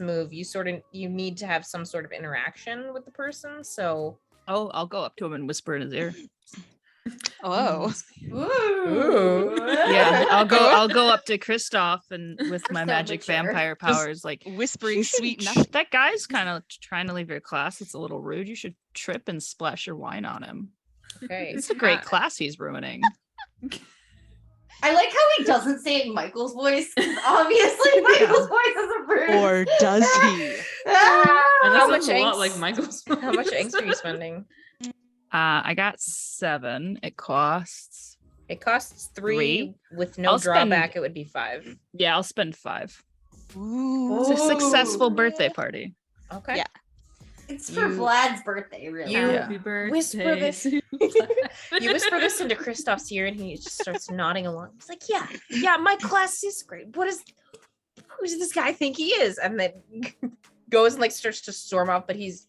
move, you need to have some sort of interaction with the person. So Oh, I'll go up to him and whisper in his ear. Oh. Ooh. Yeah, I'll go up to Kristoff and with my So magic mature. vampire powers, like Whispering you should sweet tr- nothing. that guy's kind of trying to leave your class. It's a little rude. You should trip and splash your wine on him. okay. It's a great class he's ruining. I like how he doesn't say it in Michael's voice. 'Cause obviously, Michael's voice is a rude. Or does he? Ah! And How that much sounds a lot angst- like Michael's. How much angst are you spending? I got 7. It costs. It costs 3. Three? With no I'll spend- drawback. It would be 5. Yeah, I'll spend 5. Ooh. It's a successful Ooh. birthday party. Okay. Yeah. It's for You- Vlad's birthday, really. you- Yeah. Happy birthday. Whisper this. to You whisper this into Kristoff's ear, and he just starts nodding along. He's like, "Yeah, my class is great. Who does this guy think he is?" And then goes and like starts to storm off, but he's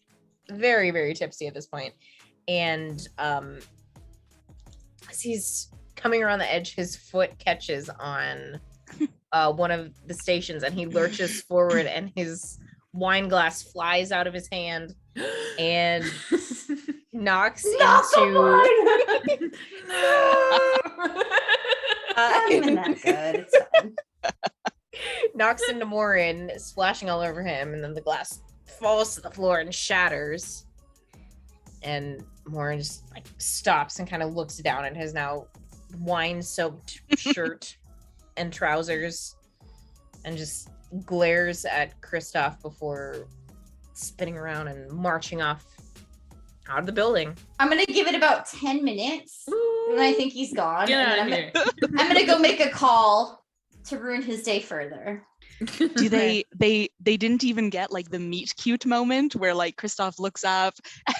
very, very tipsy at this point. And as he's coming around the edge, his foot catches on one of the stations, and he lurches forward, and his wine glass flies out of his hand and knocks Not the into wine! Not even that good. It's fine. knocks into Morin, splashing all over him, and then the glass falls to the floor and shatters. And Morin just like stops and kind of looks down at his now wine-soaked shirt and trousers, and just glares at Kristoff before spinning around and marching off out of the building. I'm gonna give it about 10 minutes, and I think he's gone. Get and out of then here. I'm gonna go make a call to ruin his day further. Do they didn't even get like the meet cute moment where like Kristoff looks up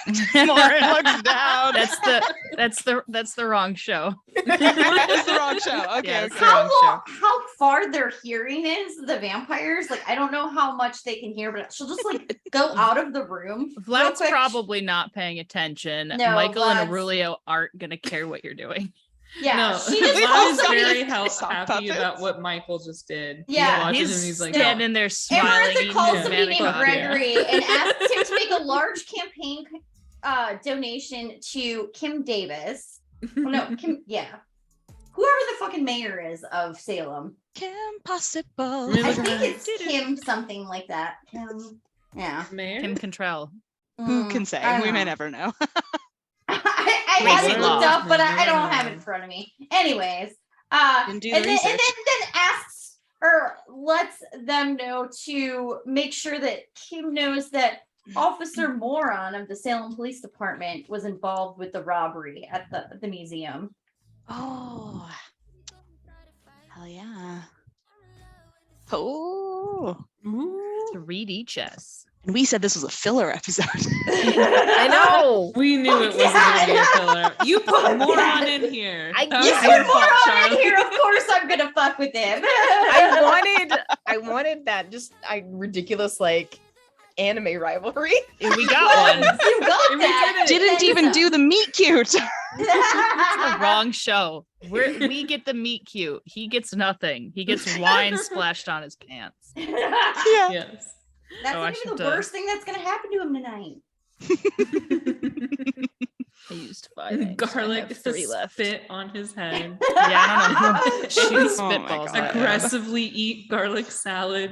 and Morin looks down. That's the wrong show. That's the wrong show. Okay, Yeah, it's okay. the wrong show. How far their hearing is, the vampires? Like, I don't know how much they can hear, but she'll just like go out of the room. real Vlad's quick. probably not paying attention. No, Michael Vlad's- and Aurelio aren't gonna care what you're doing. Yeah, No, she just Vlad is also very needs- sock happy puppets. about what Michael just did. Yeah, he watches He's, and he's like, standing there smiling. Amarantha eating calls his the meeting manicotti. Gregory and asks him to make a large campaign donation to Kim Davis. Oh, no, Kim, yeah. Whoever the fucking mayor is of Salem. Kim Possible. Really? I think it's Kim something like that. Kim, yeah. Mayor? Kim Cantrell. Who can say? I don't We may know. never know. I Wait, had it what? looked up, but I Maybe don't I have it know. in front of me. Anyways, Didn't do and the then research. asks or lets them know to make sure that Kim knows that Officer Moron of the Salem Police Department was involved with the robbery at the museum. Oh, hell yeah. Oh, To read each us. and we said this was a filler episode. I know. We knew it wasn't going to be a filler. You put Moron in here. I- That You was put your fault, Moron in Charlie. here, of course I'm gonna fuck with him. I wanted that just ridiculous like anime rivalry. We got one. You got We that. did it. Didn't even do the meet cute. The wrong show. We get the meet cute. He gets nothing. He gets wine splashed on his pants. Yeah. Yes. That's I not should even the have- worst thing that's gonna happen to him tonight. I used 5 eggs. I Garlic have 3 left. spit on his head. Yeah, I don't know who shoots Oh my spitballs God. at him. Aggressively eat garlic salad.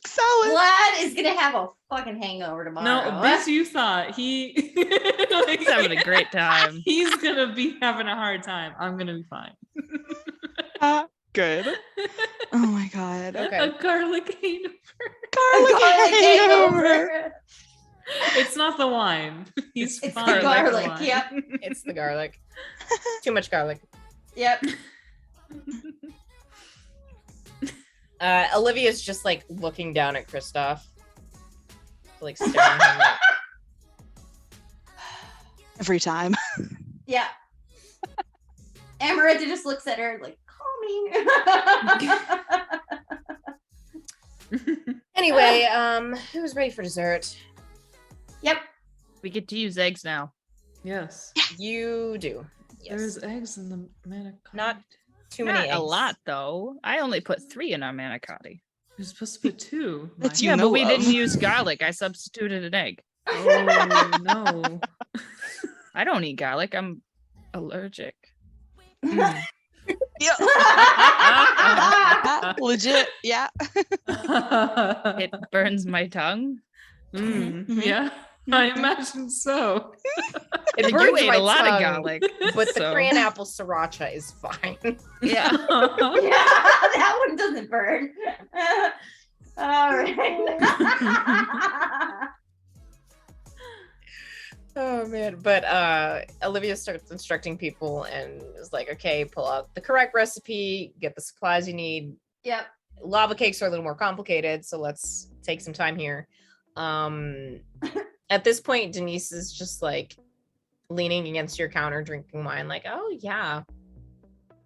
Salad. Vlad is gonna have a fucking hangover tomorrow. No, this you thought. He like, He's having a great time. He's gonna be having a hard time. I'm gonna be fine. Good. Oh my God. Okay. A garlic hangover. Garlic hangover. It's not the wine. He's It's the fine. garlic. wine. Yep. It's the garlic. Too much garlic. Yep. Olivia's just like looking down at Kristoff. Like staring at him. Every time. Yeah. Amarantha just looks at her like, calming. Anyway, who's ready for dessert? Yep. We get to use eggs now. Yes. You do. Yes. There's eggs in the manicotti. Not too Not many eggs. a lot though. I only put 3 in our manicotti. You're supposed to put 2. That's My- you Yeah, know but we of. didn't use garlic. I substituted an egg. Oh no. I don't eat garlic. I'm allergic. Yeah. Legit. Yeah. It burns my tongue. Mhm. Yeah, I imagine so. It You burns ate my a lot of tongue, garlic, but the so- crayon apple sriracha is fine. Yeah. Yeah, that one doesn't burn. All right. Oh man, but Olivia starts instructing people and is like, okay, pull out the correct recipe, get the supplies you need. Yep. Lava cakes are a little more complicated, so let's take some time here. At this point, Denise is just like leaning against your counter drinking wine, like, oh yeah.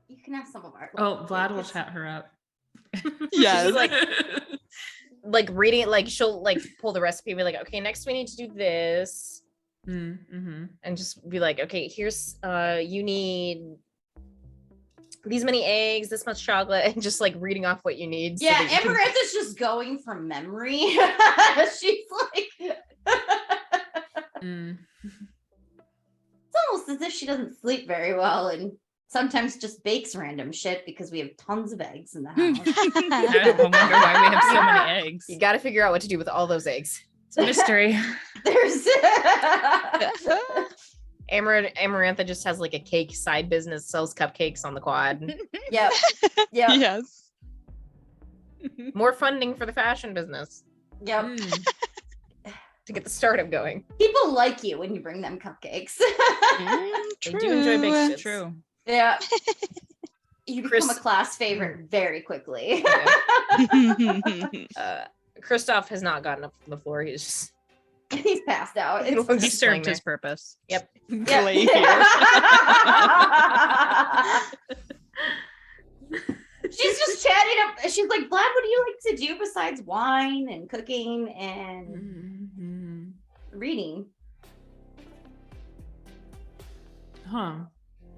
You can have some of our. Oh, Vlad will chat her up. Yes. She's like reading it, like she'll like pull the recipe and be like, okay, next we need to do this. Mm-hmm. And just be like, okay, here's you need these many eggs, this much chocolate, and just like reading off what you need. so Yeah, that you can- Amarantha's just going from memory. She's like, Mm. it's almost as if she doesn't sleep very well and sometimes just bakes random shit because we have tons of eggs in the house. I wonder why we have so many eggs. You got to figure out what to do with all those eggs. It's a mystery. There's Amarantha just has like a cake side business, sells cupcakes on the quad. Yep. Yep. Yes. More funding for the fashion business Yep. Mm. to get the startup going. People like you when you bring them cupcakes. They do enjoy big It's shits. true. Yeah. You become Chris- a class favorite very quickly. Kristoff has not gotten up from the floor. He's just He's passed out. He It's looks He just laying served his purpose. Yep. yeah. Lay here. She's just chatting up. She's like, Vlad, what do you like to do besides wine and cooking and Mhm. reading? Huh.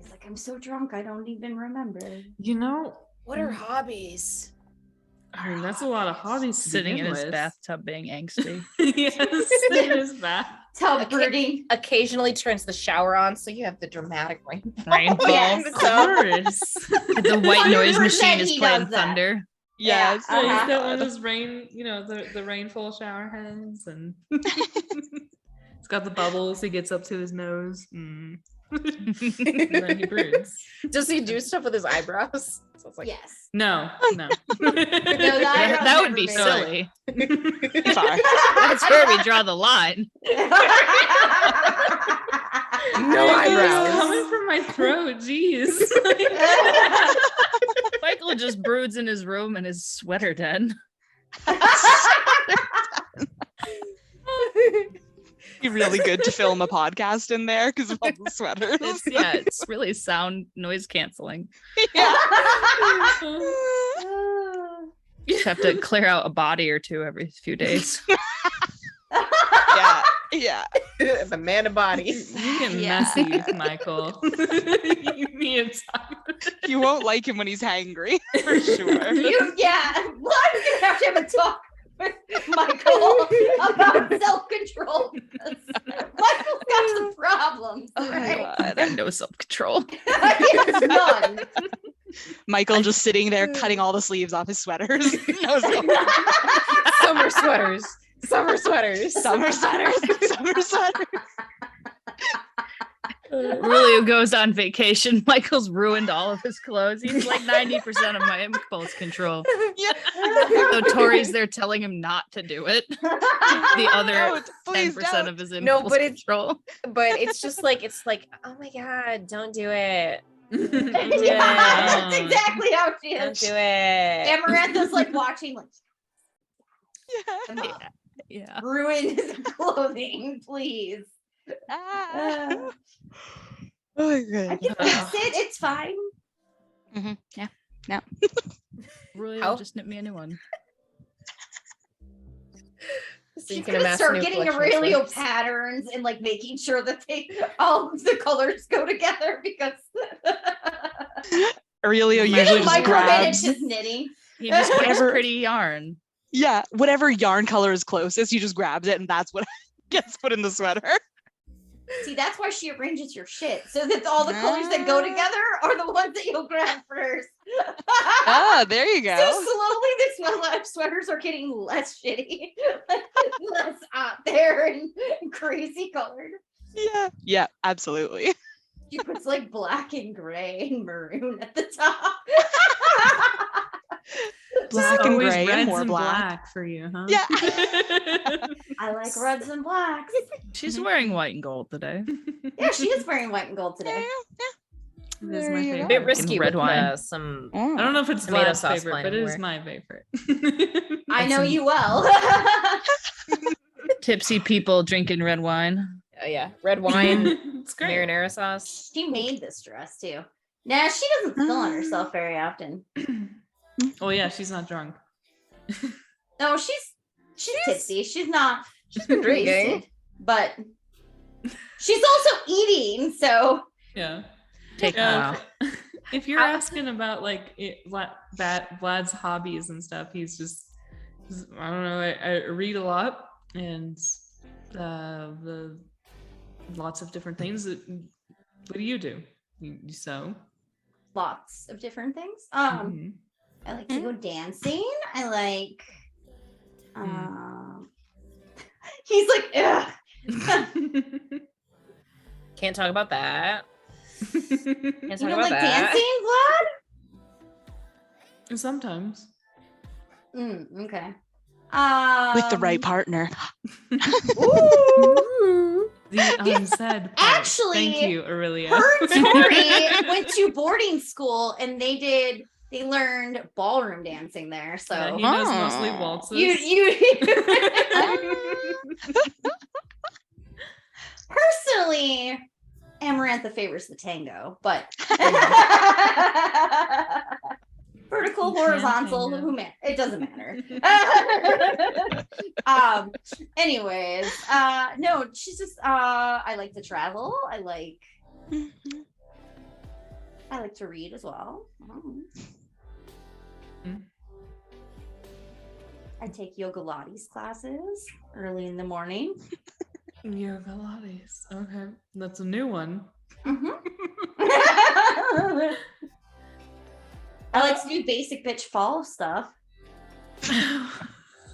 He's like, I'm so drunk, I don't even remember. You know, What are hobbies? I mean, that's a lot of hobbies to Sitting in begin his with. bathtub being angsty. Yes, in his bath. Tub Okay. birding. Occasionally turns the shower on, so you have the dramatic rain. Rainfall. yes. in the Of tub. course. The white noise 100% machine is he playing does that. thunder. Yes. Yeah, So uh-huh. he's got one of those rain, the rainfall shower heads, and it's got the bubbles. He gets up to his nose, and then he broods. Does he do stuff with his eyebrows? So it's like, Yes. No, no. That would be never silly. Sorry. That's where we draw the line. No It's eyebrows. coming from my throat. Jeez. Michael just broods in his room in his sweater den. Be really good to film a podcast in there because of all the sweaters. It's really sound noise canceling. You just have to clear out a body or two every few days. Yeah. Yeah. The man of bodies. You get Yeah. messy, Michael. You need time. You won't like him when he's hangry, for sure. Well, I'm gonna have to have a talk with Michael about self-control. Because Michael's got some problems. Oh my right? God. I have no self-control. He has none. Michael just sitting there cutting all the sleeves off his sweaters. No, Summer sweaters. Summer sweaters. summer sweaters. Summer sweaters. Rulio goes on vacation. Michael's ruined all of his clothes. He's like 90% of my impulse control. Yeah. So Tori's there telling him not to do it. The other Don't, 10% please don't. of his No, impulse but it's- control. But it's just like, oh my God, don't do it. Yeah, that's exactly how she Don't is. do it. Amarantha's like watching, like, Yeah. Yeah. ruin his clothing, please. Ah. Uh, Oh my I God. can fix it. It's fine. Rulio How- just knit me a new one. So you She's can gonna amass start new getting collection of Aurelio slips. patterns and like making sure that all of the colors go together because Aurelio usually just micromanage grabs. his knitting. He just picks Whatever- pretty yarn. Yeah, whatever yarn color is closest, he just grabs it, and that's what gets put in the sweater. See, that's why she arranges your shit so that all the colors that go together are the ones that you'll grab first. Ah, there you So go. slowly the sweaters are getting less shitty, less out there and crazy colored. Yeah, yeah, absolutely. She puts like black and gray and maroon at the top. Black and Always gray and reds more and black. for you, huh? Yeah. I like reds and blacks. She's Mhm. wearing white and gold today. Yeah, she is wearing white and gold today. It is There my you go. A favorite. bit risky red with wine. some. I don't know if it's Tomato Vlad's sauce favorite, but it is planning my favorite. I know you well. Tipsy people drinking red wine. Yeah, red wine, It's great. marinara sauce. She made this dress too. Nah, she doesn't spill on herself very often. Oh yeah, she's not drunk. No, she's tipsy. She's been drinking. wasted, but she's also eating. So Yeah. Take a Yeah, while. if you're asking about like Vlad's hobbies and stuff, I don't know. I read a lot and the lots of different things. What do? You sew. lots of different things. Mhm. I like to go dancing. I like. He's like, ugh. Can't talk about that. Can't You talk don't about like that. dancing, Sometimes. Vlad? Okay. With the right partner. Ooh. The unsaid part. Actually, Thank you, Aurelia. Her and Tori went to boarding school and they learned ballroom dancing there. So Yeah, he knows Oh. mostly waltzes. you personally, Amarantha favors the tango, but vertical, You can't horizontal, tango. it doesn't matter. Anyways, no, she's just I like to travel. I like to read as well. Mm. I take yoga Pilates classes early in the morning. Yoga Pilates. Okay, that's a new one. Mhm. I like to do basic bitch fall stuff,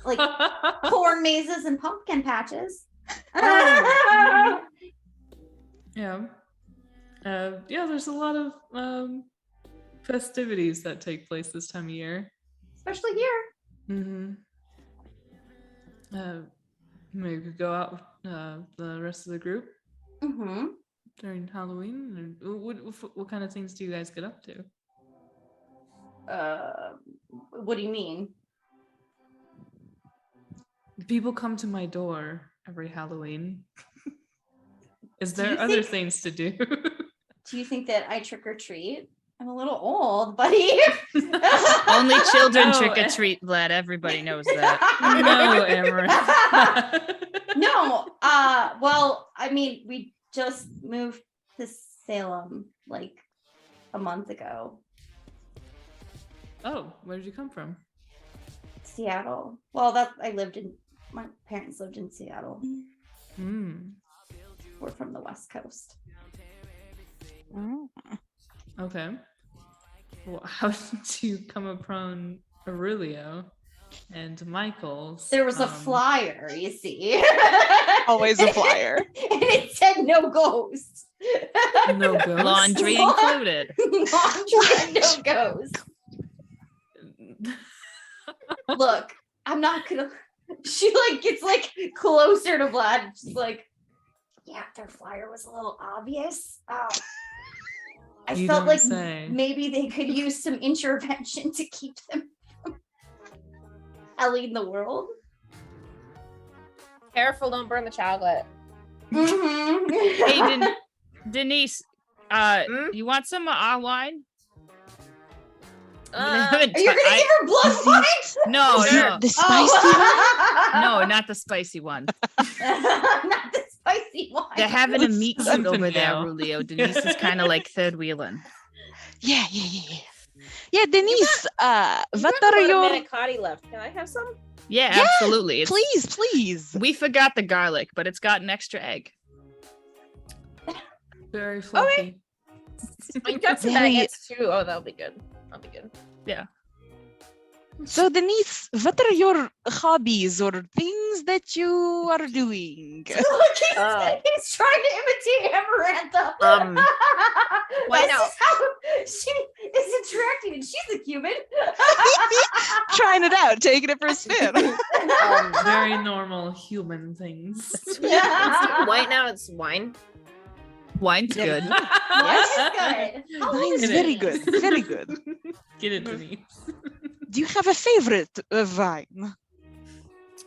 like corn mazes and pumpkin patches. Oh. Yeah. Yeah, there's a lot of festivities that take place this time of year. Especially here. Mm-hmm. Maybe we could go out with the rest of the group Mm-hmm. during Halloween. Or what kind of things do you guys get up to? What do you mean? People come to my door every Halloween. Is Do there you other think- things to do? Do you think that I trick or treat? I'm a little old, buddy. Only children Oh, trick or treat, Vlad. Everybody knows that. No, Amaranth. No, No. Well, I mean, we just moved to Salem like a month ago. Oh, where did you come from? Seattle. Well, my parents lived in Seattle. Hmm. We're from the West Coast. Okay. Well, how did you come upon Aurelio and Michael's? There was a flyer, you see. Always a flyer. And it said no ghost. No ghost. Laundry included. Laundry and no ghost. Look, I'm not gonna. She like gets like closer to Vlad. She's like, yeah, their flyer was a little obvious. I You felt don't like say. maybe they could use some intervention to keep them from telling the world. Careful, don't burn the chocolate. Mm-hmm. Hey, Denise, you want some wine? Are you gonna give her blood wine? No, no, The spicy one? no, not the spicy one. Not the spicy one. They're having a meat suit Something over there, now. Rulio. Denise is kind of like third wheeling. Yeah. Yeah, Denise, what Got are about a your... manicotti left? Can I have some? Yeah, Yeah, absolutely. Please. We forgot the garlic, but it's got an extra egg. Very fluffy. You got some Very- baguettes too. Oh, that'll be good. That'll be good. So, Denise, what are your hobbies or things that you are doing? He's trying to imitate Amarantha. Why This not? is how she is interacting, and she's a human. Trying it out, taking it for a spin. Very normal human things. White now it's wine. Wine's good. Yes. Good. How old Mine's is very she? good. Very good. Get it to me. Do you have a favorite wine?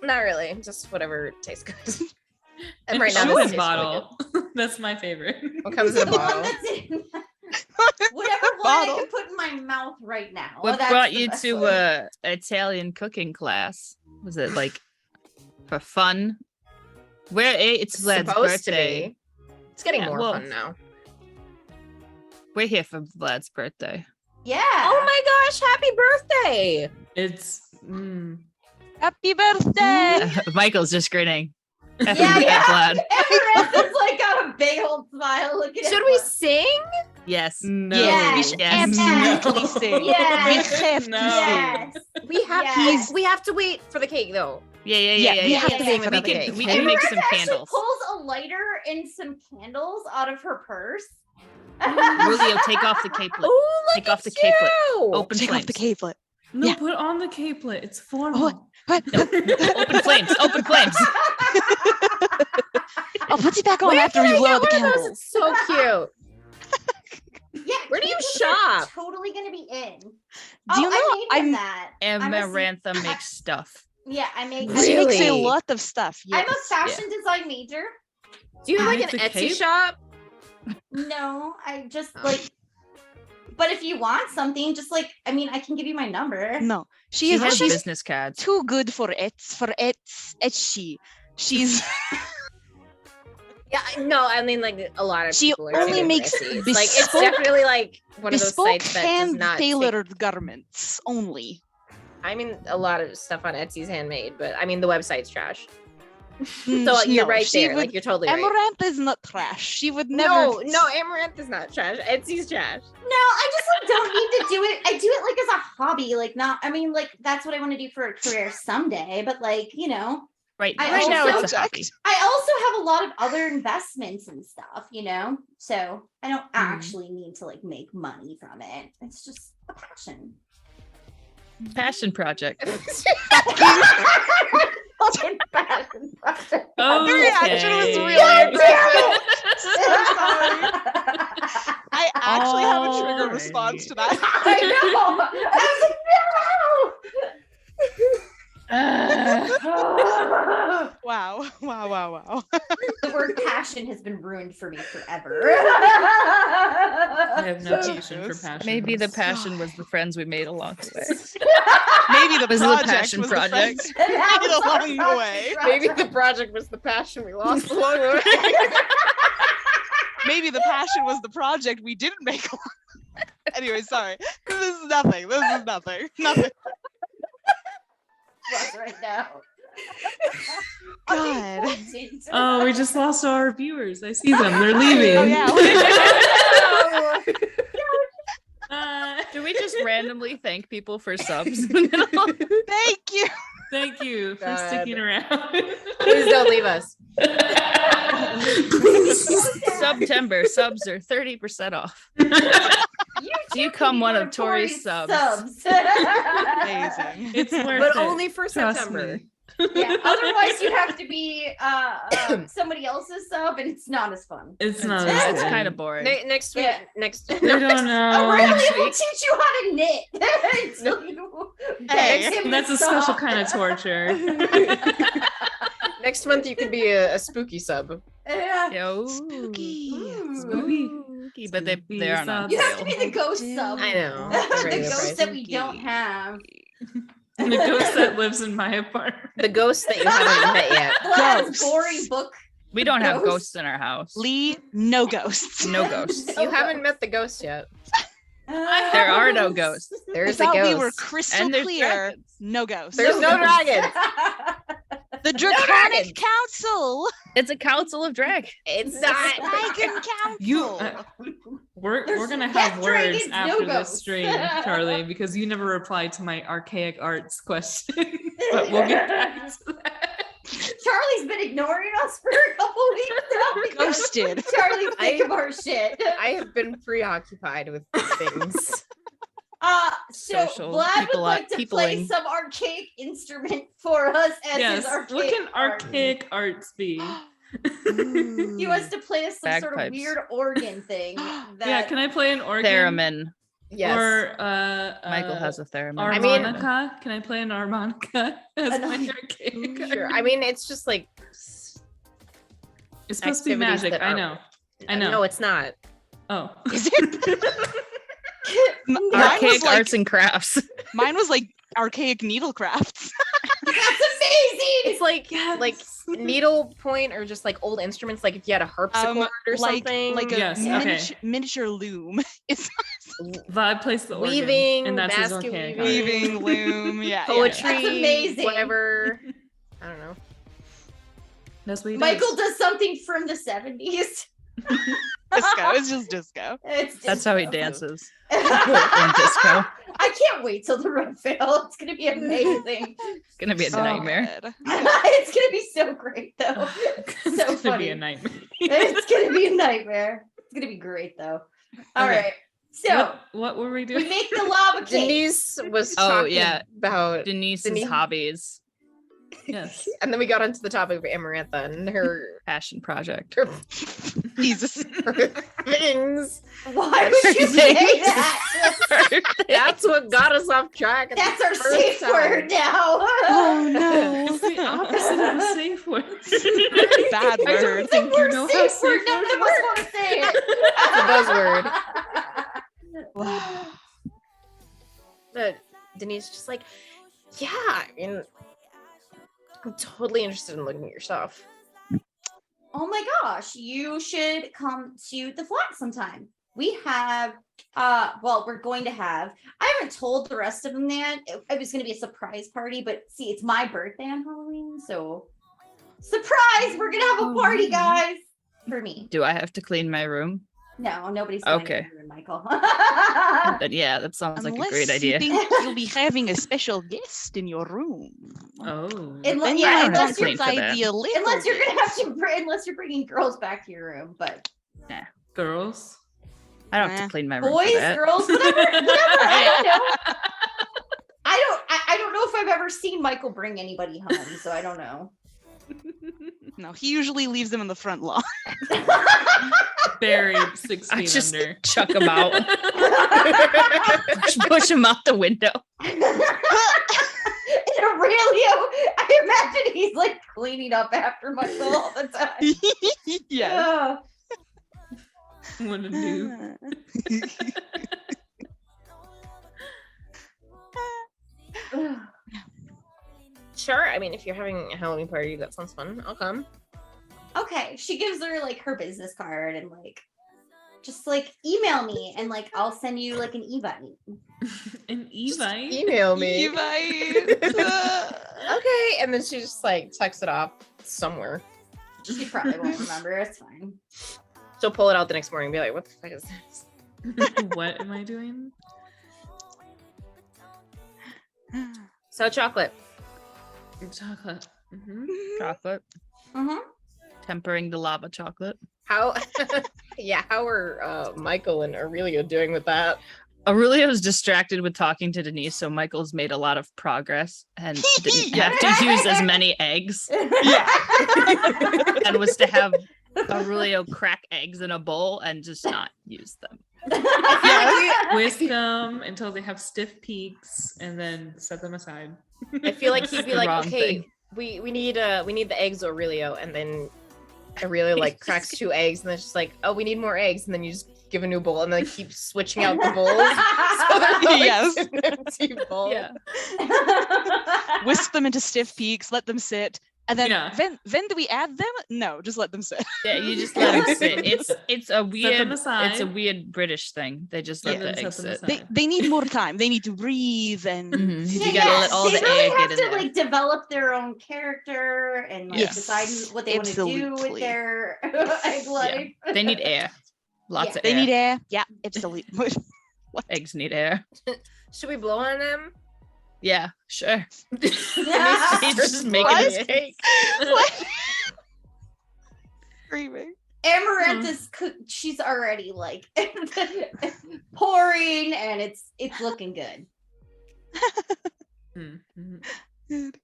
Not really. Just whatever tastes good. And right now, sure. this tastes really bottle. That's my favorite. What comes in a The one bottle? that's in whatever wine I Bottle. can put in my mouth right now. What That's brought the you best to one. Italian cooking class? Was it like for fun? It's Vlad's Supposed to birthday. be. It's getting Yeah, more well- fun now. We're here for Vlad's birthday. Yeah. Oh my gosh! Happy birthday! It's Happy birthday! Michael's just grinning. Yeah, At yeah. Vlad. Amarantha's like got a big old smile looking at Should we Vlad. sing? Yes. no. Yeah. We should Yes. absolutely No. sing. Yes. We have to No. Yes. We have Yes. we have to wait for the cake though. Yeah. Yeah, we have to We sing can, another cake. we can make some Amarantha actually candles. pulls a lighter and some candles out of her purse. Rulio, take off the capelet. Oh, Take off the capelet. Open Take flames. off the capelet. No, Yeah. put on the capelet. It's formal. What? Open flames. Open flames. I'll put it back on Where after can we I blow get out the one of those? candles. It's so cute. Yeah, Where do you candles are shop? Totally gonna be in. Do you know I made him I'm that. I'm a Amarantha makes stuff. Yeah, I make. She makes a Really? lot of stuff. I'm Yes. a fashion design major. Do you have You like an make the Etsy cape? shop? No, I just like. But if you want something, just like I mean, I can give you my number. No, She has she's business cards. too good for Etsy. She's Yeah, no, I mean like a lot of She people are only too good for makes Etsy. It's like it's bespoke- definitely like one of those bespoke sites that does hand not take- tailored garments only. I mean, a lot of stuff on Etsy's handmade, but I mean the website's trash. Mm, So you're no, right she there. would- Like you're totally right. Amarantha is not trash. She would never. No, Amaranth is not trash. Etsy's trash. No, I just like, don't need to do it. I do it like as a hobby, like not. I mean, like that's what I want to do for a career someday. But like you know, Right. I Right now also- it's a hobby. I also have a lot of other investments and stuff. You know, so I don't actually need to like make money from it. It's just a passion. Passion project. Fucking passion project. Oh, The reaction was okay. really Yeah, impressive. yeah. I actually have a trigger Alright. response to that. I know. I was like, no. Wow. Wow. The word passion has been ruined for me forever. I have no passion for Jesus. passion. Maybe the passion was the friends we made along the way. Maybe the Was it a project passion was project? the friends we made along the way. Maybe the project was the passion we lost along the way. Maybe the passion was the project we didn't make along. Anyway, sorry. This is nothing. Nothing. Right now. God. Oh, we just lost our viewers. I see them. They're leaving. Oh yeah. Do we just randomly thank people for subs? Thank you. Thank you for God. sticking around. Please don't leave us. September subs are 30% off. You come one of Tori's subs. Amazing. It's worth But it. only for Trust September. me. Yeah, otherwise you have to be somebody else's sub, and it's not as fun. It's not. Yeah, as it's good. kind of boring. Next week. Yeah. Next. I don't Oh, know. really? We'll teach you how to knit. Until you Hey, beg him That's to a special stop. kind of torture. Next month you can be a spooky sub. Yeah. Yo, Spooky. spooky, but they're on a You have to be sale. the ghost sub. I know. The Regular ghost price. that we don't have. The ghost that lives in my apartment. The ghost that you haven't met yet. Glad's Ghosts. boring book. We don't have Ghosts. ghosts in our house. Lee, no ghosts. No ghosts. You haven't met the ghost yet. There are no ghosts. I There's a thought ghost. we were crystal And there's clear. dragons. No ghosts. There's no dragons. The dragons. Draconic Council. It's a council of drag. It's Dragon not. Council. You, we're There's gonna yes, have words dragons, no after this ghosts. stream, Charlie, because you never replied to my archaic arts question. But we'll get back to that. Charlie's been ignoring us for a couple weeks now because Ghosted. Charlie's sick of our shit. I have been preoccupied with things. So Social Vlad would people- like to play peopling. some archaic instrument for us as his Yes. archaic What can party. archaic arts be? He wants to play us some sort of Bagpipes. weird organ thing. That Yeah, can I play an organ? Theremin. Yes. Or Michael has a theremin. I mean- harmonica. Can I play an harmonica as An my har- archaic Sure. art? I mean, it's just like It's supposed to be activities magic. that I aren't- know. I know. No, it's not. Oh. Is it? Mine Archaic was like arts and crafts. mine was like archaic needlecrafts. That's amazing. It's like needle point or just like old instruments, like if you had a harpsichord or like something. like a Yes, okay. miniature loom. It's Vlad plays the organ, Weaving, and that's his basket archaic weaving. art. weaving loom. Yeah. Poetry, That's amazing. whatever. I don't know. That's what he Michael does. does something from the 70s. Disco. It's just disco. It's That's how he disco. dances. In disco. I can't wait till the red veil. It's gonna be amazing. It's gonna be a So nightmare. good. It's gonna be so great though. It's So gonna funny. be a nightmare. It's gonna be a nightmare. It's gonna be great though. All Okay. right. So what were we we doing? make the lava cake. Denise was Oh, talking yeah. about, Denise's Denise- hobbies, Yes. and then we got onto the topic of Amarantha and her, passion project. Jesus. her things. Why would you say that? That's what got us off track. at That's the our first safe time. word now. Oh no. It's the opposite of a safe word. Bad I don't word. think you know how safe word. safe None words of us want to say it. It's a buzzword. But Denise just like, yeah, I mean, I'm totally interested in looking at your stuff. Oh my gosh, you should come to the flat sometime. We have we're going to have, I haven't told the rest of them that it was going to be a surprise party, but see, it's my birthday on Halloween, so surprise, we're going to have a party, guys, for me. Do I have to clean my room? No, nobody's going Okay. to Michael. Then yeah, that sounds like a Unless great you idea. think you'll be having a special guest in your room. Oh. Unless- Then yeah, you unless might you're, clean for that. be a little unless you're bit. gonna have to, unless you're bringing girls back to your room, but Girls. I don't have Eh. to clean my room. boys, for that. girls, whatever, I don't know. I don't know if I've ever seen Michael bring anybody home, so I don't know. No, he usually leaves them in the front lawn. Buried 6 I feet just under. chuck them out. Just push them out the window. In a Aurelio, I imagine he's like cleaning up after Michael all the time. Yes. What a noob. Ugh. Sure. I mean, if you're having a Halloween party, that sounds fun. I'll come. Okay, she gives her like her business card and like just like email me and like I'll send you like an e-bite. An Evite. Email me. Evite. Okay, and then she just like tucks it off somewhere. She probably won't remember. It's fine. She'll pull it out the next morning and be like, "What the fuck is this?" What am I doing? So chocolate. Chocolate. Mm-hmm. Chocolate. Mm-hmm. Tempering the lava chocolate. How? Yeah. How are Michael and Aurelia doing with that? Aurelia was distracted with talking to Denise, so Michael's made a lot of progress and didn't have to use as many eggs. And was to have Aurelio crack eggs in a bowl and just not use them. Whisk them until they have stiff peaks and then set them aside. I feel like he'd be The like, wrong "Okay, thing. we need the eggs, Aurelio," and then Aurelia like cracks 2 eggs, and then she's like, "Oh, we need more eggs," and then you just give a new bowl, and then keep switching out the bowls. So there's always Yes. an empty bowl. Yeah. Whisk them into stiff peaks, let them sit, and then Yeah. when do we add them? No, just let them sit. Yeah, you just let it sit. It's a weird aside. it's a weird British thing. They just let Yeah. the Then eggs set them sit. aside. They need more time. They need to breathe and Mhm. Yeah, You gotta let all they the really egg have get to in there. like develop their own character and like Yes. decide what they want to do with Absolutely. their egg life. They need air. Lots Yeah. of they air. need air. Yeah, absolutely. Eggs need air. Should we blow on them? Yeah, sure. Yeah. He's just Blow making on his the cake. Screaming. Amaranthus, she's already like pouring, and it's looking good. Mhm.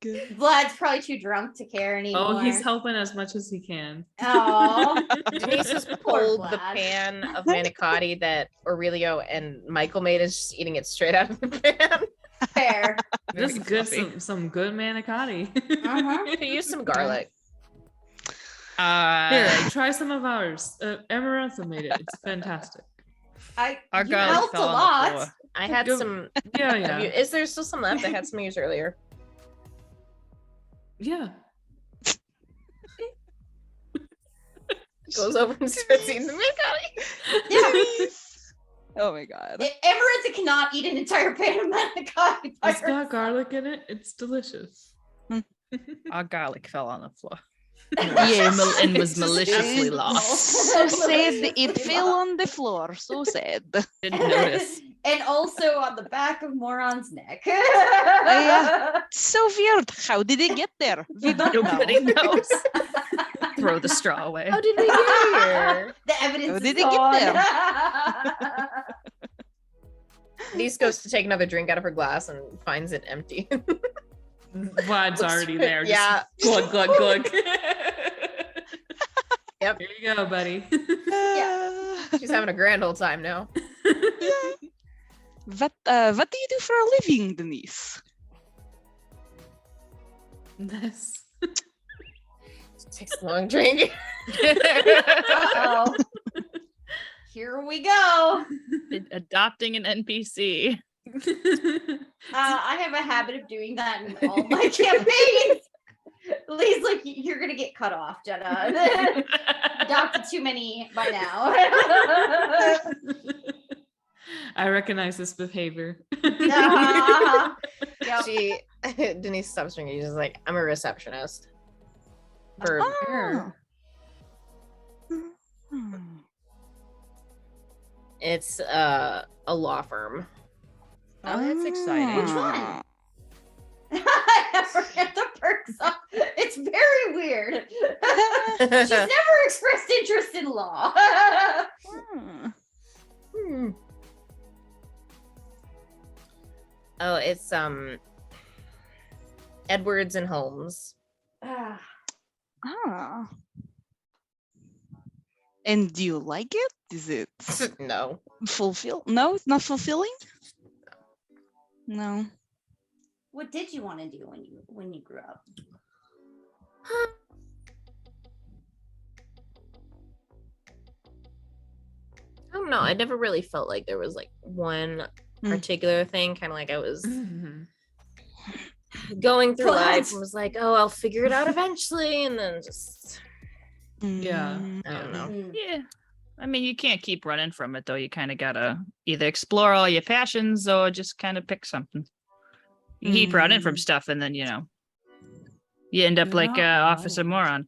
Good. Vlad's probably too drunk to care anymore. Oh, he's helping as much as he can. Oh, Denise has Poor pulled the Vlad. pan of manicotti that Aurelio and Michael made, is just eating it straight out of the pan. fair. This Very good, fluffy. some good manicotti. Uh-huh. He used some garlic. Here, try some of ours. Amarantha made it. It's fantastic. Our You garlic helped fell a on the lot. floor. I had Go- some. Yeah, Have yeah, you- is there still some left? I had some of yours earlier. yeah. Goes over and starts eating the manicotti. Yeah. Oh my god. Amaranthus cannot eat an entire pan of manicotti. by It's got garlic in it. It's delicious. Our garlic fell on the floor. Yes. And was maliciously It- lost. So sad it fell on the floor. So sad. Didn't notice. And also on the back of Moron's neck. yeah. So weird. How did it get there? We don't Nobody know. knows. Throw the straw away. How did we get here? The evidence How is did it get gone. Denise goes to take another drink out of her glass and finds it empty. Vlad's already there. Just Yeah. glug, glug, glug. Yep. Here you go, buddy. She's having a grand old time now. What do you do for a living, Denise? This. Takes a long drink. Uh-oh. Here we go. Adopting an NPC. I have a habit of doing that in all my campaigns. Lee's like, you're gonna get cut off, Jenna. Adopted too many by now. I recognize this behavior. Yep. Denise stops drinking. She's just like, I'm a receptionist. For Oh. it's a law firm. Oh, that's exciting. Which one? I never get the perks up. It's very weird. She's never expressed interest in law. Hmm. Oh, it's Edwards and Holmes. Ah, Ah. And do you like it? Is it No. fulfill? No, it's not fulfilling. No. What did you want to do when you grew up? I don't know. I never really felt like there was like one particular thing. Kind of like I was going through life and was like, oh, I'll figure it out eventually, and then just Yeah. I don't know. Yeah. I mean, you can't keep running from it though. You kind of gotta either explore all your passions or just kind of pick something. You keep running from stuff, and then you end up You're like not Officer right.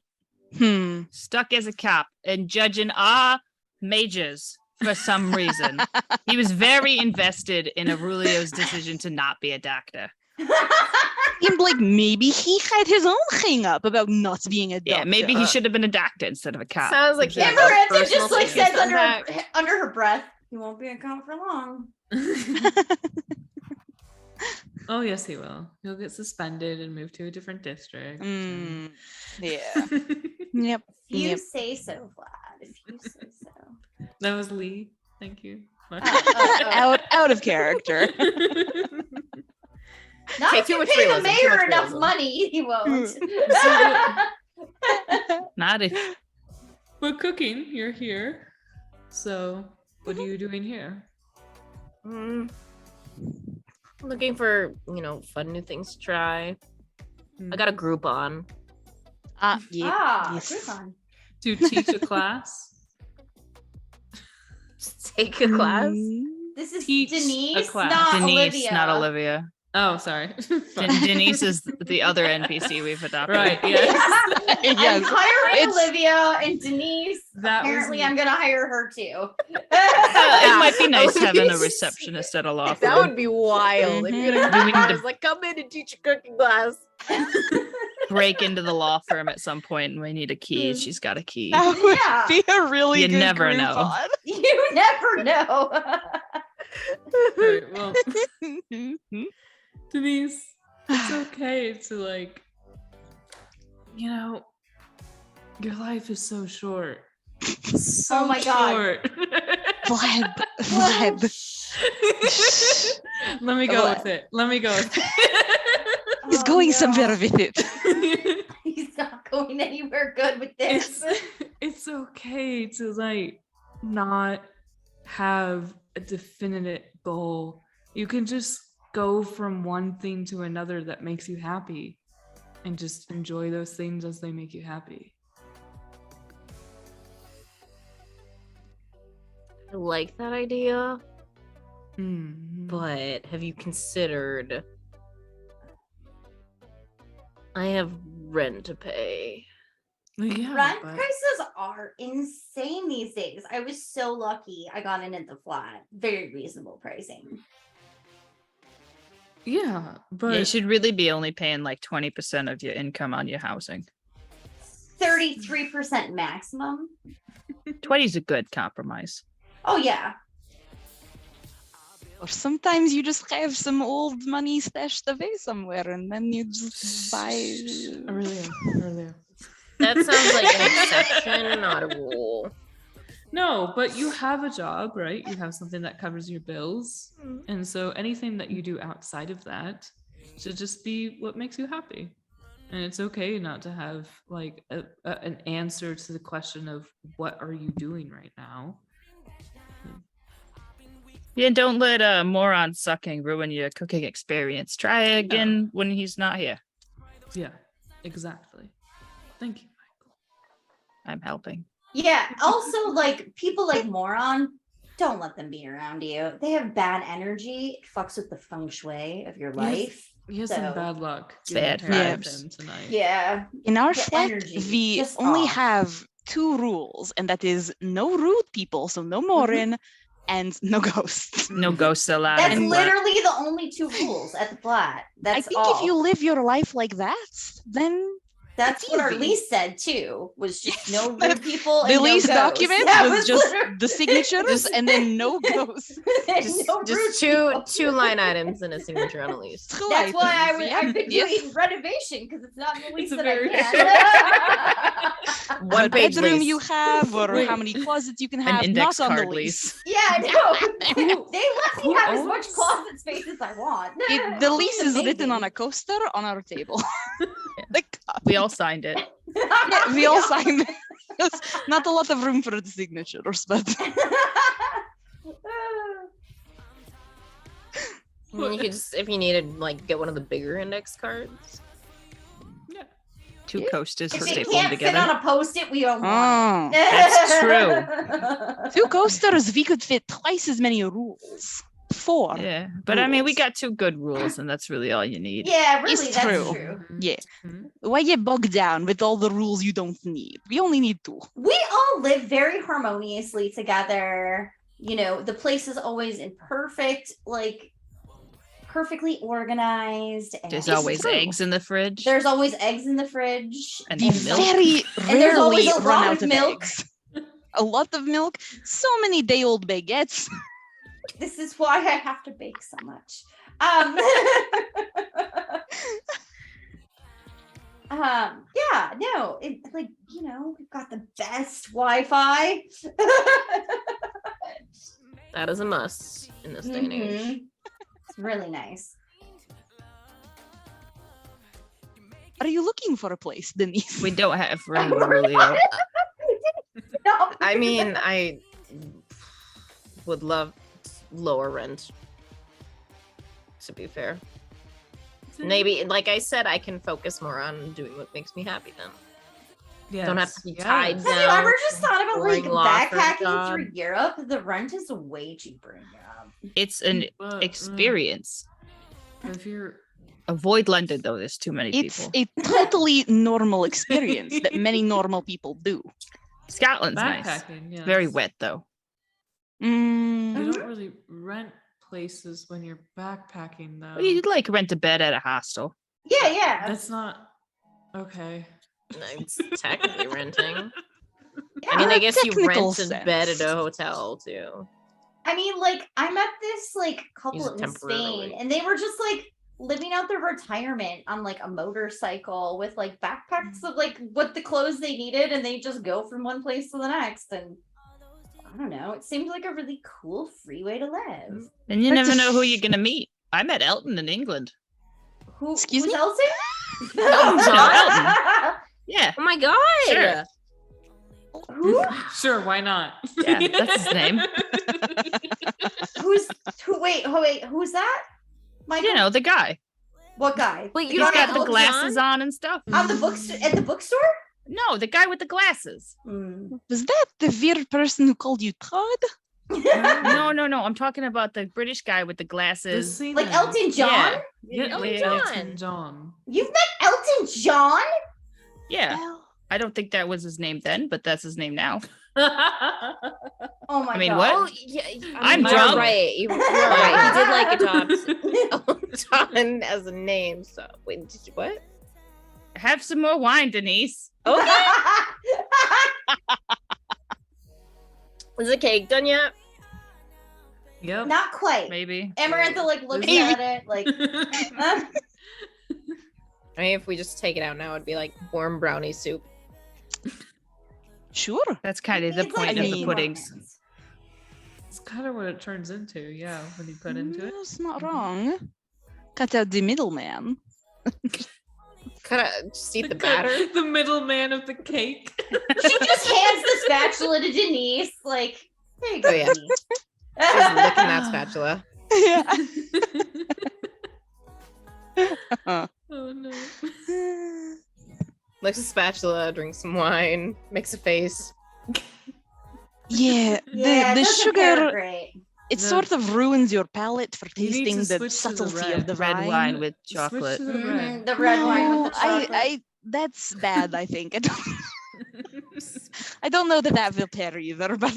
Moron, stuck as a cop and judging our majors for some reason. He was very invested in Aurelio's decision to not be a doctor. Seemed like maybe he had his own hang up about not being a doctor. Yeah, maybe he should have been a doctor instead of a cop. Sounds like Yeah, he has a Miranda personal just like thing says to under her breath, "You won't be a cop for long." Oh yes, he will. He'll get suspended and move to a different district. Yeah. Yep. If you Yep. say so, Vlad. If you say so. That was Lee. Thank you. Out of character. Not Okay, if too you much pay the realism, too mayor much enough realism. money, he won't. Not if But cooking, you're here. So what are you doing here? Mm. Looking for, fun new things to try. I got a Groupon. Yeah. Yes. Yes. Groupon. To teach a class? Just take a class. This is Teach a Denise, class. not Denise, Olivia. not Olivia. Oh, sorry. Denise is the other NPC we've adopted. Right, yes. I'm Yes. hiring It's- Olivia and Denise. That was Apparently, me. I'm gonna hire her too. It might be nice having a Olivia's- receptionist at a law That firm. would be wild. If you're Mhm. gonna We need to- do like come in and teach a cooking class. Break into the law firm at some point and we need a key. She's got a key. That would Yeah. be a really You good never know. Groupon. You never know. Alright, well, Denise, it's okay to your life is so short. So Oh my God. short. Vlad. Let me go with it. Let me go with He's Oh, going no. somewhere with it. it. He's not going anywhere good with this. It's okay to not have a definite goal. You can just go from one thing to another that makes you happy and just enjoy those things as they make you happy. I like that idea, Mhm. but have you considered I have rent to pay? Yeah, Rent but- prices are insane these days. I was so lucky I got in at the flat. Very reasonable pricing. yeah, but You should really be only paying like 20% of your income on your housing. 33% maximum. 20 is a good compromise. Oh yeah. Or sometimes you just have some old money stashed away somewhere and then you just buy. earlier. That sounds like an exception, not a rule. No, but you have a job, right? You have something that covers your bills. And so anything that you do outside of that should just be what makes you happy. And it's okay not to have an answer to the question of what are you doing right now? Yeah, don't let moron sucking ruin your cooking experience. Try again when he's not here. Yeah, exactly. Thank you, Michael. I'm helping. Yeah. Also, people like moron, don't let them be around you. They have bad energy. It fucks with the feng shui of your life. He has So- some bad luck. Bad getting paired with vibes. him tonight. Yeah. In our The flat, energy, we just only off. have 2 rules, and that is no rude people, so no Morin, and no ghosts. No ghosts allowed. That's in the flat. literally the only 2 rules at the flat. That's I think all. if you live your life like that, then That's what our easy. lease said too. Was just no rude people. The and lease no ghosts. document That was just literally- the signatures and then no ghosts. and Just, no rude just people. two line items and a signature on a lease. Two That's why items, yeah. I've been Yes. doing renovation because it's not in the lease a that very- I can. One What page bedroom lease. you have or Wait. how many closets you can An have. index Not on the card lease. lease. Yeah, no. They let me who have as much owns- closet space as I want. The lease is written on Amazing. a coaster on our table. The copy. We all signed it. Yeah, we all signed it. There's not a lot of room for the signatures, but You could just, if you needed, like, get one of the bigger index cards. Two coasters If for it staple them can't fit on together. a post-it, we don't Oh. want it. That's true. two coasters, we could fit twice as many rules. 4. Yeah, but I mean, we rules. got 2 good rules, and that's really all you need. Yeah, really, It's that's true. true. Yeah. Why get bogged down with all the rules you don't need? We only need 2. We all live very harmoniously together. You know, the place is always in perfectly organized. And There's it's always true. eggs in the fridge. There's always eggs in the fridge. And We milk. very And there's always rarely a run lot out of of milk. eggs. A lot of milk. So many day-old baguettes. This is why I have to bake so much. Yeah, no, we've got the best Wi-Fi. That is a must in this day and age. Mhm. It's really nice. Are you looking for a place, Denise? We don't have room, Rulio. No. I mean, I would love lower rent. To be fair, maybe, like I said, I can focus more on doing what makes me happy. Then don't have to be tied Have down. you ever just thought about like boring law firm backpacking job. through Europe? The rent is way cheaper in Europe. It's an But, experience. if you're Avoid London, though. There's too many It's people. a totally normal experience that many normal people do. Scotland's nice. backpacking, yeah, Very wet, though. Mm, You don't really rent places when you're backpacking, though. Well, you'd like rent a bed at a hostel. Yeah, yeah. That's not okay. It's technically renting. Yeah. I mean, I guess you Technical rent a bed at sense. a hotel too. I mean, like, I met this like couple Use it in Spain, temporarily. and they were just like living out their retirement on like a motorcycle with like backpacks of like what the clothes they needed, and they just go from one place to the next. And I don't know, it seemed like a really cool, free way to live. And you That's never a know who you're going to meet. I met Elton in England. Excuse who's me? Elton? Elton. Yeah. Oh my god! Sure. Who? Sure, why not? Yeah, that's his name. Wait, who's that? Michael? You know, the guy. What guy? Wait, He's you don't got know the Elton glasses John? on and stuff. On the at the bookstore? No, the guy with the glasses. was that the weird person who called you Todd? No. I'm talking about the British guy with the The glasses. singer. Like Elton John? Yeah. Elton Yeah. John. Elton John. You've met Elton John? Yeah. Well, I don't think that was his name then, but that's his name now. Oh my I mean, god. what? Oh, yeah, I'm you're drunk. right. You're right. He did like adopt Elton John as a name. So wait, did you what? Have some more wine, Denise. Okay. Is the cake done yet? Yep. Not quite. Maybe. Amarantha like looks Maybe. at it like huh? I mean, if we just take it out now, it'd be like warm brownie soup. sure. That's kind of the It's like point I of the mean- puddings. It's kind of what it turns into, yeah, when you put into it. That's not wrong. Cut out the middleman. Kind of just eat the The batter. The middleman of the cake. She just hands the spatula to Denise, like, there you go. Oh, yeah. Denise." She's licking that spatula. Yeah. Oh no. Licks a spatula, drinks some wine, makes a face. Yeah, Yeah, it the doesn't pair sugar, great. it No. sort of ruins your palate for You need to tasting the switch to the subtlety of the Red wine. wine with Switch chocolate. to the Mhm, red. the red wine No, with the chocolate. I that's bad, I think. I don't know that will pair either, but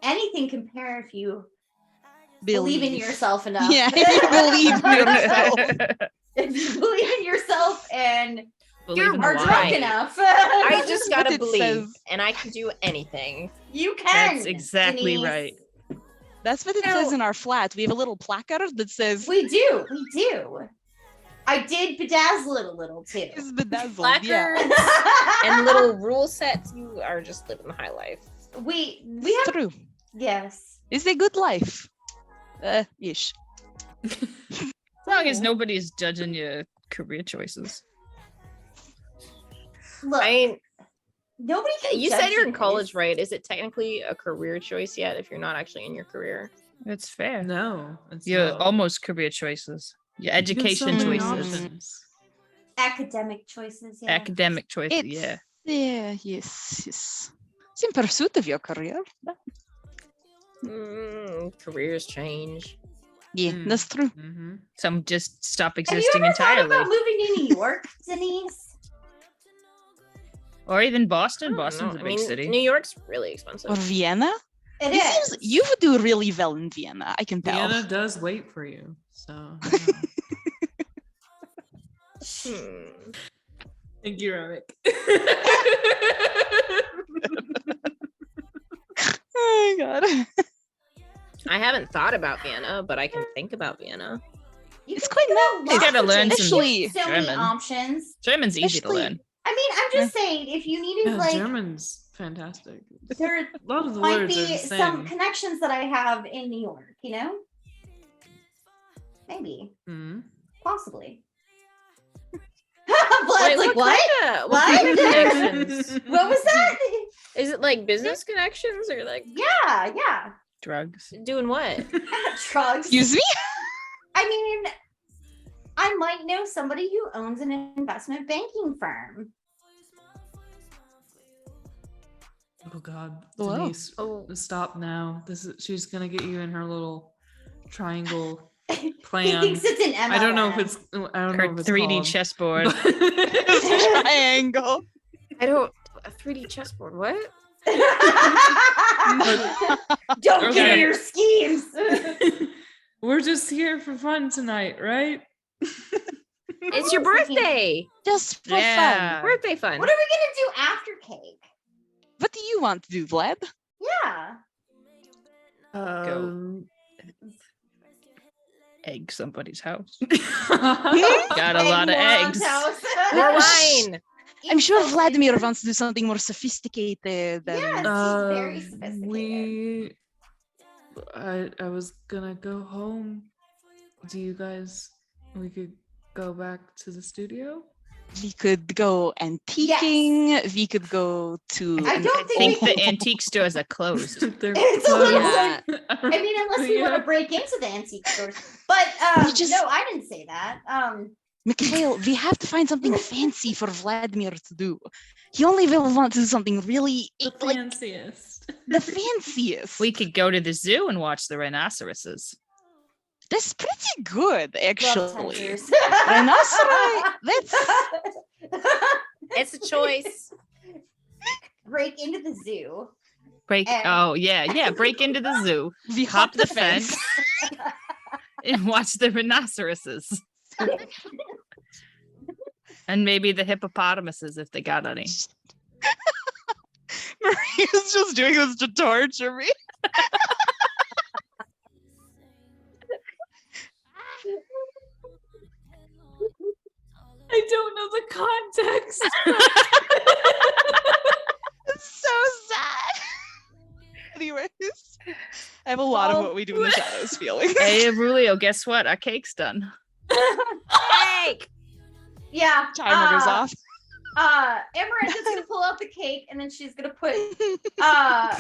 Anything can pair if you believe believe in yourself enough. Yeah, if you believe in yourself. If you believe in yourself and Believe you in are the drunk lie. enough, I just What gotta it believe, says. and I can do anything. you can. That's exactly Denise. right. That's what it No. says in our flat. We have a little placard that says We do. I did bedazzle it a little too. "Is bedazzled." Yeah, Placards and little rule sets. You are just living the high life. we it's have true. yes. It's a good life. Ish. As long as nobody's judging your career choices. Look, I mean, nobody can you judge said you're in this. college, right? Is it technically a career choice yet if you're not actually in your career? It's fair. No, it's Your not. almost career choices. Your You get so education many choices. options. Academic choices. Yeah. Academic choices. It's Yeah. yes. It's in pursuit of your career. Careers change. Yeah, Mm. that's true. Mhm. Some just stop Have you existing ever thought entirely. about moving to New York, Denise? Or even I Boston. don't Boston's know. a big city. New York's really expensive. Or Vienna. It It is. seems you would do really well in Vienna. I can tell. Vienna does wait for you, so. you know. Hmm. Thank you, Ramik. Oh my god. I haven't thought about Vienna, but I can think about Vienna. You It's can quite think about nice. You gotta lots of learn things. some Especially- so many German. options. German's easy to Especially- learn. I mean, I'm just saying, if you needed Yeah, like, German's fantastic. there A lot of the might words are be the some same. connections that I have in New York. You know, maybe, Mhm. possibly. Vlad's like, what? What kind of What? connections? What was that? Is it like business connections or like Yeah. Drugs. doing what? Drugs. Excuse me? I mean, I might know somebody who owns an investment banking firm. Oh God, Whoa. Denise, Oh. stop now. She's gonna get you in her little triangle He plan. thinks it's an MLM. I don't know if it's. I don't Her know if it's 3D called, chessboard. but- Triangle. I don't a 3D chessboard. What? Don't get Okay. your schemes. We're just here for fun tonight, right? It's your birthday. Just for Yeah. fun. Birthday fun. What are we gonna do after cake? What do you want to do, Vlad? Yeah. Egg somebody's house. Got Got a lot of eggs. More wine. I'm sure Vladimir wants to do something more sophisticated than Yes. She's very sophisticated. I was gonna go home. Do you guys? We could go back to the studio. we could go antiquing. We could go to. I an- don't I think think the antique stores are closed. They're It's a little closed. I mean, unless we want to break into the antique stores. But We just- no, I didn't say that. Mikhail, we have to find something fancy for Vladimir to do. He only will want to do something really the like fanciest. the fanciest. We could go to the zoo and watch the rhinoceroses. That's pretty good, love actually. tigers. Rhinoceri, that's It's a choice. Break into the zoo. Break. And- Oh yeah. Break into the zoo we Hop the fence. and watch the rhinoceroses. And maybe the hippopotamuses if they got any. Maria's just doing this to torture me. I don't know the context. It's so sad. Anyways, I have a lot of what we do in the shadows feelings. Hey, Rulio, guess what? Our cake's done. Cake. Yeah. Timer goes off. Amaranth's gonna pull out the cake and then she's gonna put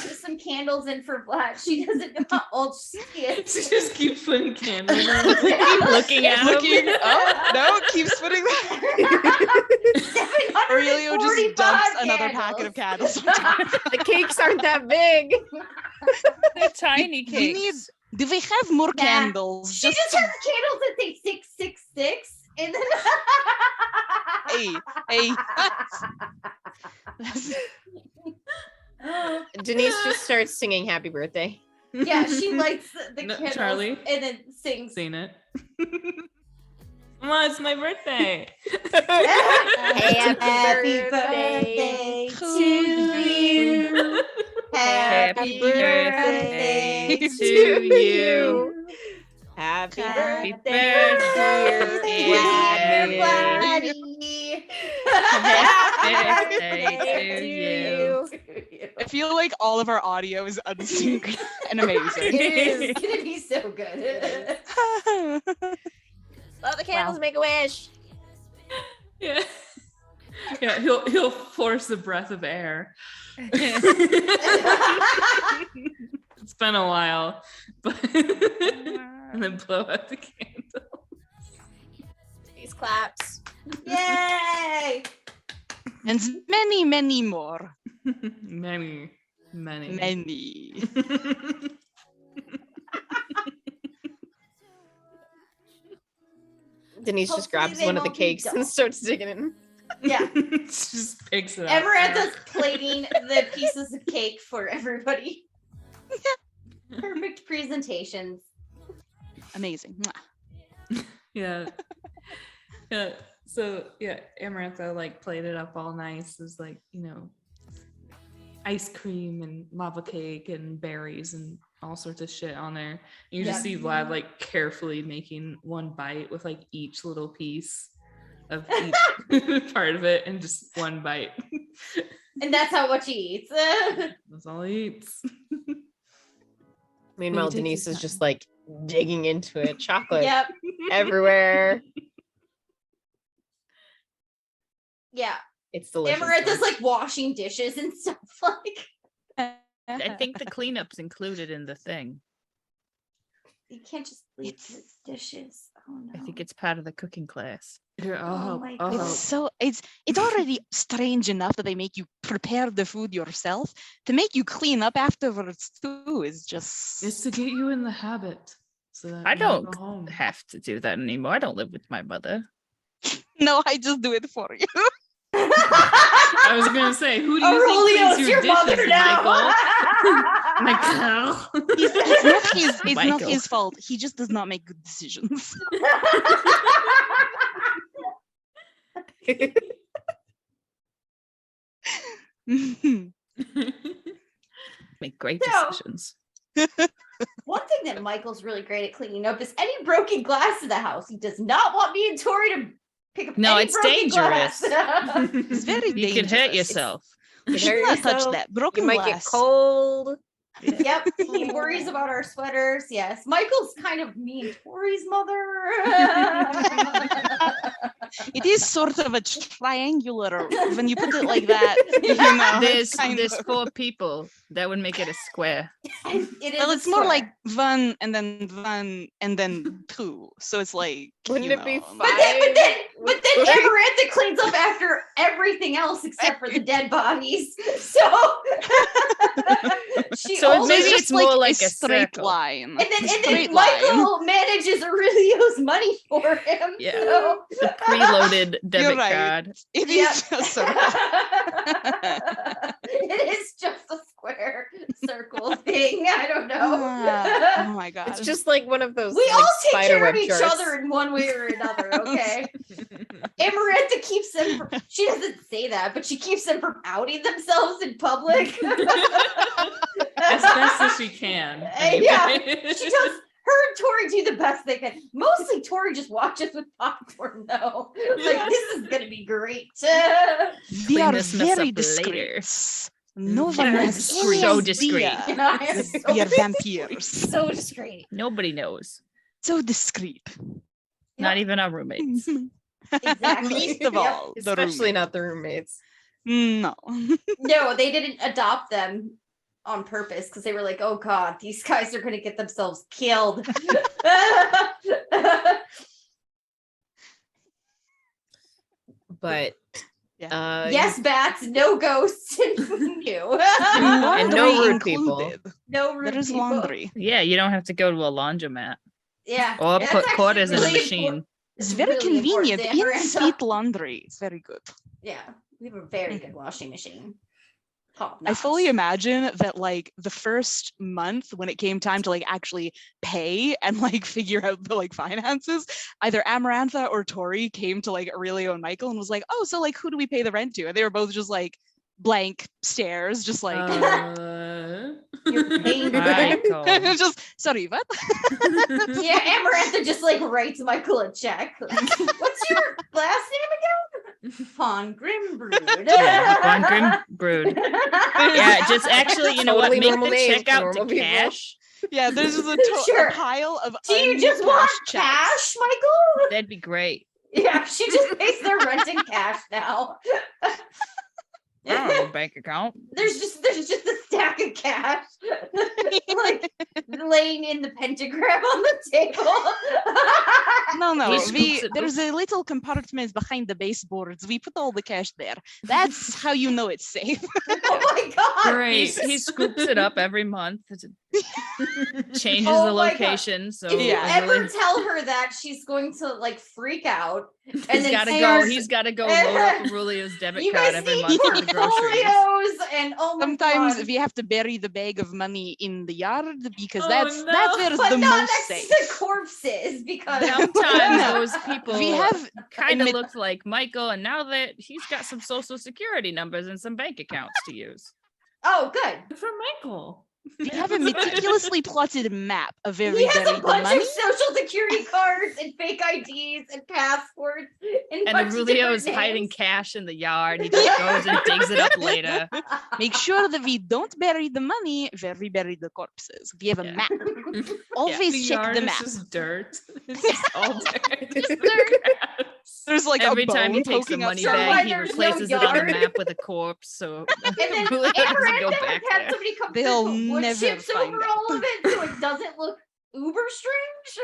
some candles in for Vlad. She doesn't know how old she is. She just keeps putting candles on. Looking at him. Looking. Oh no! Keeps putting that. Aurelio just dumps another packet of candles. On top. The cakes aren't that big. They're tiny We need. cakes. Do we have more Yeah. candles? She just has candles that say 666 and then Hey. Denise just starts singing happy birthday. Yeah, she lights the No, candles Charlie? and then sings. Seen it. Come on, it's my birthday. Happy birthday to you. Happy birthday to you. Happy Happy birthday, birthday, dear Vladimir. Happy Birthday to you. I feel like all of our audio is unsynced and amazing. It is gonna be so good. Blow the candles, make a wish. Yeah. Yeah, he'll force a breath of air. It's been a while, but and then blow out the candle. These claps. Yay! And many, many more. Many. Many. Denise just Hopefully grabs they one of the won't be cakes and dull. starts digging in. Yeah. Just picks it up. Amarantha's plating the pieces of cake for everybody. Perfect presentations. Amazing. Mwah. Yeah. Yeah. So yeah, Amarantha like played it up all nice. It was like, ice cream and lava cake and berries and all sorts of shit on there. You just see Vlad like carefully making one bite with like each little piece of each part of it and just one bite. And that's how much he eats. That's all he eats. Meanwhile, takes Denise his is just like digging into it. Chocolate Yep. everywhere. Yeah. It's delicious. Amarantha's like washing dishes and stuff. Like, I think the cleanup's included in the thing. you can't just leave It's- your dishes. Oh no. I think it's part of the cooking class. Here, I'll Oh help. my I'll God. help. It's so it's already strange enough that they make you prepare the food yourself. To make you clean up afterwards too is just It's to get you in the habit. So that I when you go don't home. have to do that anymore. I don't live with my mother. no, I just do it for you. I was gonna say, who do you think Aurelio's cleans your your mother dishes, now. Michael? Michael. It's not Michael. his fault. He just does not make good decisions. Make great So- decisions. One thing that Michael's really great at cleaning up is any broken glass in the house. He does not want me and Tori to pick up No, any it's broken dangerous. glass. It's very You dangerous. could hurt yourself. You You should hurt not touch yourself, that. You Broken might get glass. cold. Yep, he worries about our sweaters. Yes, Michael's kind of me and Tori's mother. It is sort of a triangular when you put it like that. You know, There's kind there's of- 4 people. That would make it a square. It is well, a it's more like square. one and then two. So it's like Wouldn't you it be know, fun? But then with Amarantha Tori? cleans up after everything else except for the dead bodies. So she So only maybe just it's more like a straight circle. line. and then Straight line. Michael manages Aurelio's money for him. Yeah. So. The preloaded debit right. card. It is Yep. just a circle. It is just a square circle thing. I don't know. Oh my god. It's just like one of those. We like, all take spider care of web each charts. other in one way or another, okay? Amarantha keeps them from, she doesn't say that, but she keeps them from outing themselves in public. As best as she can. Yeah, anyway. she does. Her and Tori do the best they can. Mostly Tori just watches with popcorn though. Like, this is gonna be great. They Clean are this mess very up later. discreet. No one Yeah, has discreet. any So idea discreet. I am that so, we are vampires. so discreet. Nobody knows. So discreet. Not even our roommates. Exactly. Least of Yep. all, the Especially roommate. not the roommates. No. No, they didn't adopt them on purpose because they were like, oh god, these guys are gonna get themselves killed. But Yeah. Yes, bats, no ghosts, and new. And no Laundry rude people. included. No rude There is people. laundry. Yeah, you don't have to go to a laundromat Yeah. or that's put actually quarters in a really machine. important. It's very really important convenient. to In Amarantha. sweet laundry. It's very good. Yeah, we have a very good washing machine. top I fully notch. imagine that like the first month when it came time to like actually pay and like figure out the like finances, either Amarantha or Tori came to like Aurelio and Michael and was like, oh, so like who do we pay the rent to? And they were both just like blank stares, just like You're paying Michael. just sorry, what? Yeah, Amarantha just like writes Michael a check. Like, what's your last name again? Von Grimbrood. Yeah, Von Grimbrood. Yeah, just actually, you know what? Totally Make normal the names check for out normal to people. cash. Yeah, there's just Sure. a pile of Do you just want uncashed checks. cash, Michael? That'd be great. Yeah, she just pays their rent in cash now. I don't have a bank account. There's just a stack of cash like laying in the pentagram on the table. No, He scoops it. there's a little compartment behind the baseboards. We put all the cash there. That's how you know it's safe. Oh my god. Great. He scoops it up every month. Changes Oh the my God. location. So If you Yeah. ever tell her that, she's going to like freak out. And he's then gotta say go. our- He's gotta go load up Aurelio's debit You card guys every need month for the groceries. portfolios and oh my Sometimes god. we have to bury the bag of money in the yard because Oh, that's no. where it's But the not most next safe. to corpses because Sometimes No. those people We have kind of admit- look like Michael, and now that he's got some social security numbers and some bank accounts to use. Oh, good. For Michael. we have a meticulously plotted map of where He we has bury a the bunch money. of social security cards and fake IDs and passports. And, And bunch of Aurelio's different hiding names. cash in the yard. He just goes and digs it up later. Make sure that we don't bury the money where we bury the corpses. We have a Yeah. map. The Always check yard the is map. just dirt. It's just all dirt. Just dirt. There's like Every a bone time he takes the poking money up So bag, when he there's no replaces it on the yard- map with a corpse. So And then Aurelio doesn't go Amarantha back had there. somebody come They'll through and put wood never chips find over out. all of it so it doesn't look uber strange.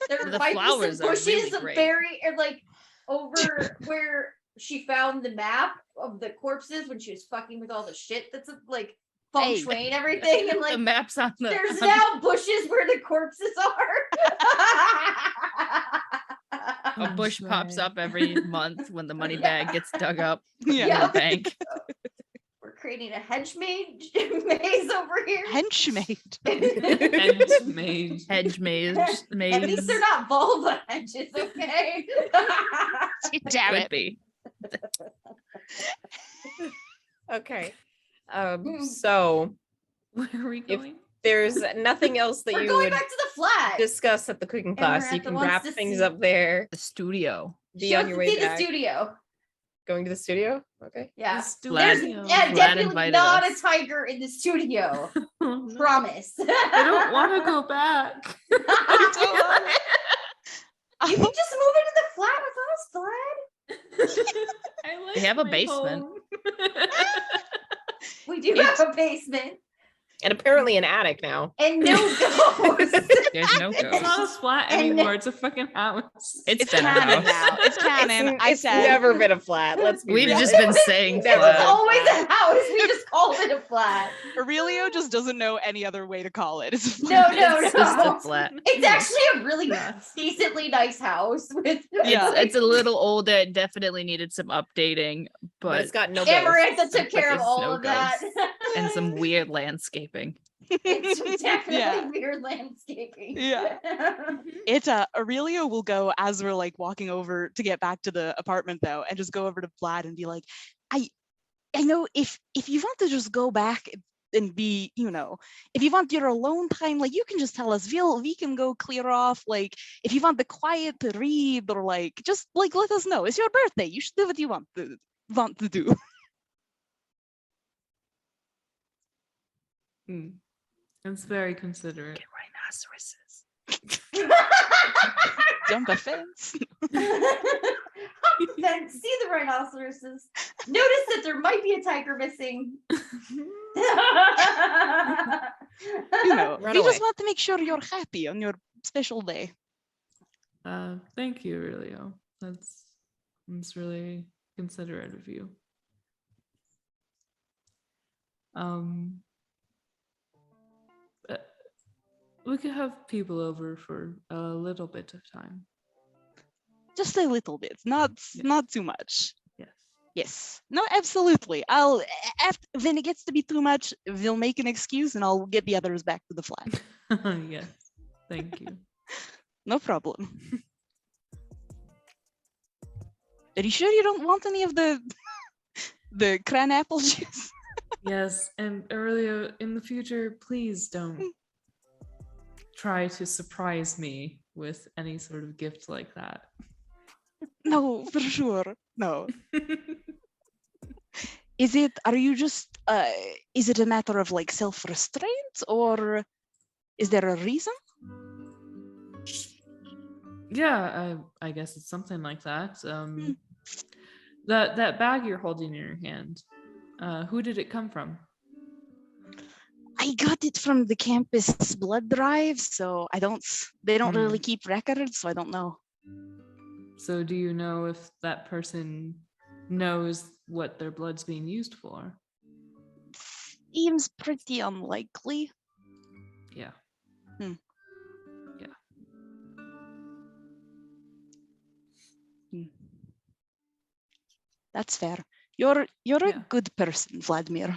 There The might flowers be are some really bushes great. very or like over where she found the map of the corpses when she was fucking with all the shit that's like feng Hey. shui and everything and The like map's on the. there's on- now bushes where the corpses are. a bush pops up every month when the money bag gets dug up Yeah. in Yeah. the bank. We're creating a hedge maze over here. Henchmaid. And made. Hedge maze. At least they're not vulva hedges, okay? Damn Could it. be. Okay. Mm. So Where are we going? there's nothing else that We're you going would back to the flat. discuss at the cooking class. You Amarantha can wants wrap to things see- up there. The studio. Be She on wants your to way see back. the studio. Going to the studio? Okay. Yeah. The There's studio. Vlad definitely invited not us. a tiger in the studio. Oh, no. Promise. I don't want to go back. You can just move into the flat with us, Vlad. I like We have a my basement. home. We do have a basement And apparently an attic now. and no ghosts. There's no It's ghost. not a flat And- anymore. It's a fucking house. It's been a canon house. now. It's canon. I It's said never been a flat. Let's be We've real. just been saying It was flat. always a house. We just called it a flat. Aurelio just doesn't know any other way to call it. It's No, no, It's just a no. flat. It's actually a really Yes. decently nice house with Yeah. It's a little older. It definitely needed some updating, but but it's got no ghosts. Amarantha took But care of there's all no of that. and some weird landscaping. It's definitely Yeah. weird landscaping. Yeah. It's Aurelio will go as we're like walking over to get back to the apartment though, and just go over to Vlad and be like, I know if you want to just go back and be, if you want your alone time, like you can just tell us. We can go clear off. Like if you want the quiet to read or like just like let us know. It's your birthday. You should do what you want to do. Hmm. It's very considerate. Get rhinoceroses. Jump a fence. Then see the rhinoceroses. Notice that there might be a tiger missing. Run We away. just want to make sure you're happy on your special day. Thank you, Aurelio. That's really considerate of you. We could have people over for a little bit of time. Just a little bit, not Yeah. not too much. Yes. Yes. No, absolutely. When it gets to be too much, we'll make an excuse and I'll get the others back to the flat. Yes. Thank you. No problem. Are you sure you don't want any of the cran apple juice? Yes, and Aurelia, in the future, please don't try to surprise me with any sort of gift like that. No, for sure. No. Is it a matter of like self-restraint, or is there a reason? Yeah, I guess it's something like that. That bag you're holding in your hand, who did it come from? I got it from the campus blood drive, so they don't really keep records, so I don't know. So do you know if that person knows what their blood's being used for? Seems pretty unlikely. Yeah. That's fair. You're Yeah. a good person, Vladimir.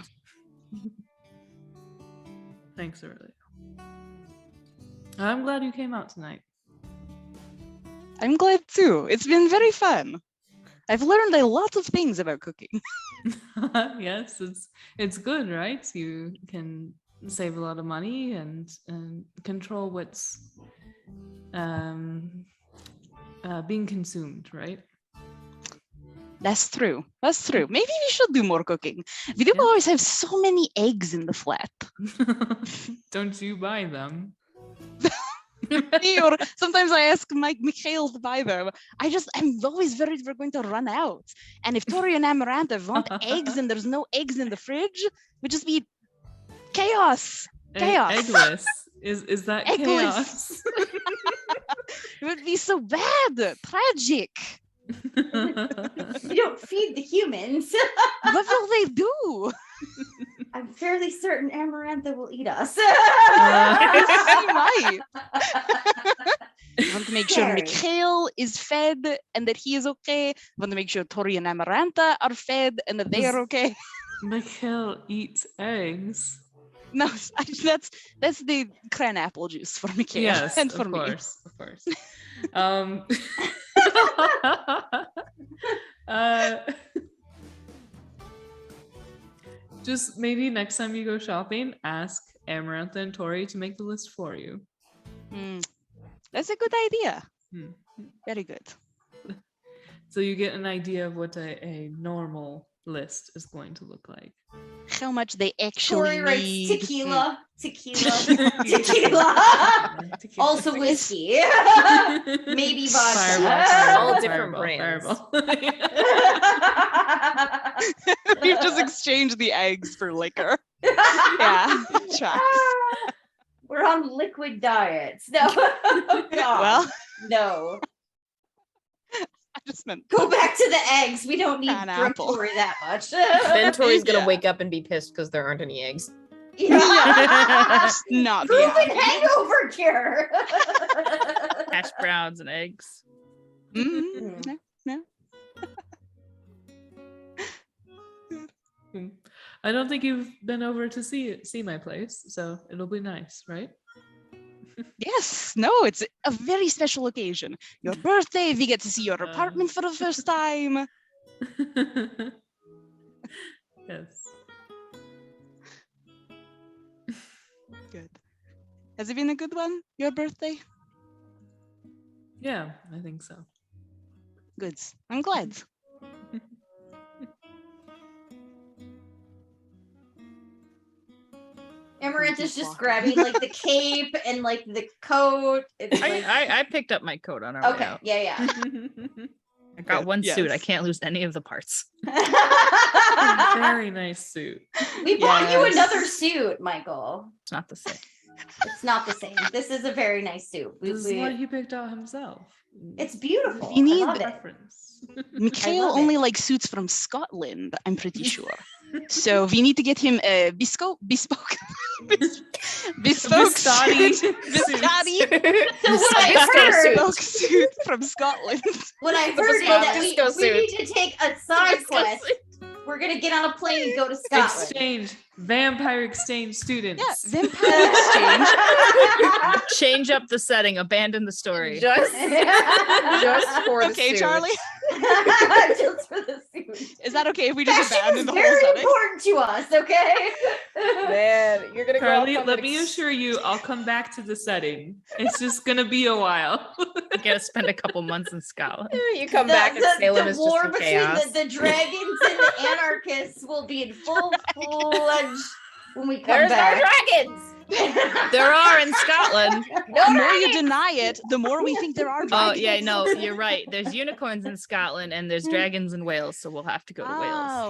Thanks, Aurelia. I'm glad you came out tonight. I'm glad too. It's been very fun. I've learned a lot of things about cooking. Yes, it's good, right? You can save a lot of money and control what's being consumed, right? That's true. That's true. Maybe we should do more cooking. We do Yeah. always have so many eggs in the flat. Don't you buy them? Or sometimes I ask Mikhail to buy them. I'm always worried we're going to run out. And if Tori and Amarantha want eggs and there's no eggs in the fridge, it would just be chaos. Chaos. Eggless. Is that Eggless. chaos? It would be so bad. Tragic. We don't feed the humans. What will they do? I'm fairly certain Amarantha will eat us. She might. I want to make sure Scary. Mikhail is fed and that he is okay. I want to make sure Tori and Amarantha are fed and that they are okay. Mikhail eats eggs. No, that's the cran apple juice for Mikhail Yes, and for of me. course, of course. Just maybe next time you go shopping, ask Amarantha and Tori to make the list for you. That's a good idea. Hmm. Very good. So you get an idea of what a normal list is going to look like. How much they actually Tori writes need. tequila, tequila, Tequila. tequila. Tequila. Also whiskey. Maybe vodka. Fireball, All different Fireball. We've just exchanged the eggs for liquor. Yeah, tracks. We're on liquid diets. No. Oh, God. Well, No. I just meant Go back to the eggs. We don't need An apple. Tori that much. Then Tori's gonna Yeah. wake up and be pissed because there aren't any eggs. Yeah. just not be Proven happy. hangover cure. Hash browns and eggs. Mhm. No. I don't think you've been over to see my place, so it'll be nice, right? Yes, no, it's a very special occasion. Your birthday, we get to see your apartment for the first time. Yes. Good. Has it been a good one, your birthday? Yeah, I think so. Good. I'm glad. Amarantha's just grabbing like the cape and like the coat. It's like, I picked up my coat on our way okay, out. yeah. I got one suit. I Yes. can't lose any of the parts. Very nice suit. We bought you Yes. another suit, Michael. It's not the same. It's not the same. This is a very nice suit. This is what he picked out himself. It's beautiful. You need I love it. Reference. Mikhail love only it. likes suits from Scotland, I'm pretty sure. So we need to get him a bespoke bespoke Biscotti suit. Biscotti So what I heard, bespoke suit from Scotland. what I The heard is that Disco we suit. need to take a side quest. We're gonna get on a plane and go to Scotland. exchange, vampire exchange students. Yeah, vampire exchange. Change up the setting, abandon the story. Just for the Okay, suit. Charlie. Just for the suit. Is that okay if we just Fashion abandon is the whole very setting? important to us, okay? Man, you're gonna Charlie, go off on let an me ex- assure you, I'll come back to the setting. It's just gonna be a while. You gotta spend a couple months in Scotland. You come back and Salem the is war just in between chaos. the dragons and the anarchists will be in full fledged when we come There's back. no dragons. There are in Scotland. The more you deny it, the more we think there are Oh dragons. yeah, no, you're right. There's unicorns in Scotland and there's dragons in Wales, so we'll have to go to Wales.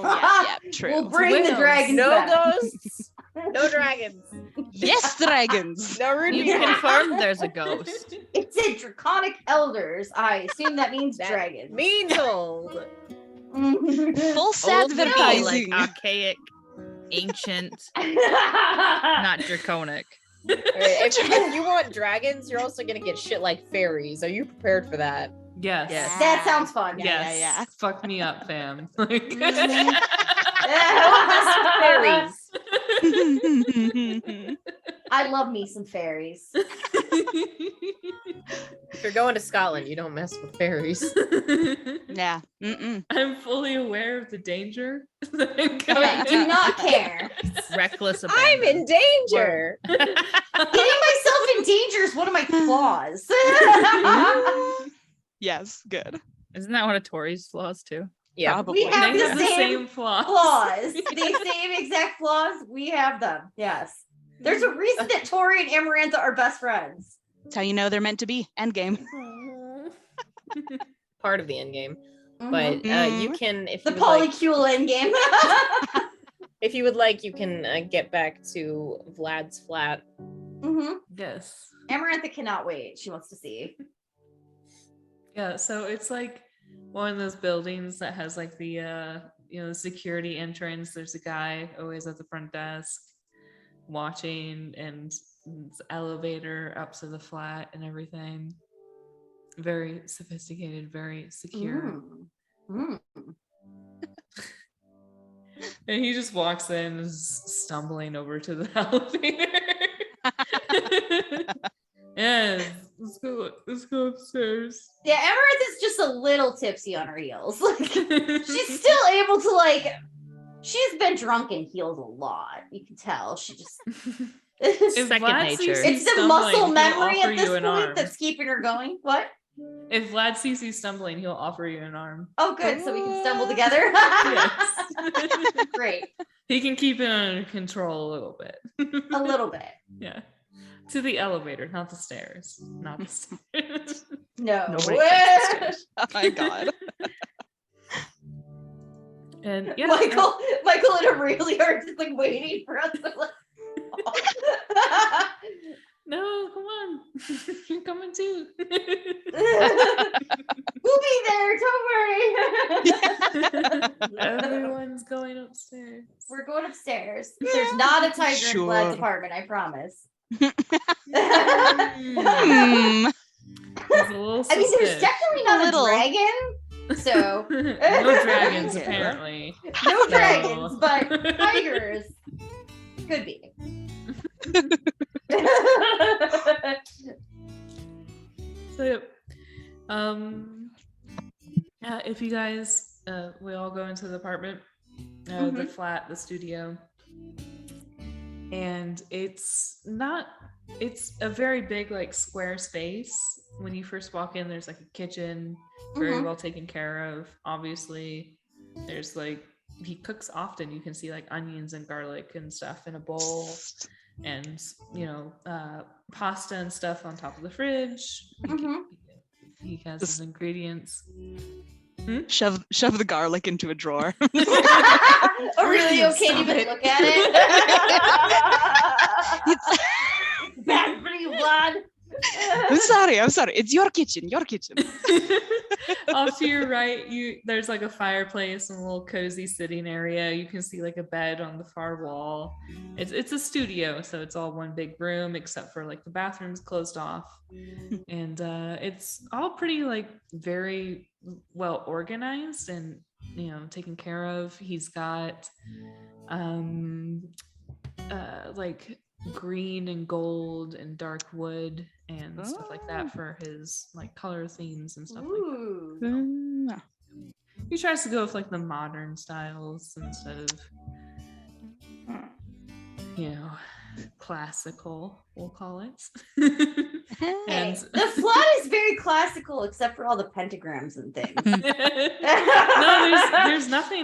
Oh, yeah, true. We'll bring the Wales. dragons No back. ghosts. No dragons. Yes, dragons. No rude You people. confirmed there's a ghost. It said draconic elders. I assume that means That dragons. Means old. False Old would be like advertising. archaic, ancient, not draconic. If you want dragons, you're also gonna get shit like fairies. Are you prepared for that? Yes. Yes. That sounds fun. Yes. yeah. Fuck me up, fam. Like- Fairies. I love me some fairies. If you're going to Scotland, you don't mess with fairies. Yeah. Mm-mm. I'm fully aware of the danger. that I'm But going do in. not care. Reckless I'm abandon. in danger. Getting myself in danger is one of my flaws. Yes, good. Isn't that one of Tori's flaws too? Yeah. Probably. We have They the have same flaws. flaws. The same exact flaws. We have them. Yes. There's a reason that Tori and Amarantha are best friends. That's how you know they're meant to be. Endgame. Part of the end game. Mhm. But you can, if the you would like, polycule end game. if you would like, you can get back to Vlad's flat. hmm Yes. Amarantha cannot wait. She wants to see. Yeah, so it's like one of those buildings that has like the security entrance. There's a guy always at the front desk watching, and it's elevator up to the flat and everything. Very sophisticated, very secure. Mm. And he just walks in, is stumbling over to the elevator. Yes, let's go upstairs. Yeah, Amarantha's just a little tipsy on her heels. Like, she's still able to she's been drunk and healed a lot. You can tell. She just If Second Vlad nature. sees you it's the stumbling, muscle he'll memory offer at this you an point arm. that's keeping her going. What? If Vlad sees you stumbling, he'll offer you an arm. Oh, good. So we can stumble together. Yes. Great. He can keep it under control a little bit. A little bit. Yeah. To the elevator, not the stairs. Not the stairs. No. Nobody takes the stairs. Oh my god. And yeah, Michael and Aurelia are just waiting for us to no, come on. You're coming too. We'll be there. Don't worry. Everyone's going upstairs. We're going upstairs. There's not a tiger in Sure. Vlad's apartment, I promise. Mm. Hmm. He's a little I mean, there's suspicious. definitely not a Little. dragon. So, No dragons, apparently. no dragons, but tigers could be. So, yep. Yeah, if you guys, we all go into the apartment, the flat, the studio, and it's a very big, square space. When you first walk in, there's a kitchen, very Mhm. well taken care of. Obviously, there's he cooks often. You can see onions and garlic and stuff in a bowl, and pasta and stuff on top of the fridge. He has his ingredients. Shove the garlic into a drawer. Aurelia can't even look at it. Bad for you, Vlad. Who's sorry. It's your kitchen. Off to your right, there's like a fireplace and a little cozy sitting area. You can see like a bed on the far wall. It's a studio, so it's all one big room except for like the bathroom's closed off. And it's all pretty like very well organized and taken care of. He's got like green and gold and dark wood and stuff like that for his like color themes and stuff like that. He tries to go with like the modern styles instead of classical, we'll call it. Hey, the flat is very classical except for all the pentagrams and things. No,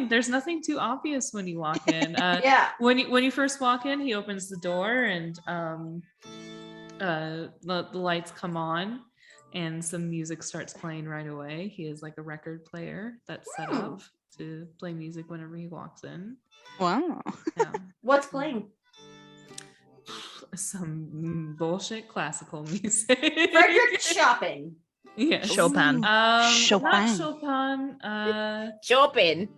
there's nothing too obvious when you walk in. Yeah. When you first walk in, he opens the door and the lights come on and some music starts playing right away. He has like a record player that's set up to play music whenever he walks in. Wow. Yeah. What's playing? Some bullshit classical music. Frederick Chopin. Yeah. Chopin. Chopin. Not Chopin.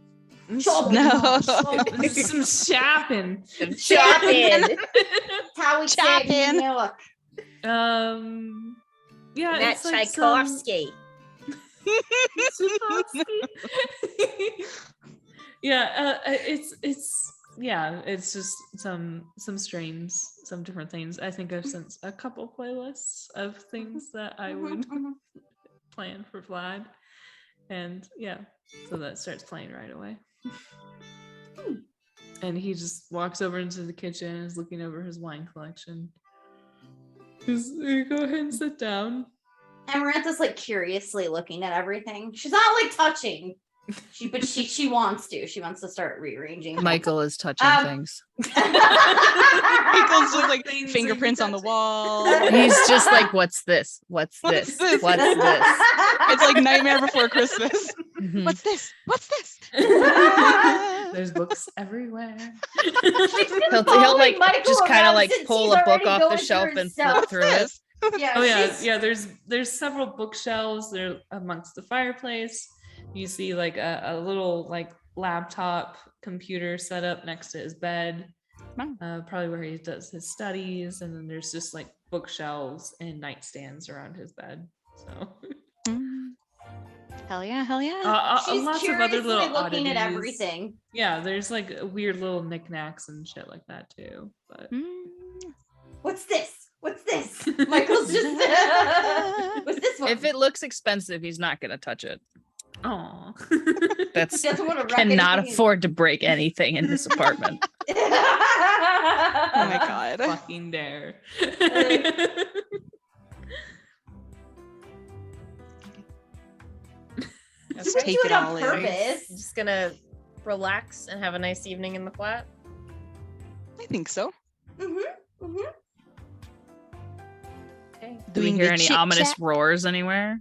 Chopin. No. Some shopping. Chopin. How we say it in New York. Yeah, Matt it's like Tchaikovsky. Yeah, it's just some strains, some different things. I think I've sent a couple playlists of things that I would plan for Vlad, and so that starts playing right away. And he just walks over into the kitchen and is looking over his wine collection. Just go ahead and sit down. Amarantha's like curiously looking at everything. She's not like touching. She wants to. She wants to start rearranging. Michael is touching things. Michael's just like fingerprints on the wall. He's just like, what's this? What's this? this? What's this? It's like Nightmare Before Christmas. Mhm. What's this? There's books everywhere. He'll like Michael just kind of around like since pull he's a book already off the going shelf through and his flip through it. Yeah, Oh she's- yeah. There's several bookshelves. They're amongst the fireplace. You see like a little like laptop computer set up next to his bed, probably where he does his studies. And then there's just like bookshelves and nightstands around his bed. So Hell yeah. She's lots of other curiously little looking at oddities. everything. Yeah, there's like weird little knickknacks and shit like that too. But What's this? What's this? Michael's just what's this one? If it looks expensive, he's not gonna touch it. oh, That's He doesn't want to wreck cannot anything. afford to break anything in this apartment. Oh my god. fucking dare. Let's You take do it it on all in. purpose. Just gonna relax and have a nice evening in the flat. I think so. Okay. Do we Doing hear the any chit ominous chat. roars anywhere?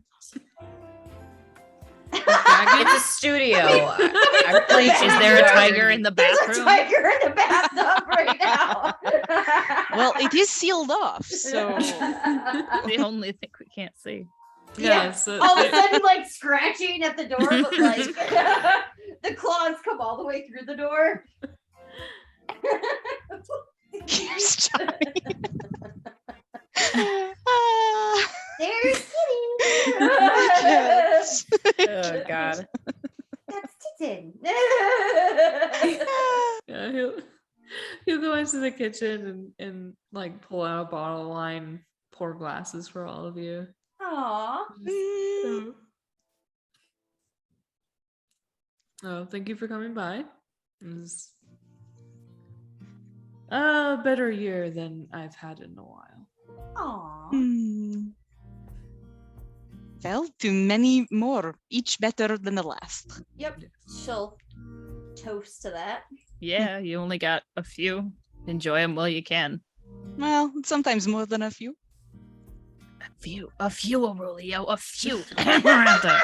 It's a studio. I'm playing. Is there a tiger in the There's a bathroom? tiger in the bathtub right now. Well, it is sealed off, so The only thing we can't see. Yeah, so All of a sudden, like scratching at the door, but like the claws come all the way through the door. here's Johnny. There's Kitty. Yes. Oh god. That's Titten. yeah, he'll go into the kitchen and like pull out a bottle of wine, pour glasses for all of you. Aw. Oh, thank you for coming by. It was a better year than I've had in a while. Aw. Well, to many more, each better than the last. Yep. She'll toast to that. Yeah, you only got a few. Enjoy them while you can. Well, sometimes more than a few. A few, Aurelio, a few. Amarantha.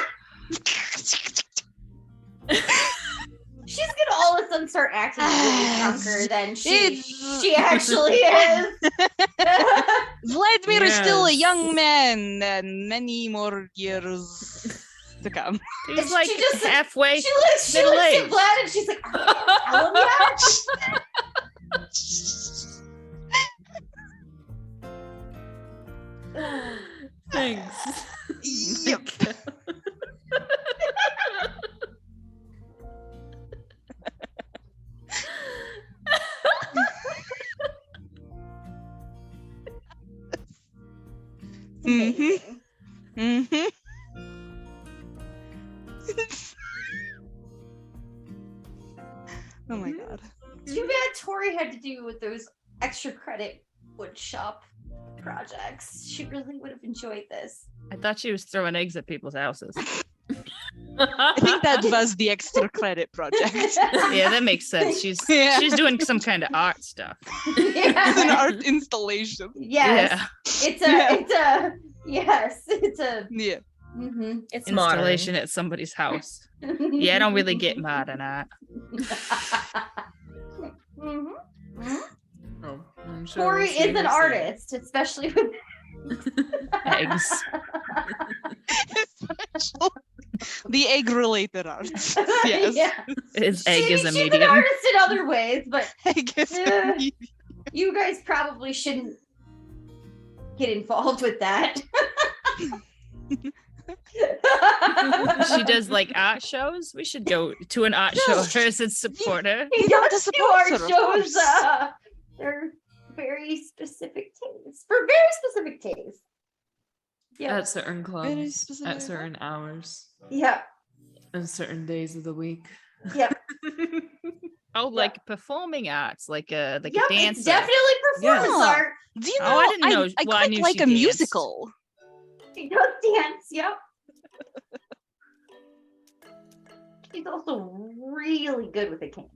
She's gonna all of a sudden start acting way younger than she It's- actually is. Vladimir is still a Yes. young man, and many more years to come. He's like She just- halfway. She looks at Middle-aged. Vlad and she's like, "Are you telling me that?" Thanks. Yep. Amazing. Mm-hmm. Oh my god. Too bad Tori had to do with those extra credit wood shop projects. She really would have enjoyed this. I thought she was throwing eggs at people's houses. I think that was the extra credit project. Yeah, that makes sense. She's Yeah. she's doing some kind of art stuff. It's an Yeah. art installation. Yes. Yeah, It's a Yeah. mm-hmm. It's modern. installation at somebody's house. Yeah, I don't really get modern art. Mhm. Mhm. Oh, I'm sure Tori we'll see is an her soon. artist, especially with Eggs. The egg-related arts. Yes. Yeah. His egg is a She's an medium. artist in other ways, but Egg is a Yeah. medium. you guys probably shouldn't get involved with that. She does like art shows. We should go to an art show and support her. He Yeah, does to do support art her, of shows. course. They're very specific tastes. For very specific tastes. Yeah. At certain clubs, specific. at certain hours, Yeah. and certain days of the week. Yeah. Oh, like performing arts, like a Yep, dancer. it's definitely performance Yeah. art. Do you know? Oh, I didn't know- I well, I quite knew like she a danced. musical. She does dance. Yep. She's also really good with a cane.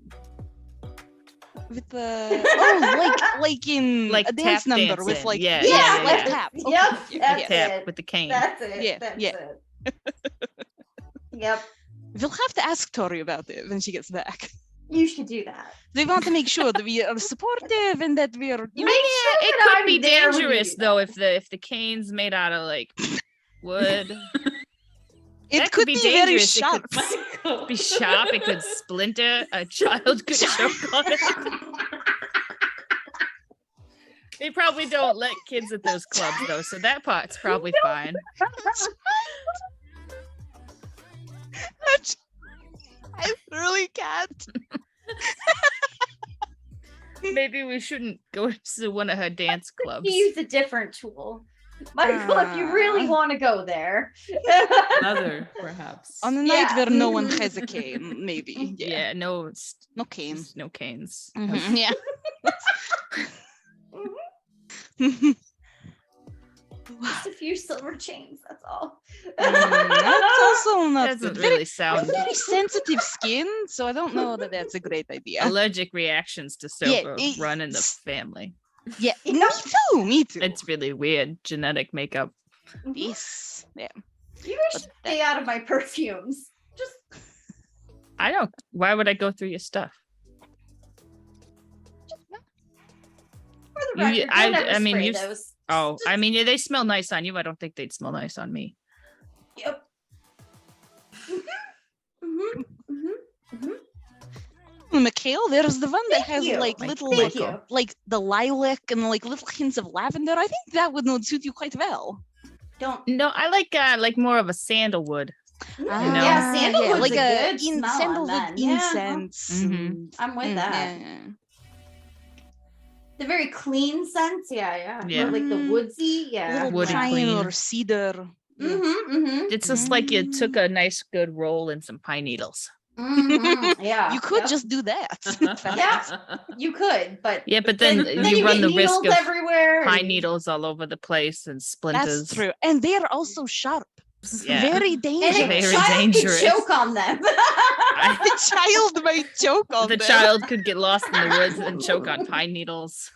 With the like in Like a dance tap number with dancing. like Yeah, yeah, like yeah. tap. Okay, Yep, okay, that's yeah. Tap it. with the cane. That's it. Yeah, That's yeah. it. Yep. We'll have to ask Tori about it when she gets back. You should do that. They want to make sure that we are supportive and that we are, you know, Make sure It that could I'm be there when you dangerous do though that. if the cane's made out of like wood. it That could could be be very dangerous. It sharp. could be sharp. It could splinter. A child could choke on it. They probably don't let kids at those clubs though, so that part's probably fine. I really can't. Maybe we shouldn't go to one of her dance clubs. Use a different tool. Michael, if you really want to go there. Another, perhaps. On a night Yeah. where no one has a cane, maybe. Yeah. Yeah, no, No cane. just no canes. Mhm, yeah. Just a few silver chains, that's all. That's also not Doesn't good. really Very, sound very sensitive skin, so I don't know that that's a great idea. allergic reactions to Yeah, silver it- run in the family. Yeah, You me know- too. Me too. It's really weird genetic makeup. Yes. Yeah. You guys should stay out of my perfumes. Just I don't. Why would I go through your stuff? for the You- record, don't ever I mean, spray you- those. Oh, I mean, yeah, they smell nice on you. I don't think they'd smell nice on me. Yep. Mhm, mhm, mhm. Mikhail, there's the one that Thank has you. like Mike- little Thank Michael. you. like the lilac and like little hints of lavender. I think that would suit you quite well. Don't. No, I like more of a sandalwood. Yeah, sandalwood's like a good smell on sandalwood men. Yeah, incense. Mhm. and- I'm with that. yeah. The very clean scents. Yeah, yeah. Yeah. More like the Mm. woodsy. Yeah. Little Woody pine clean. or cedar. Yeah. Mm-hmm, mm-hmm, It's just like you took a nice good roll and some pine needles. mm-hmm. Yeah. You could yep. just do that. Yeah. You could, but Yeah, but then, then you run get the risk needles of everywhere. pine and- needles all over the place and splinters. That's true. And they are also sharp. Yeah. Very And dangerous. a Very child dangerous. could choke on them. The child might choke on The them. child could get lost in the woods and choke on pine needles.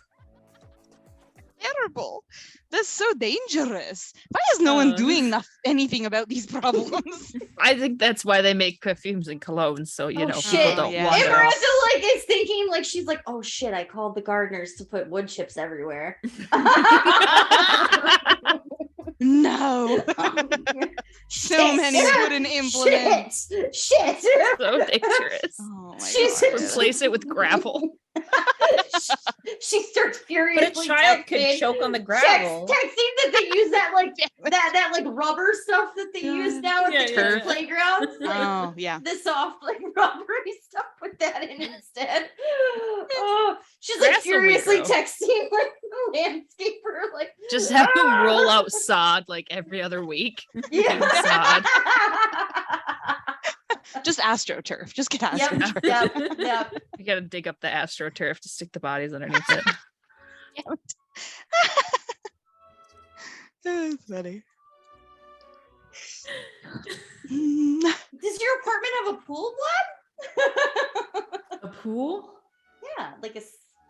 terrible. That's so dangerous. Why is no one doing anything about these problems? I think that's why they make perfumes and colognes, so you know shit. people don't Yeah. wander off. Amarantha like is thinking like she's like, oh shit, I called the gardeners to put wood chips everywhere. No. So Shit. many wooden implements. Shit. So dangerous. Oh my She's god. Replace it with gravel. She starts But a furiously child could texting. choke on the Texting gravel. that they use that like that like rubber stuff that they use now at Yeah, the yeah, kids' yeah. playgrounds. Like, Oh yeah. the soft like rubbery stuff, put that in instead. Oh, she's like Grass will furiously regrow. texting like the landscaper like Just have them roll out sod like every other week. yeah. Just AstroTurf. Just get Yep, AstroTurf. yep. You gotta dig up the astroturf to stick the bodies underneath it. That's funny. Does your apartment have a pool, Blood? A pool? Yeah, like a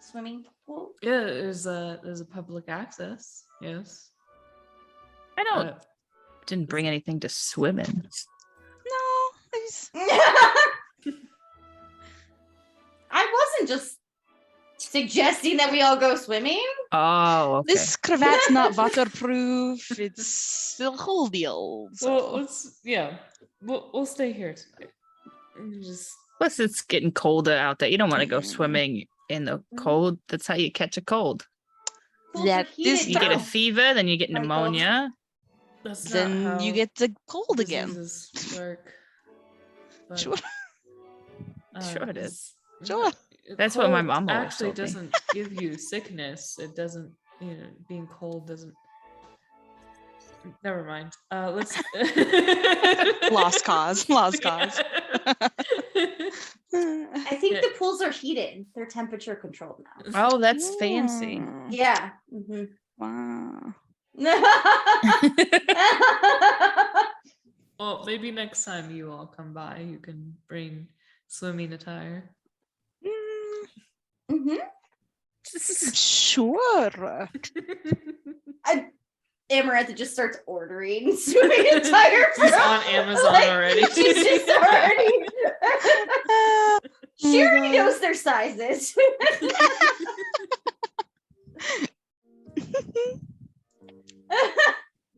swimming pool. Yeah, there's a public access. Yes. I don't Uh, didn't bring anything to swim in. No. I wasn't just suggesting that we all go swimming. Oh, okay. This cravat's not waterproof. It's the whole deal. well, we'll stay here tonight. And just Plus, it's getting colder out there. You don't want to go swimming in the cold. That's how you catch a cold. Pools That are heated is You get a now. fever, then you get Michael. pneumonia. that's not then how you get the cold again. diseases work. But, Sure. Sure it it's- Sure. That's what my cold mom always actually told me. doesn't give you sickness. It doesn't, being cold doesn't. Never mind. Let's Lost cause. Lost cause. I think Yeah. the pools are heated. They're temperature controlled now. Oh, that's fancy. Yeah. Mhm. Wow. Well, maybe next time you all come by, you can bring swimming attire. Mhm. Sure. Amarantha just starts ordering swimming attire. She's on Amazon already. She's just already. She Oh already my knows their sizes.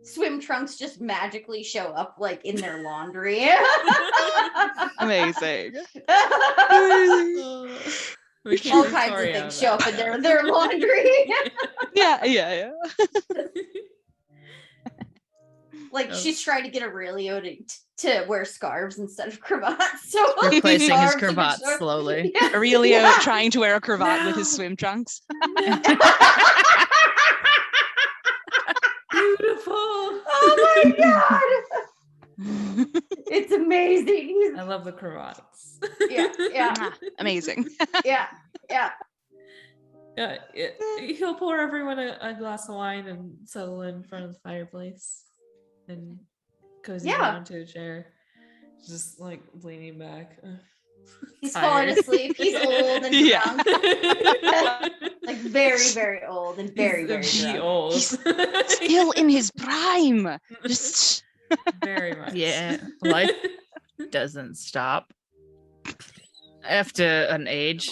Swim trunks just magically show up like in their laundry. Amazing. We keep All kinds of Victoria things show up in about their laundry. Yeah. Like Oh. she's trying to get Aurelio to wear scarves instead of cravats. So Replacing his scarves and cravat shorts. slowly. Yeah. Aurelio Yeah. trying to wear a cravat with his swim trunks. Beautiful. Oh my god. It's amazing. He's- I love the cravats. yeah. Amazing. Yeah. Yeah, he'll pour everyone a glass of wine and settle in front of the fireplace and cozy Yeah. down to a chair, just like leaning back. He's Tired. falling asleep. He's old and Yeah. drunk. Like very, very old and very, very He's drunk. old. Still in his prime. Just Very much. Yeah, life doesn't stop after an age.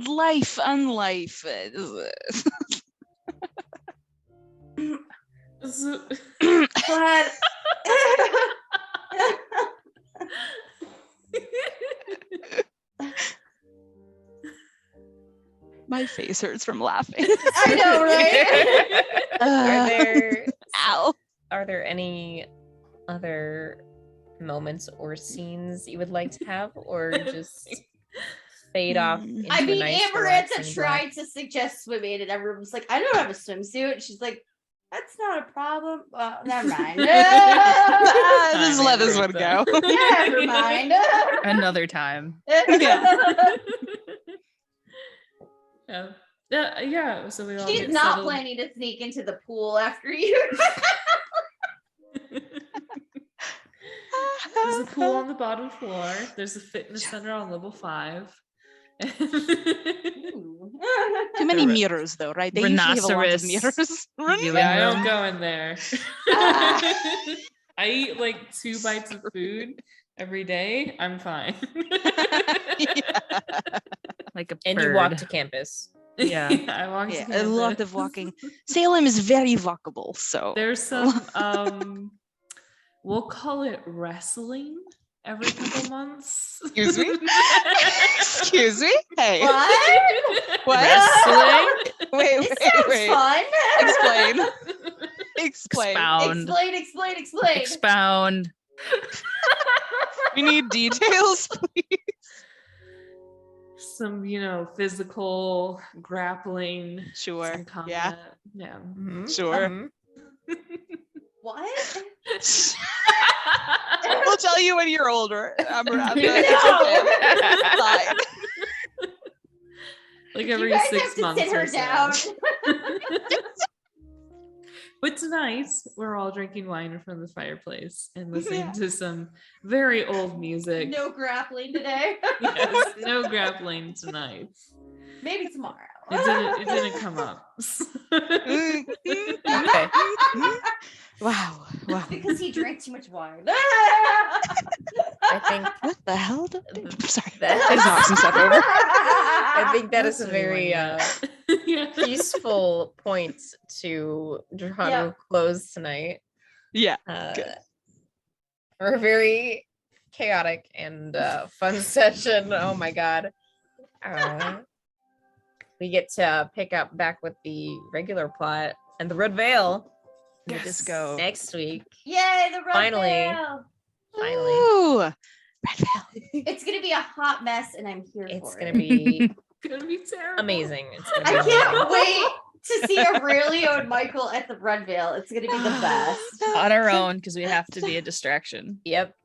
life unlife. So- But My face hurts from laughing. I know, right? Are there any other moments or scenes you would like to have, or just fade off? Mm. Into I a mean, nice, Amarantha relaxing tried black? to suggest swimming, and everyone was like, "I don't have a swimsuit." And she's like, "That's not a problem." Well, never mind. Just let this one go. Never mind. Another time. Yeah. So we all She's get not settled. planning to sneak into the pool after you. There's a pool on the bottom floor. There's a fitness center on level 5. To many a mirrors though, right? They usually have a lot of Rhinoceros mirrors. viewing Yeah, I room. don't go in there. I eat like 2 bites of food every day. I'm fine. Like a And you walk bird. to campus. Yeah. I walk Yeah, to a lot campus. of walking. Salem is very walkable, so There's some we'll call it wrestling every couple months. Excuse me? Excuse me? Hey. What? What? Wrestling? Wait, This wait, sounds wait. fun. Explain. Explain. Expound. Explain. Expound. We need details, please. Some, physical grappling. Sure. Some combat. Yeah. Yeah. Mhm. Sure. Mhm. What? We'll tell you when you're older. It's No. okay. It's fine. Like You every guys 6 have to months sit her or so. down. But tonight we're all drinking wine from the fireplace and listening Yeah. to some very old music. No grappling today. Yes, no grappling tonight. Maybe tomorrow. It didn't come up. Okay. Wow. Wow. Because he drank too much wine. I think What the hell? Sorry. That- I just knocked some stuff over. I think that is a That's anyone very yet. Yeah. peaceful point to draw Yeah. to a close tonight. Yeah. Good. For a very chaotic and fun session. Oh my god. We get to pick up back with the regular plot and the Red Veil The disco. next week. Yay, the red Finally. veil. Finally. Ooh. Red Veil. It's gonna be a hot mess, and I'm here It's for gonna it. be Gonna be terrible. amazing. It's gonna I be can't amazing. wait to see Aurelio and Michael at the Red Veil. It's gonna be the best. On our own, because we have to be a distraction. Yep.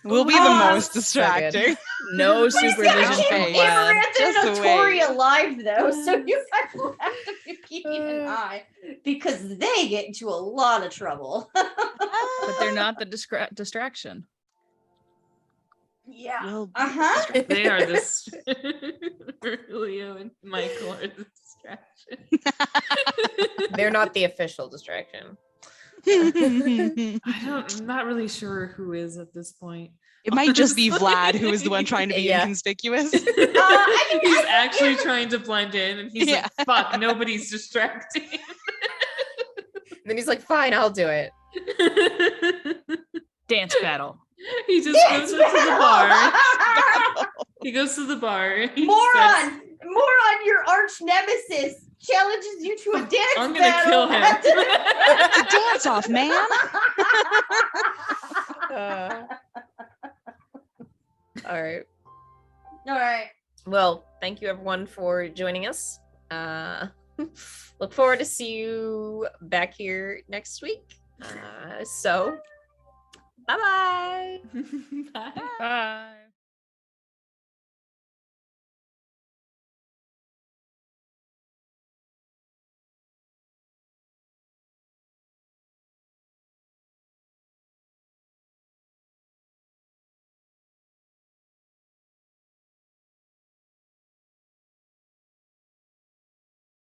We'll be the Oh, most so good. distracting. No We supervision gotta from keep Vlad. Amarantha Just and the Notoria way. alive though, so you guys will have to be keeping an eye because they get into a lot of trouble. But they're not the distraction. Yeah. Well, Uh-huh. They are this. Leo and Michael are the distraction. They're not the official distraction. it I'm not really sure who is at this point. might just be Vlad who is the one trying to be Yeah. inconspicuous. I He's think actually trying to blend in, and he's Yeah. like, "Fuck, nobody's distracting." Then he's like, fine, I'll do it. Dance battle. He just goes up to the bar. He goes to the bar. He Moron! Moron, your arch nemesis challenges you to a dance I'm gonna battle. kill him. It's a dance off, man. All right. All right. Well, thank you everyone for joining us. Look forward to see you back here next week. So, bye-bye. Bye. Bye.